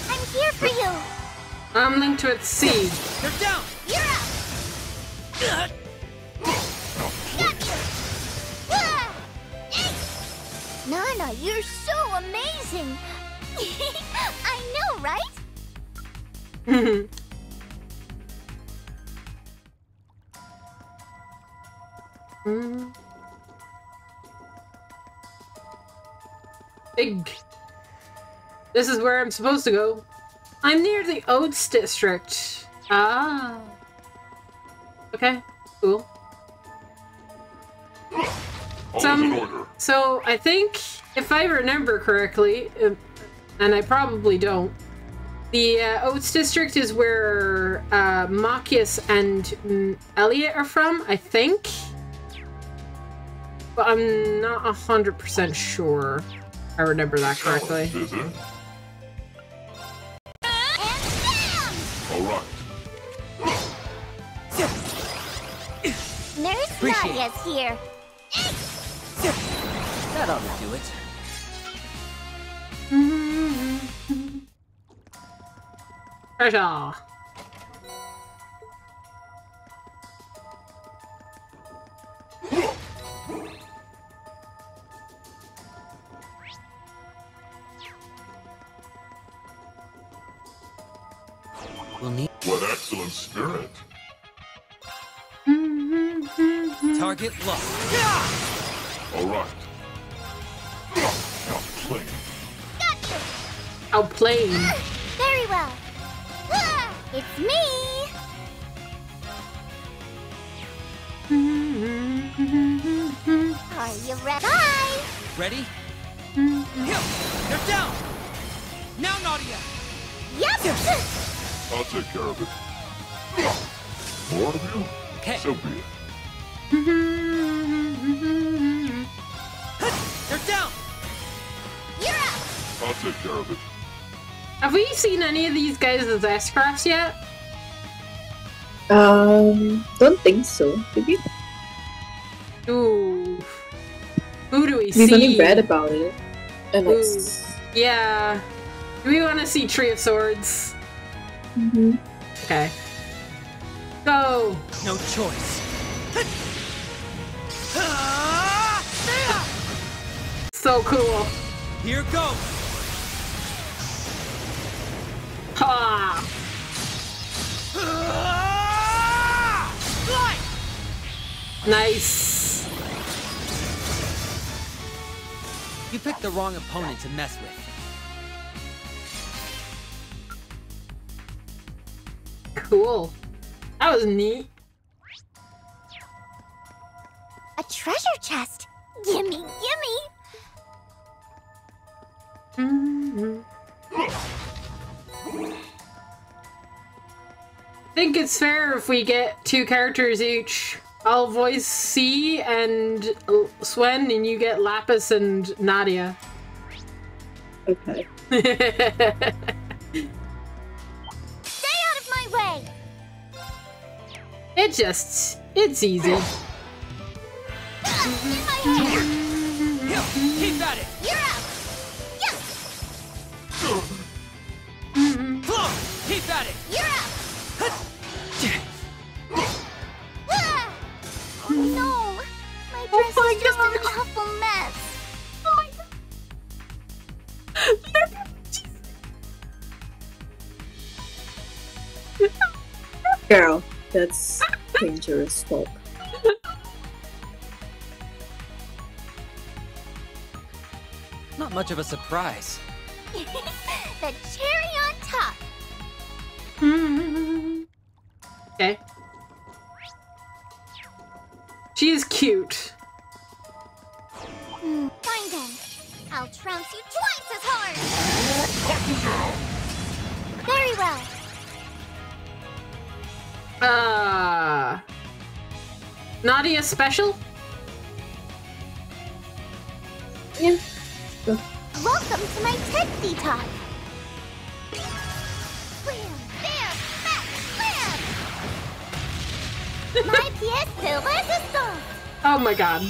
I'm here for you! I'm linked to its seed. They're down! You're up! Got you! Nana, you're so amazing! I know, right? Big. This is where I'm supposed to go. I'm near the Oats district. Ah. Okay, cool. So I think, if I remember correctly, and I probably don't, the Oats district is where Machias and Elliot are from, I think. But I'm not 100% sure I remember that correctly. Nurse Nadia's here. That ought to do it. Pressure. We'll need. What excellent spirit! Target locked. All right. Outplayed. Very well. It's me. Are you ready? Bye. Ready? They're down! Now, Nadia! Yep! I'll take care of it. More of you? Okay. So be it. They're down! You're up! I'll take care of it. Have we seen any of these guys as S-Crafts yet? Don't think so. Did we? Ooh. Who do we We've see? only read about it. And Ooh. it's... Yeah. Do we want to see Tree of Swords? Okay. Go! No choice. So cool. Here goes. Ha! Fly! Nice. You picked the wrong opponent to mess with. Cool. That was neat. A treasure chest. Gimme, gimme. I think it's fair if we get 2 characters each. I'll voice C and Swen, and you get Lapis and Nadia. Okay. Stay out of my way. It's easy. In my hair. Keep at it. You're up. Yes. Flow. Keep at it. You're up. Oh no! My dress is just an awful mess. Oh my god. Girl, that's dangerous talk. Not much of a surprise. The cherry on top. Okay. She is cute. Fine then. I'll trounce you twice as hard. Very well. Nadia special? Yeah. Go. Welcome to my TED Talk. Wham, bam, smack, slam! My pièce de résistance! Oh my god.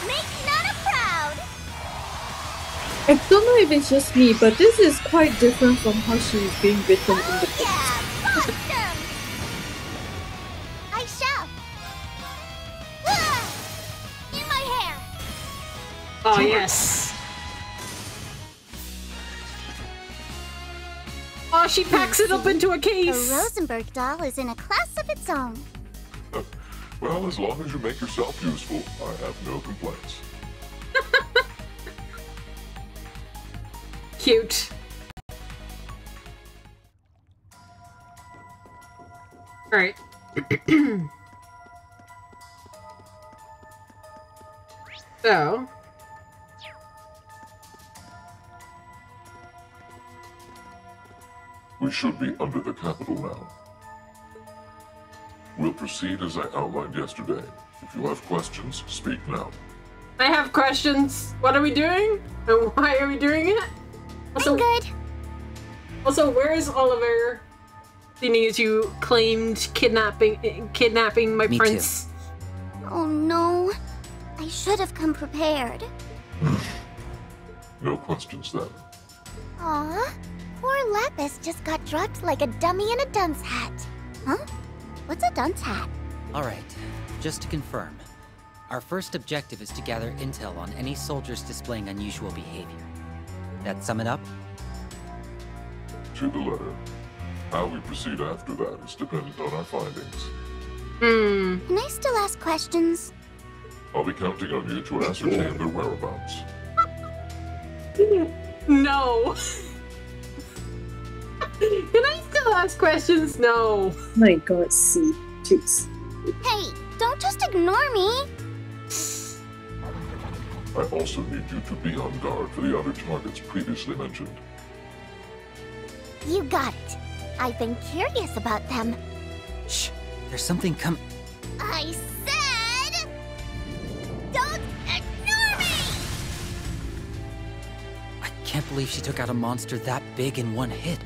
Make Nana proud! I don't know if it's just me, but this is quite different from how she's being written in the book. Yeah, awesome! I shall. In my hair! Oh, yes. Oh, she packs it up into a case. The Rosenberg doll is in a class of its own. Well, as long as you make yourself useful, I have no complaints. Cute. Alright. So. We should be under the Capitol now. We'll proceed as I outlined yesterday. If you have questions, speak now. I have questions. What are we doing? And why are we doing it? Also, I'm good. Also, where's Oliver? Seeing as you claimed kidnapping my prince. Too. Oh no. I should have come prepared. No questions then. Aw. Poor Lapis just got dropped like a dummy in a dunce hat. Huh? What's a dunce hat? Alright, just to confirm. Our first objective is to gather intel on any soldiers displaying unusual behavior. That sum it up? To the letter. How we proceed after that is dependent on our findings. Can I still ask questions? I'll be counting on you to ascertain their whereabouts. No. Can I still ask questions? No. My god, see. Jeez. Hey, don't just ignore me. I also need you to be on guard for the other targets previously mentioned. You got it. I've been curious about them. Shh, there's something I said... Don't ignore me! I can't believe she took out a monster that big in one hit.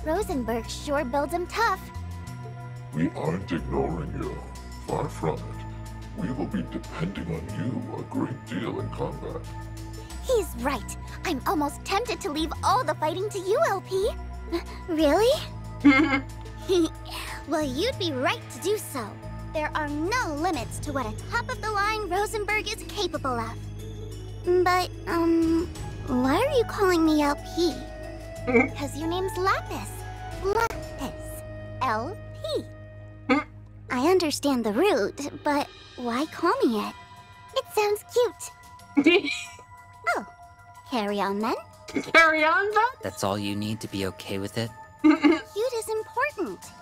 Rosenberg sure builds him tough. We aren't ignoring you. Far from it. We will be depending on you a great deal in combat. He's right. I'm almost tempted to leave all the fighting to you, LP. Really? Well, you'd be right to do so. There are no limits to what a top-of-the-line Rosenberg is capable of. But, why are you calling me LP? Because your name's Lapis. Lapis. LP. I understand the root, but why call me it? It sounds cute. Oh, carry on then. Carry on then? That's all you need to be okay with it? Cute is important.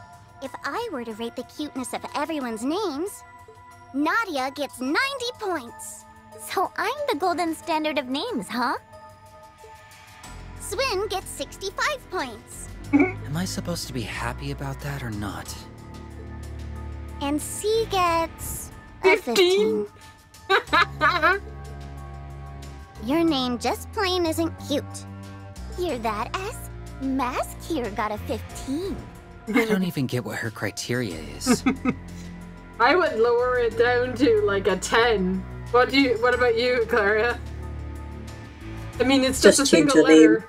If I were to rate the cuteness of everyone's names, Nadia gets 90 points. So I'm the golden standard of names, huh? Swin gets 65 points. Am I supposed to be happy about that or not? And C gets... a 15. Your name just plain isn't cute. Hear that, S? Mask here got a 15. I don't even get what her criteria is. I would lower it down to like a 10. What about you, Clara? I mean, it's just a single letter.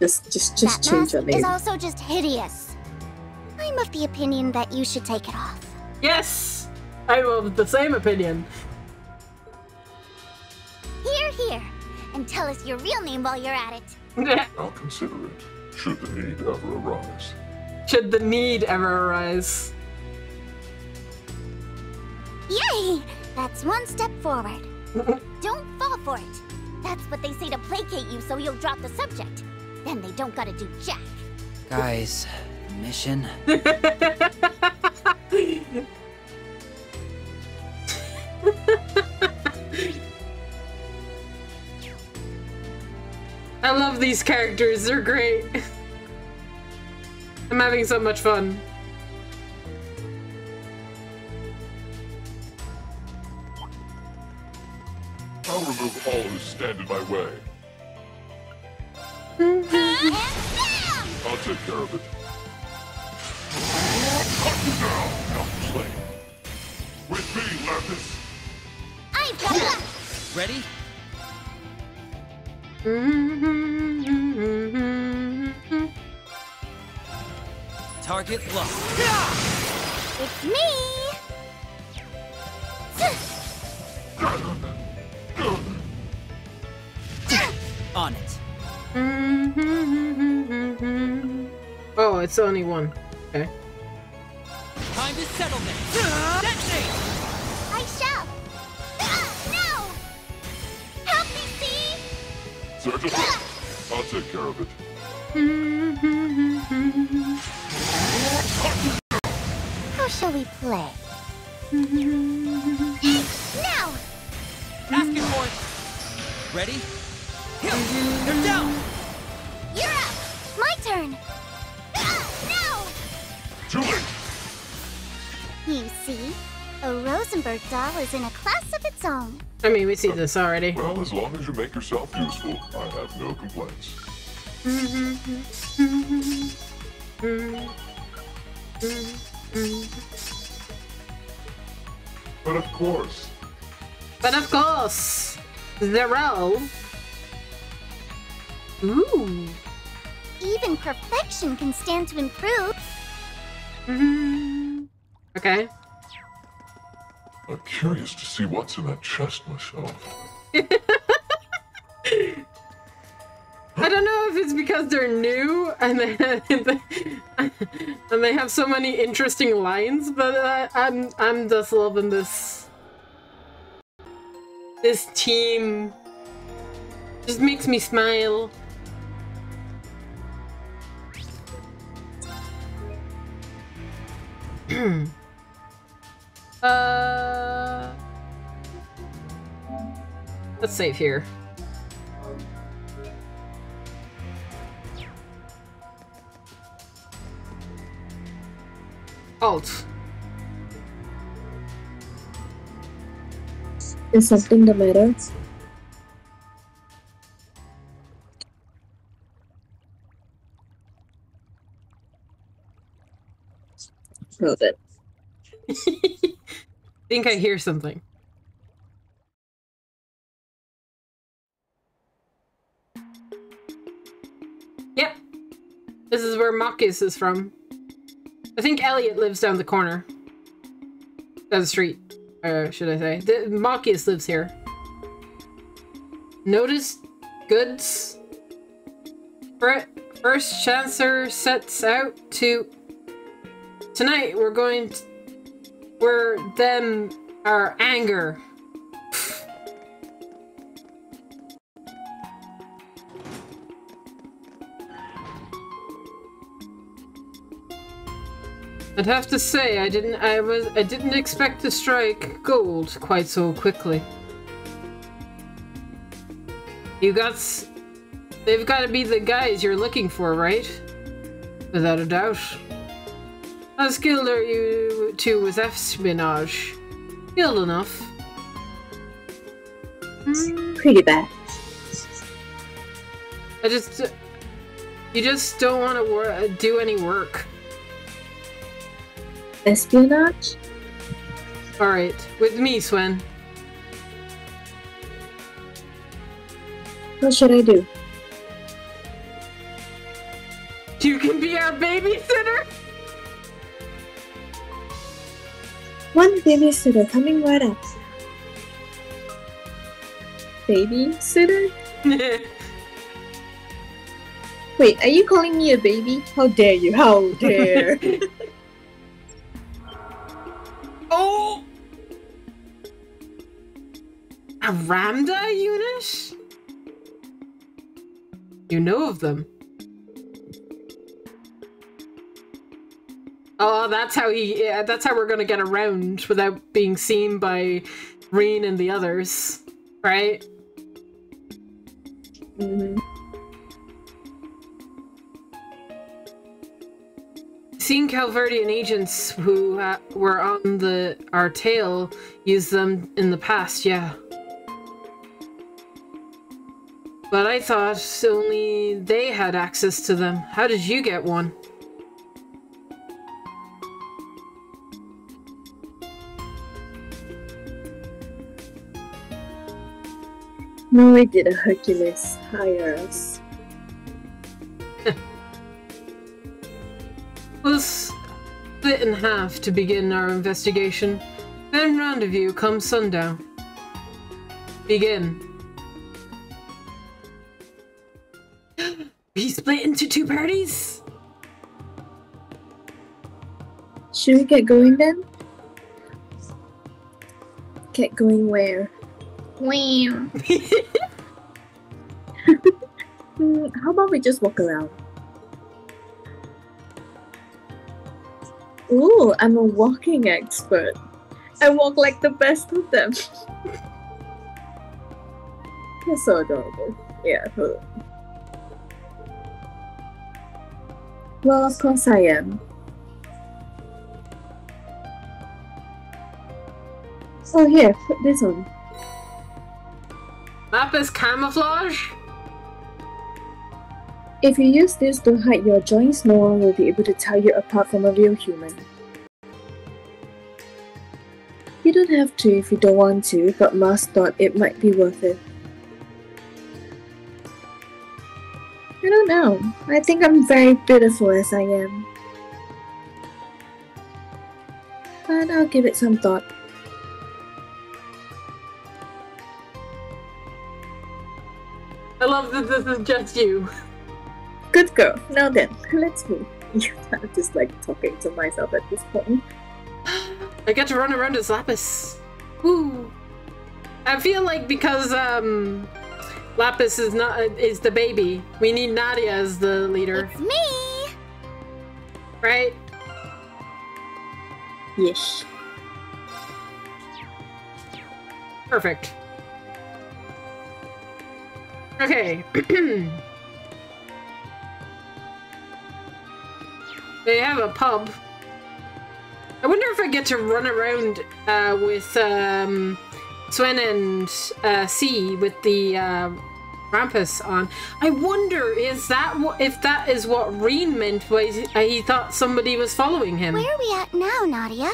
Just change your name. That mask is also just hideous. I'm of the opinion that you should take it off. Yes! I'm of the same opinion. Here. And tell us your real name while you're at it. I'll consider it, should the need ever arise. Should the need ever arise. Yay! That's one step forward. Don't fall for it. That's what they say to placate you so you'll drop the subject. Then they don't gotta do jack. Guys, mission? I love these characters, they're great. I'm having so much fun. I'll remove all who stand in my way. I'll take care of it. Cut you down, not play. With me, Lapis. I've got it. Ready? Target locked. It's me. On it. Oh, it's only one. Okay. Time to settle this. Detonate! I shall. No! Help me, see? Sergeant, I'll take care of it. How shall we play? Now! Asking for it. Ready? They're down! You're up! My turn! No! Too late! You see, a Rosenberg doll is in a class of its own. I mean, we see this already. Well, as long as you make yourself useful, I have no complaints. But of course. But of course, Zero. Ooh. Even perfection can stand to improve. Okay. I'm curious to see what's in that chest myself. I don't know if it's because they're new and they have so many interesting lines, but I'm just loving this team. Just makes me smile. Let's save here. Alt. Is something the matter? Hold it. Think I hear something. Yep. This is where Marcus is from. I think Elliot lives down the corner. Down the street. Should I say. Marcus lives here. Notice goods. First Chancellor sets out to... Tonight we're going to... We're them... Our anger. I'd have to say I didn't expect to strike gold quite so quickly. They've got to be the guys you're looking for, right? Without a doubt. How skilled are you two with espionage? Skilled enough. Pretty bad. You just don't want to do any work. Espionage? Alright, with me, Swen. What should I do? You can be our babysitter! One babysitter coming right up. Babysitter? Wait, are you calling me a baby? How dare you? How dare! Oh! A Ramda unit? You know of them. Oh, that's how that's how we're gonna get around without being seen by Reen and the others, right? Mm-hmm. Seen Calverdian agents who were on our tail use them in the past, yeah. But I thought only they had access to them. How did you get one? No way did a Hercules hire us. We'll split in half to begin our investigation. Then rendezvous come sundown. Begin. We split into two parties? Should we get going then? Get going where? Wow. How about we just walk around? Ooh, I'm a walking expert. I walk like the best of them. You're so adorable. Yeah. Well, of course I am. Oh, here, put this on. Lapis camouflage? If you use this to hide your joints, no one will be able to tell you apart from a real human. You don't have to if you don't want to, but Mars thought it might be worth it. I don't know. I think I'm very beautiful as I am. But I'll give it some thought. I love that this is just you. Good girl. Now then, let's move. I'm just like talking to myself at this point. I get to run around as Lapis. Woo! I feel like because Lapis is the baby, we need Nadia as the leader. It's me! Right? Yes. Perfect. Okay. They have a pub. I wonder if I get to run around with Swen and C with the Rampus on. I wonder if that is what Reen meant when he thought somebody was following him. Where are we at now, Nadia?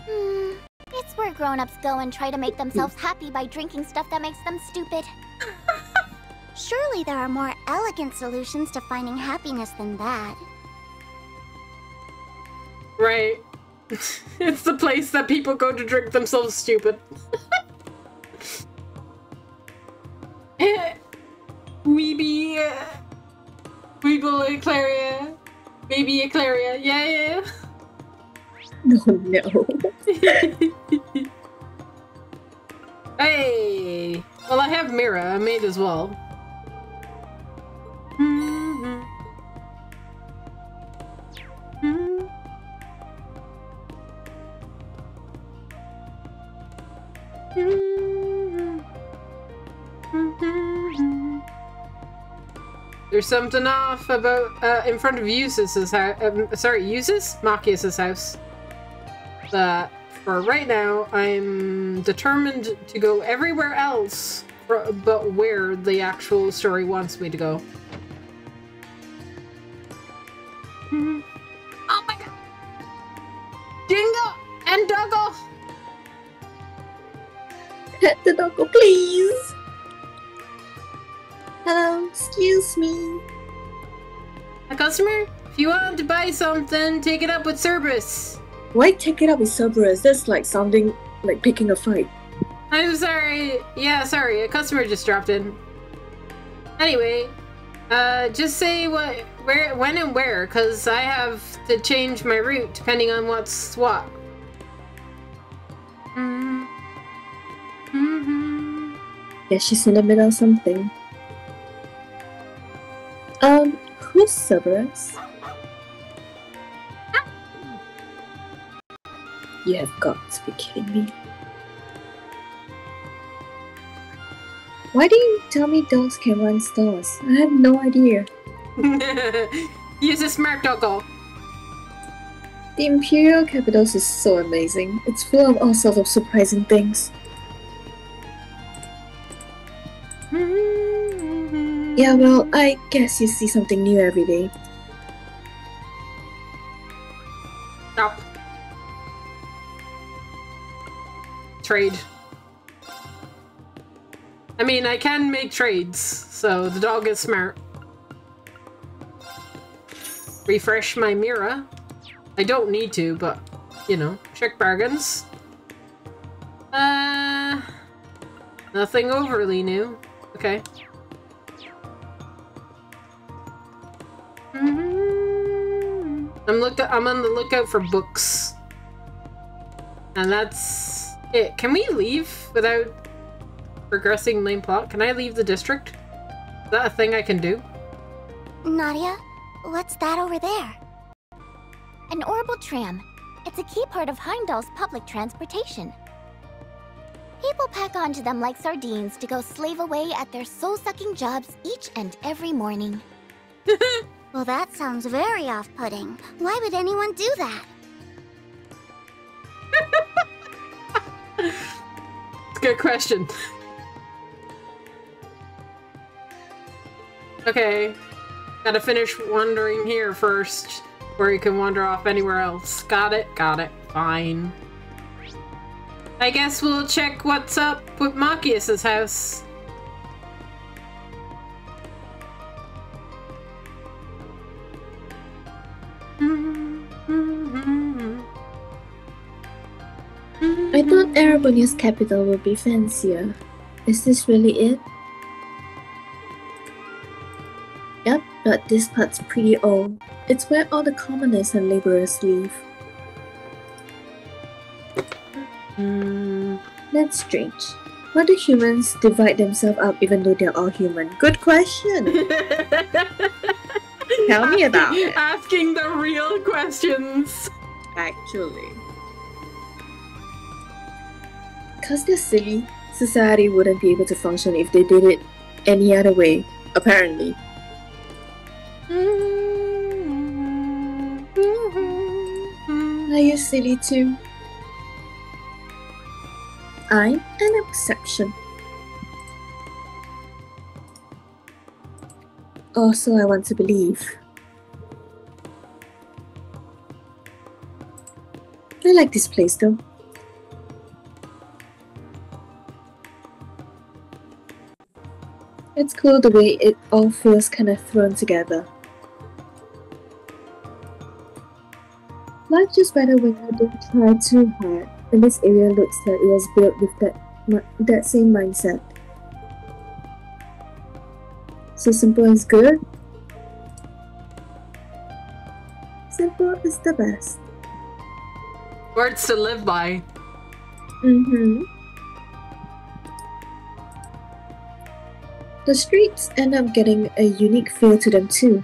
It's where grown-ups go and try to make themselves happy by drinking stuff that makes them stupid. Surely there are more elegant solutions to finding happiness than that. Right. It's the place that people go to drink themselves stupid. Weeble Eclaria. Baby Eclaria. Yeah. Oh no. Hey! Well, I have Mira. I made as well. There's something off about in front of Eustace's house. Eustace? Machias's house. But for right now, I'm determined to go everywhere else, but where the actual story wants me to go. Oh my god! Jingo and Doggo! Pet the doggo, please! Hello, excuse me. A customer? If you want to buy something, take it up with Cerberus. Why take it up with Cerberus? That's like sounding like picking a fight. I'm sorry. Yeah, sorry. A customer just dropped in. Anyway, just say when and where, because I have to change my route depending on what's what. Yeah, she's in the middle of something. Who's Cerberus? You have got to be kidding me. Why do you tell me dogs can run stores? I have no idea. Use a smart doggo. The Imperial Capital is so amazing. It's full of all sorts of surprising things. Yeah, well, I guess you see something new every day. Stop. Trade. I mean, I can make trades, so the dog is smart. Refresh my mirror. I don't need to, but, you know, check bargains. Nothing overly new. Okay. I'm on the lookout for books. And that's it. Can we leave without progressing main plot? Can I leave the district? Is that a thing I can do? Nadia, what's that over there? An orbital tram. It's a key part of Heimdall's public transportation. People pack onto them like sardines to go slave away at their soul-sucking jobs each and every morning. Well, that sounds very off-putting. Why would anyone do that? It's a good question. Okay. Gotta finish wandering here first, before you can wander off anywhere else. Got it, got it. Fine. I guess we'll check what's up with Machias's house. I thought Erebonia's capital would be fancier. Is this really it? Yep, but this part's pretty old. It's where all the commoners and laborers live. That's strange. Why do humans divide themselves up even though they're all human? Good question! Tell me about it. Asking the real questions. Actually. Because they're silly, society wouldn't be able to function if they did it any other way, apparently. Are you silly too? I'm an exception. Also, I want to believe. I like this place though. It's cool the way it all feels kind of thrown together. Life just better when you don't try too hard, and this area looks like it was built with that same mindset. So simple is good. Simple is the best. Words to live by. The streets end up getting a unique feel to them too.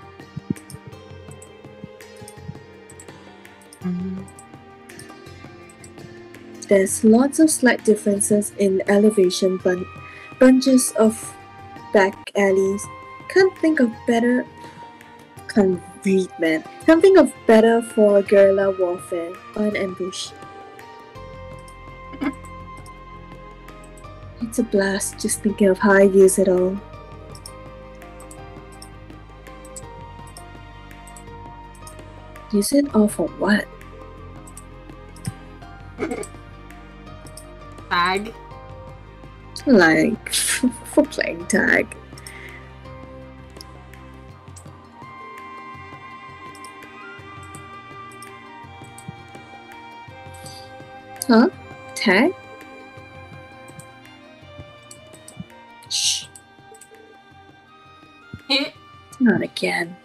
There's lots of slight differences in elevation, bunches of back alleys. Can't think of better for guerrilla warfare or an ambush. It's a blast just thinking of how I use it all. Use it all for what? Tag? Like, for playing tag. Huh? Tag? Shh. Not again.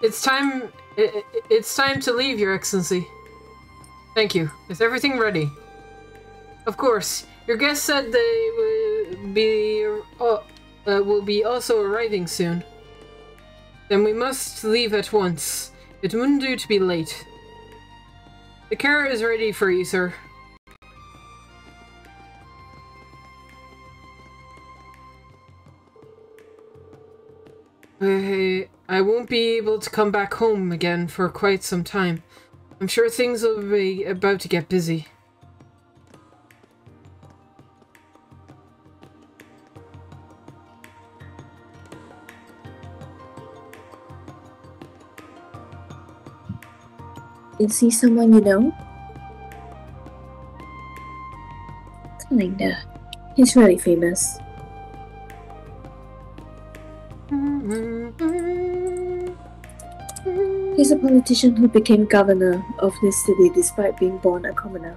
It's time to leave, Your Excellency. Thank you. Is everything ready? Of course. Your guests said they will be also arriving soon. Then we must leave at once. It wouldn't do to be late. The car is ready for you, sir. I won't be able to come back home again for quite some time. I'm sure things will be about to get busy. Is he someone you know? Kinda. He's really famous. He's a politician who became governor of this city despite being born a commoner.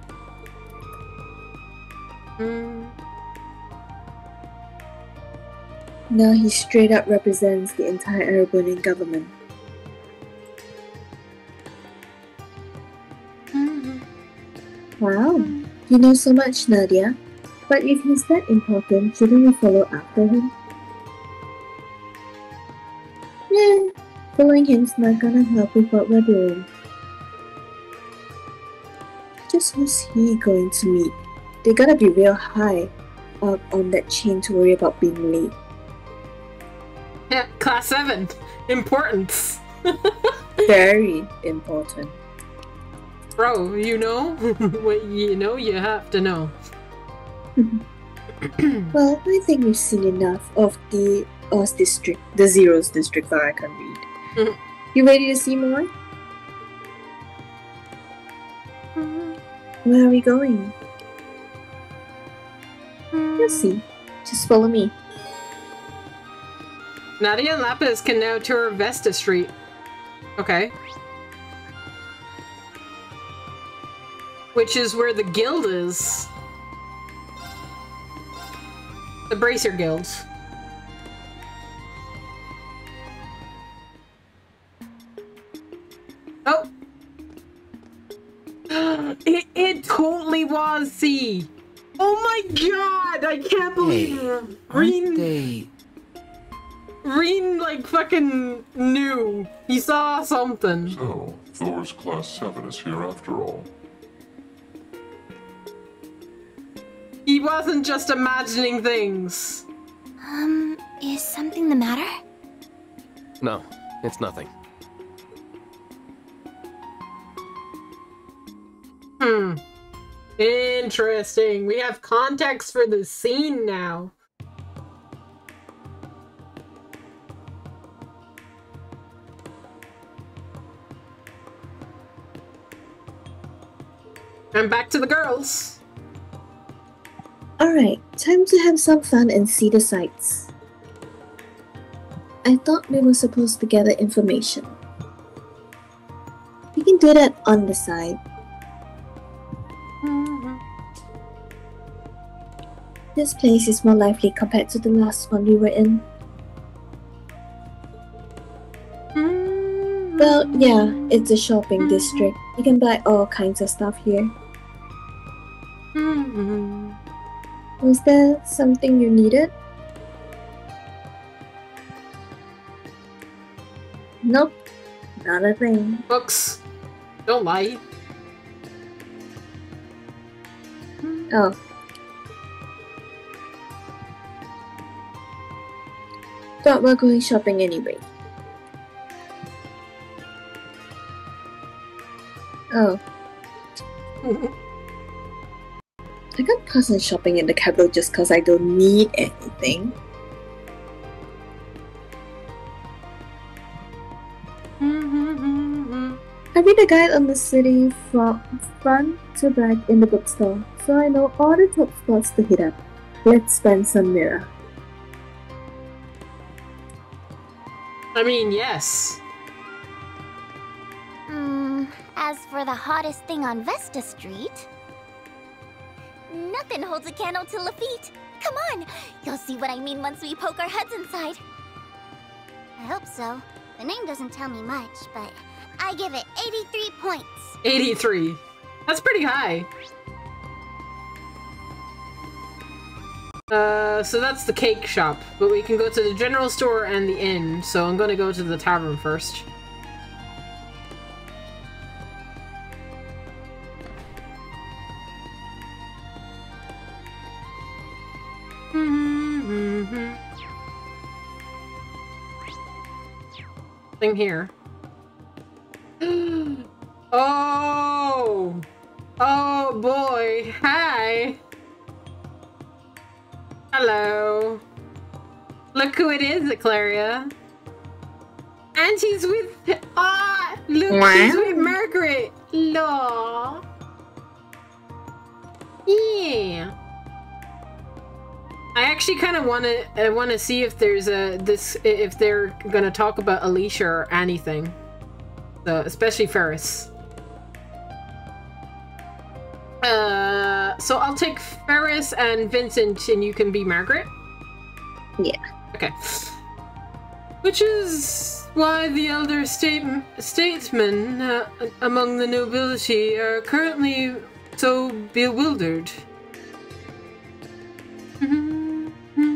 Now he straight up represents the entire Erebonian government. Wow, you know so much, Nadia. But if he's that important, shouldn't we follow after him? Yeah, following him's not gonna help with what we're doing. Just who's he going to meet? They gotta be real high up on that chain to worry about being late. Yeah, class 7. Importance. Very important. Bro, you know? What you know, you have to know. Well, I think we've seen enough of the Oz district, the Zeros district that I can read. You ready to see more? Where are we going? You'll see. Just follow me. Nadia and Lapis can now tour Vesta Street. Okay. Which is where the guild is. The Bracer Guild. Oh! It totally was C! Oh my god! I can't believe it! Reen, like, fucking knew. He saw something. So, Thor's class 7 is here after all. He wasn't just imagining things. Is something the matter? No, it's nothing. Interesting. We have context for the scene now. And back to the girls. Alright, time to have some fun and see the sights. I thought we were supposed to gather information. We can do that on the side. This place is more lively compared to the last one we were in. Well, yeah, it's a shopping district. You can buy all kinds of stuff here. Was there something you needed? Nope, not a thing. Books. Don't lie. Oh. Thought we're going shopping anyway. Oh. I got cousin shopping in the capital just cause I don't need anything. I read a guide on the city from front to back in the bookstore, so I know all the top spots to hit up. Let's spend some mirror. I mean, yes. As for the hottest thing on Vesta Street, nothing holds a candle to Lafitte. Come on, you'll see what I mean once we poke our heads inside. I hope so. The name doesn't tell me much, but I give it 83 points. 83. That's pretty high. So that's the cake shop, but we can go to the general store and the inn, so I'm gonna go to the tavern first. Thing here. Oh! Oh boy! Hi! Hello. Look who it is, Eclaria. And she's with... Ah! Look, she's with Margaret! Law. Yeah. I actually kind of want to see if there's if they're gonna talk about Alicia or anything. So, especially Ferris. So I'll take Ferris and Vincent, and you can be Margaret. Yeah. Okay. Which is why the elder statesmen among the nobility are currently so bewildered.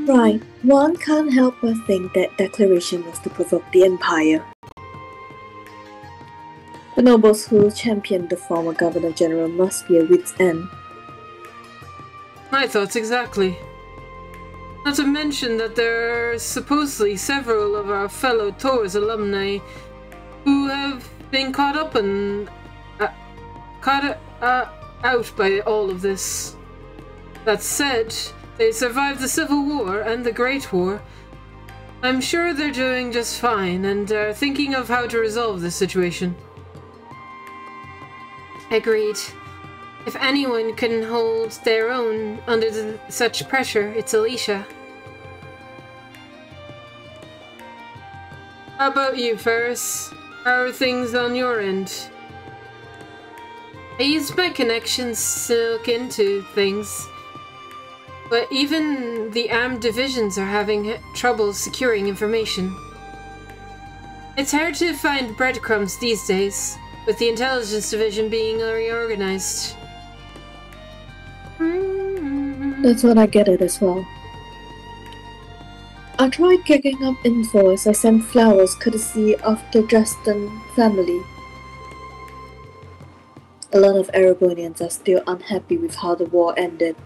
Right. One can't help but think that declaration was to provoke the Empire. The nobles who championed the former Governor General must be at wit's end. My thoughts exactly. Not to mention that there are supposedly several of our fellow Tours alumni who have been caught up and out by all of this. That said, they survived the Civil War and the Great War. I'm sure they're doing just fine and are thinking of how to resolve this situation. Agreed. If anyone can hold their own under such pressure, it's Alicia. How about you, Ferris? How are things on your end? I used my connections to look into things, but even the armed divisions are having trouble securing information. It's hard to find breadcrumbs these days, with the intelligence division being reorganized. That's what I get it as well. I tried kicking up info as I sent flowers courtesy of the Dresden family. A lot of Aragonians are still unhappy with how the war ended.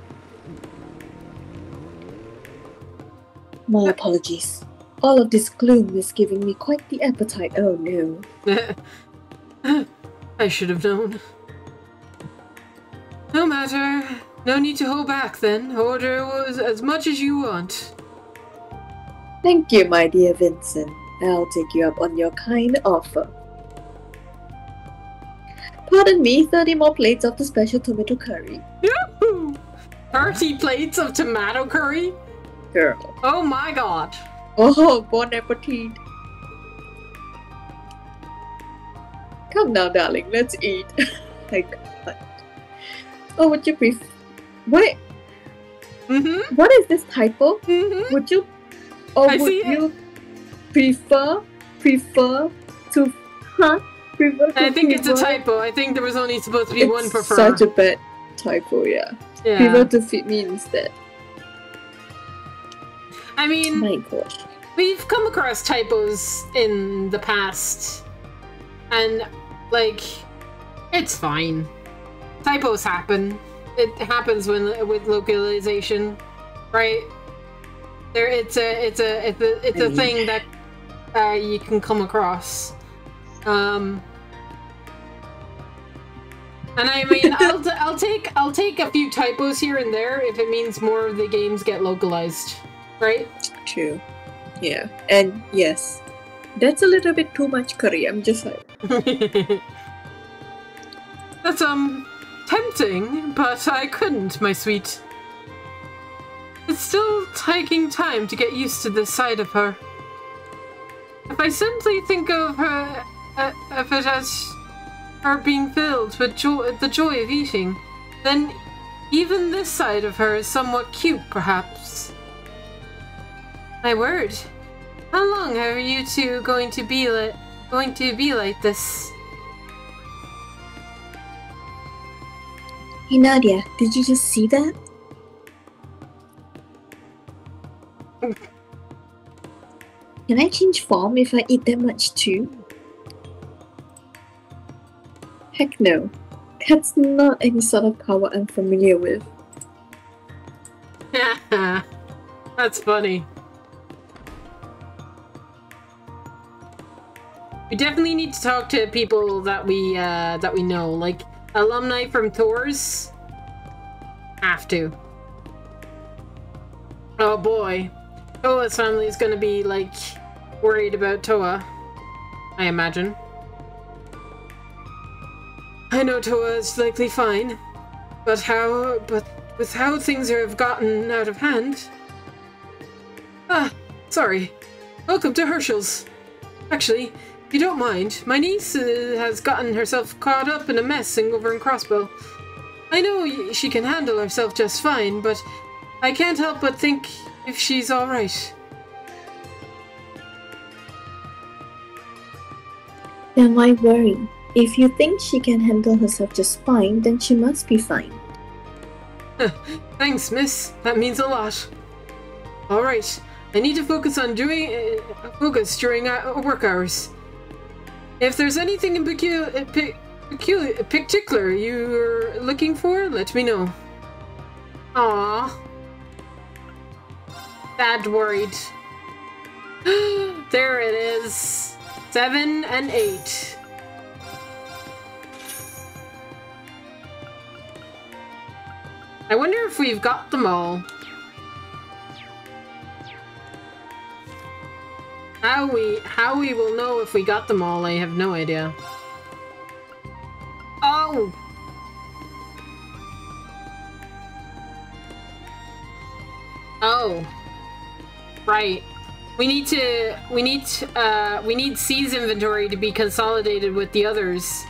My apologies. All of this gloom is giving me quite the appetite. Oh no. I should have known. No matter. No need to hold back then. Order as much as you want. Thank you, my dear Vincent. I'll take you up on your kind offer. Pardon me, 30 more plates of the special tomato curry. Yahoo! 30 plates of tomato curry? Girl. Oh my god. Oh, bon appetit. Come now, darling, let's eat. My god. Oh, would you prefer... Wait. What is this typo? Would you... Or would you prefer to... Huh? I think it's a typo. I think there was only supposed to be one prefer. Such a bad typo, yeah. Prefer to feed me instead. I mean, my gosh. We've come across typos in the past, and like, it's fine. Typos happen. It happens with localization, right? It's a thing that you can come across. And I mean, I'll take a few typos here and there if it means more of the games get localized, right? True. Yeah, and yes, that's a little bit too much curry. I'm just like, that's tempting, but I couldn't, my sweet. It's still taking time to get used to this side of her. If I simply think of her, of it as her being filled with the joy of eating, then even this side of her is somewhat cute, perhaps. My word, how long are you two going to be like this? Hey Nadia, did you just see that? Can I change form if I eat that much too? Heck no. That's not any sort of power I'm familiar with. That's funny. We definitely need to talk to people that we know, like alumni from tours. Have to. Oh boy, Toa's family is gonna be like worried about Toa, I imagine. I know Toa is likely fine, but with how things have gotten out of hand... Ah, sorry. Welcome to Herschel's. Actually, if you don't mind, my niece has gotten herself caught up in a mess over in Crossbow. I know she can handle herself just fine, but I can't help but think if she's alright. Then why worry? If you think she can handle herself just fine, then she must be fine. Thanks, miss. That means a lot. Alright, I need to focus on during work hours. If there's anything in particular you're looking for, let me know. Aww. Dad worried. There it is. 7 and 8. I wonder if we've got them all. How we will know if we got them all, I have no idea. Oh! Oh. Right. We need C's inventory to be consolidated with the others.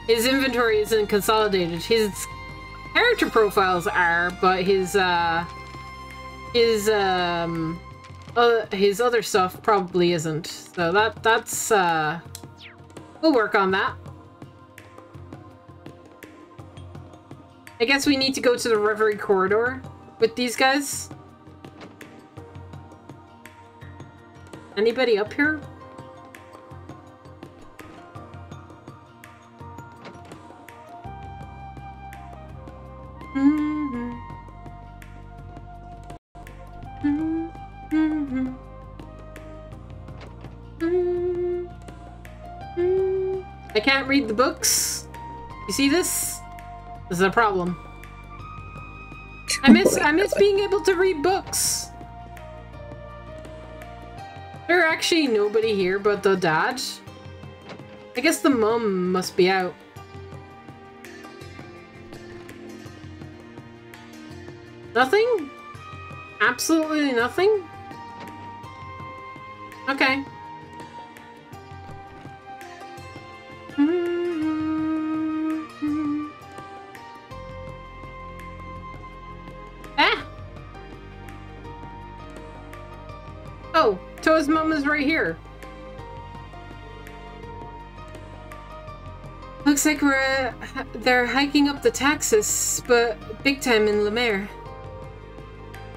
His inventory isn't consolidated. His character profiles are, but his other stuff probably isn't. So that's we'll work on that. I guess we need to go to the Reverie corridor with these guys. Anybody up here? I can't read the books. You see this? This is a problem. I miss being able to read books. There's actually nobody here but the dad. I guess the mum must be out. Nothing? Absolutely nothing? Okay. Ah! Oh, Toa's mom is right here. Looks like they're hiking up the Taxus, but big time in Lemaire.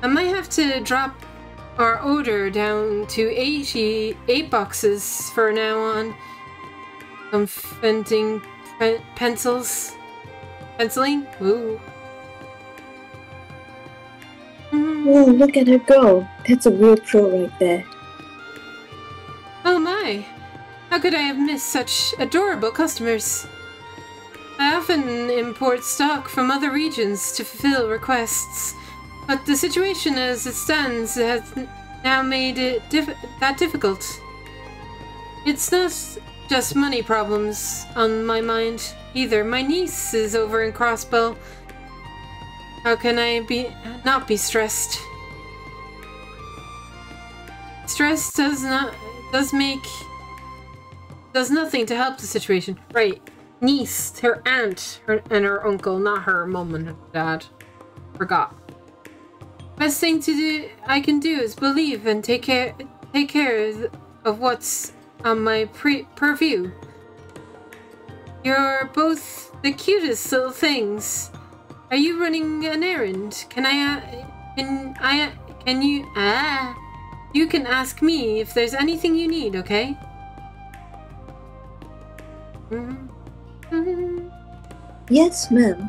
I might have to drop our order down to 88 boxes for now on. I'm venting penciling? Ooh. Oh, look at her go. That's a real pro right there. Oh my. How could I have missed such adorable customers? I often import stock from other regions to fulfill requests, but the situation as it stands has now made it that difficult. It's not just money problems on my mind either. My niece is over in Crossbow. How can I not be stressed? Stress does nothing to help the situation. Right. Niece, her aunt, and her uncle, not her mom and her dad. Forgot. Best thing I can do is believe and take care of what's on my purview. You're both the cutest little things. Are you running an errand? You can ask me if there's anything you need, okay? Yes, ma'am.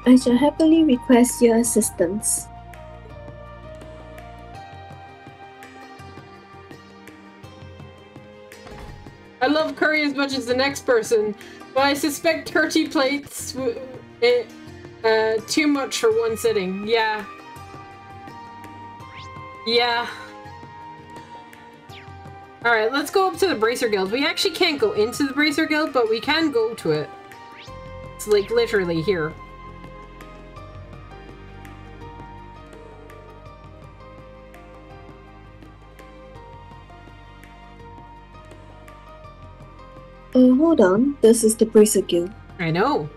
I shall happily request your assistance. I love curry as much as the next person, but I suspect 30 plates too much for one sitting. Yeah. Yeah. Alright, let's go up to the Bracer Guild. We actually can't go into the Bracer Guild, but we can go to it. It's like literally here. Hold on. This is the Bracer Guild. I know.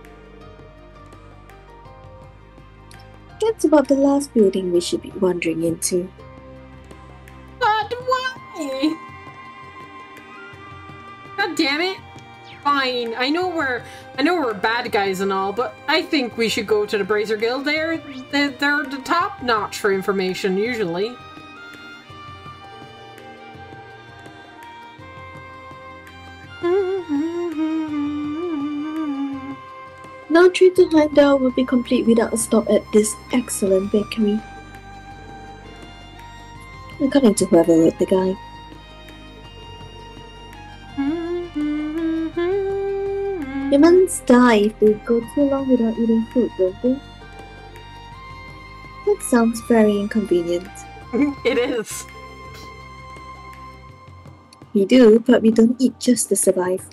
That's about the last building we should be wandering into. But why? God damn it. Fine. I know we're bad guys and all, but I think we should go to the Bracer Guild. They're the top notch for information usually. No trip to Heimdall will be complete without a stop at this excellent bakery. According to whoever wrote the guide. Humans die if they go too long without eating food, don't they? That sounds very inconvenient. It is. We do, but we don't eat just to survive.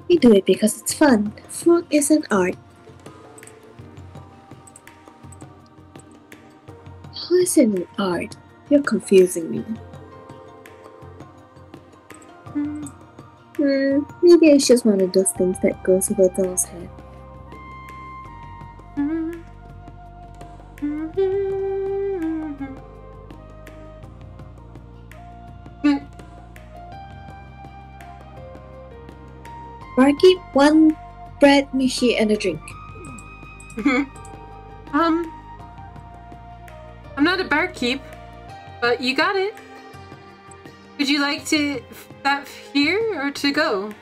We do it because it's fun. Food is an art. How is it an art? You're confusing me. Maybe it's just one of those things that goes over Doll's head. Barkeep, one bread, mishi, and a drink. I'm not a barkeep, but you got it. Would you like to that here or to go?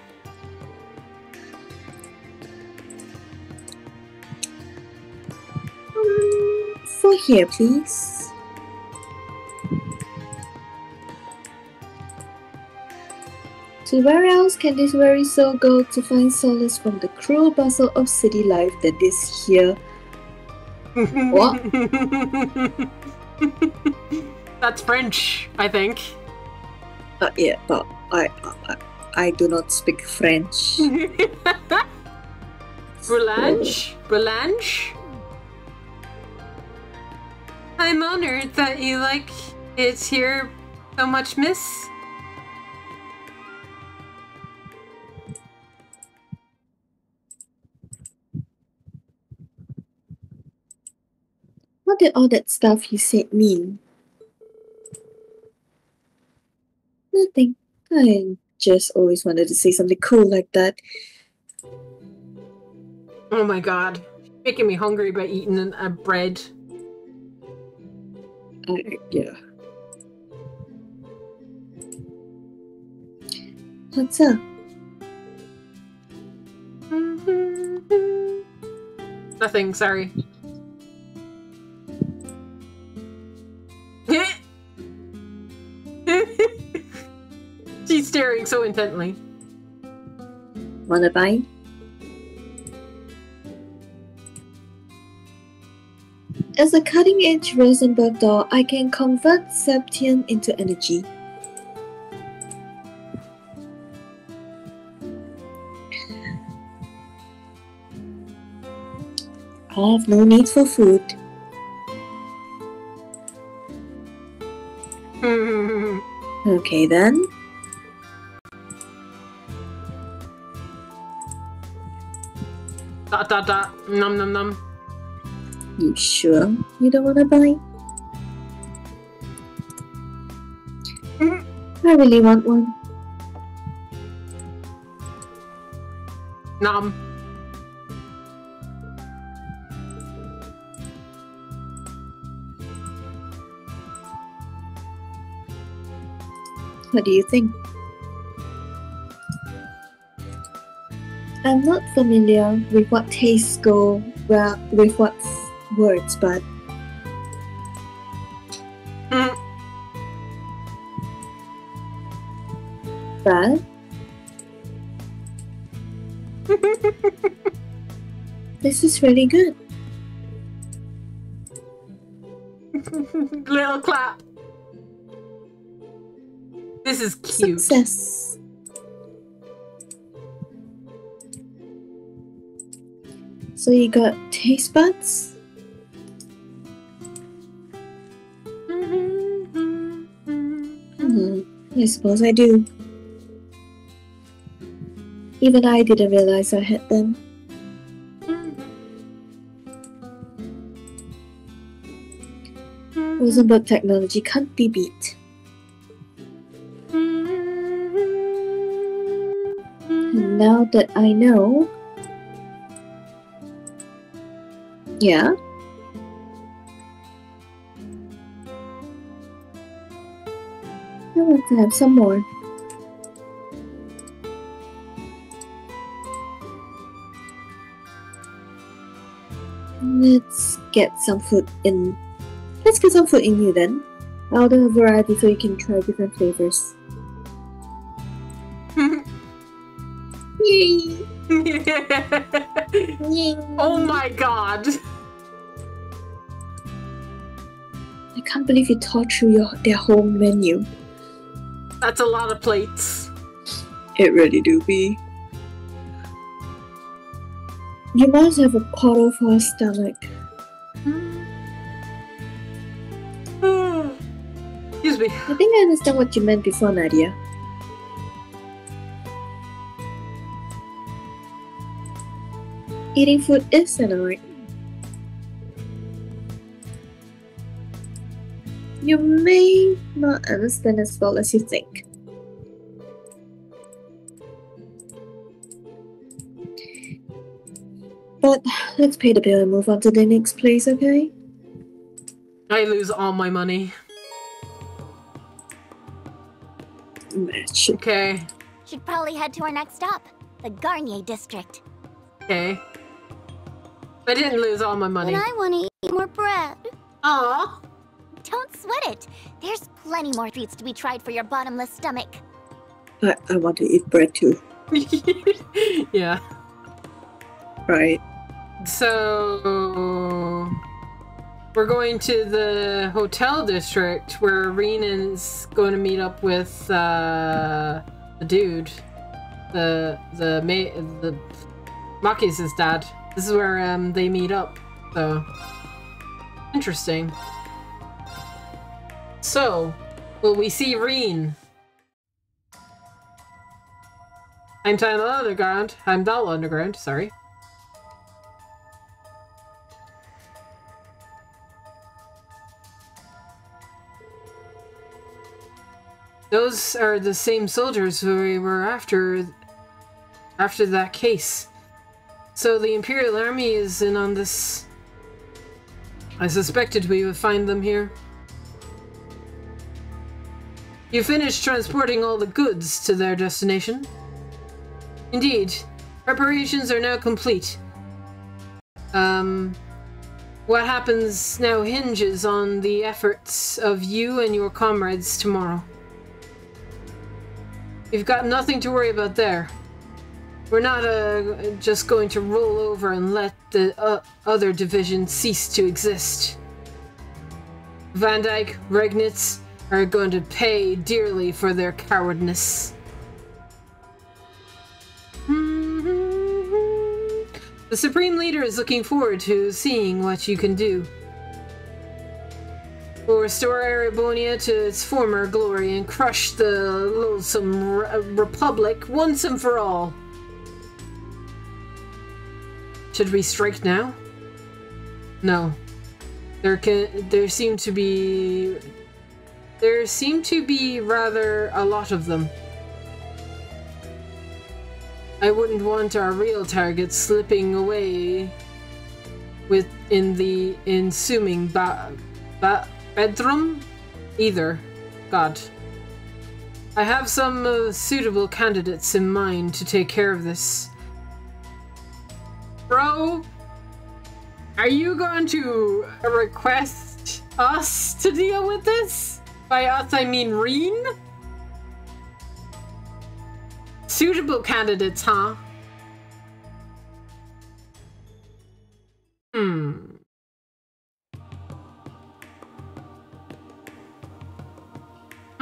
For here, please. To where else can this weary soul go to find solace from the cruel bustle of city life that is here? What? That's French, I think. Yeah, but I do not speak French. Boulange? Boulange? I'm honored that you like it here so much, miss. What did all that stuff you said mean? Nothing. I just always wanted to say something cool like that. Oh my god. Making me hungry by eating a bread. Yeah. What's up? Nothing, sorry. She's staring so intently. Wanna buy? As a cutting-edge Rosenberg doll, I can convert Septian into energy. I have no need for food. Okay then. Dot dot dot. Num num num. You sure you don't wanna buy? I really want one. Nom. What do you think? I'm not familiar with what tastes go well with what words, but this is really good. Little clap. This is cute. Success. So you got taste buds? I suppose I do. Even I didn't realize I had them. Rosenberg technology can't be beat. And now that I know... Yeah? I want to have some more. Let's get some food in. Let's get some food in you then. I'll do a variety so you can try different flavors. Yay! Oh my god! I can't believe you thought through their whole menu. That's a lot of plates. It really do be. You must have a portal for a stomach. Excuse me. I think I understand what you meant before, Nadia. Eating food is an art. You may not understand as well as you think. But let's pay the bill and move on to the next place, okay? I lose all my money. Match. Okay. Should probably head to our next stop, the Garnier district. Okay. I didn't lose all my money. But I want to eat more bread. Aww. Don't sweat it. There's plenty more treats to be tried for your bottomless stomach. I want to eat bread too. Yeah. Right. So we're going to the hotel district where Rena's going to meet up with the dude, the Maki's dad. This is where they meet up. So interesting. So will we see Reen? Heimdall Underground, sorry. Those are the same soldiers who we were after that case. So the Imperial Army is in on this. I suspected we would find them here. You finished transporting all the goods to their destination? Indeed. Preparations are now complete. What happens now hinges on the efforts of you and your comrades tomorrow. You've got nothing to worry about there. We're not just going to roll over and let the other division cease to exist. Van Dyke, Regnitz are going to pay dearly for their cowardness. The Supreme Leader is looking forward to seeing what you can do. We'll restore Erebonia to its former glory and crush the loathsome Republic once and for all. Should we strike now? No. There seem to be rather a lot of them. I wouldn't want our real targets slipping away in the ensuing bedroom either. God. I have some suitable candidates in mind to take care of this. Bro, are you going to request us to deal with this? By us, I mean Reen? Suitable candidates, huh?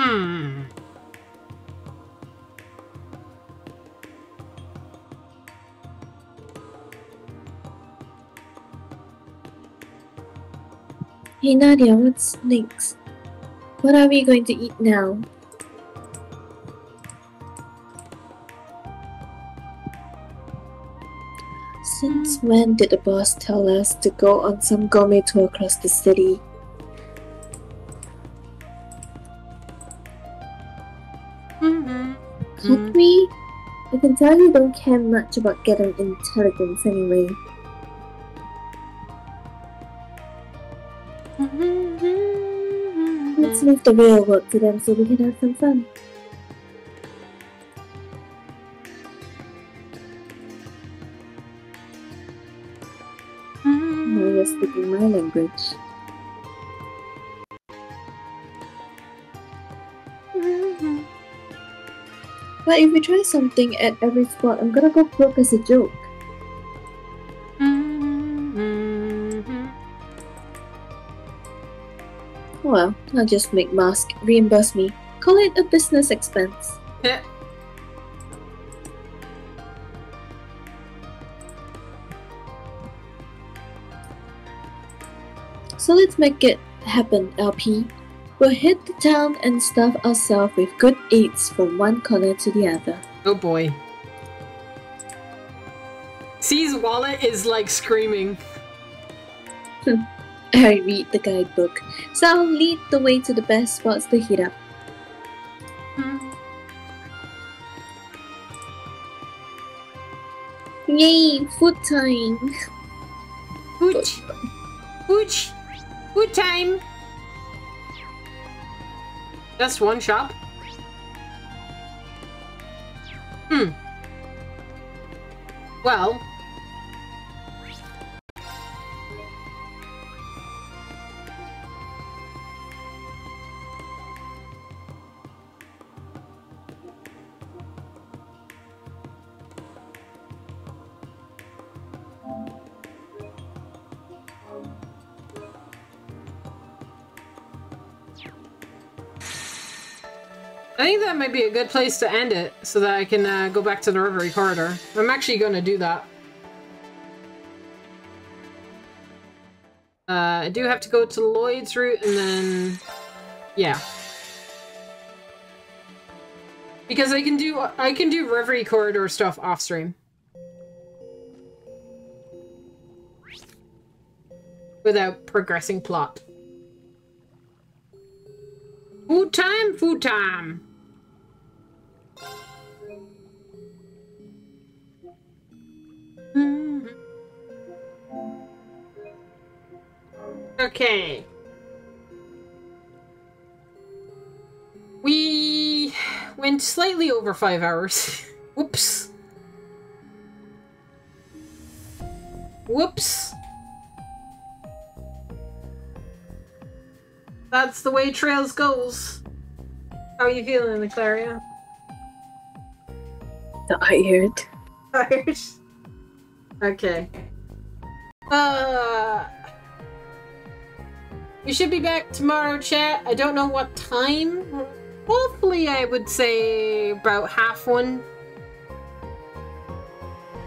Hey Nadia, what's next? What are we going to eat now? Since when did the boss tell us to go on some gourmet tour across the city? Can we? I can tell you don't care much about getting intelligence anyway. Let's leave the real work to them so we can have some fun. Now you're speaking my language. But if we try something at every spot, I'm gonna go broke as a joke. Well, I'll just make Mask reimburse me. Call it a business expense. Yeah. So let's make it happen, LP. We'll hit the town and stuff ourselves with good eats from one corner to the other. Oh boy. C's wallet is like screaming. I read the guidebook, so I'll lead the way to the best spots to hit up. Yay, food time! Food! Food! Food time! Just one shop? Well... I think that might be a good place to end it, so that I can go back to the Reverie corridor. I'm actually going to do that. I do have to go to Lloyd's route, and then... yeah. Because I can do Reverie corridor stuff off-stream. Without progressing plot. Food time, food time! Okay. We went slightly over 5 hours. Whoops. Whoops. That's the way Trails goes. How are you feeling, Claria? Tired. Tired? Okay. We should be back tomorrow, chat. I don't know what time. Hopefully, I would say about 1:30.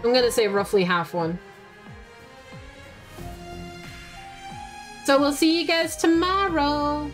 I'm gonna say roughly 1:30. So we'll see you guys tomorrow.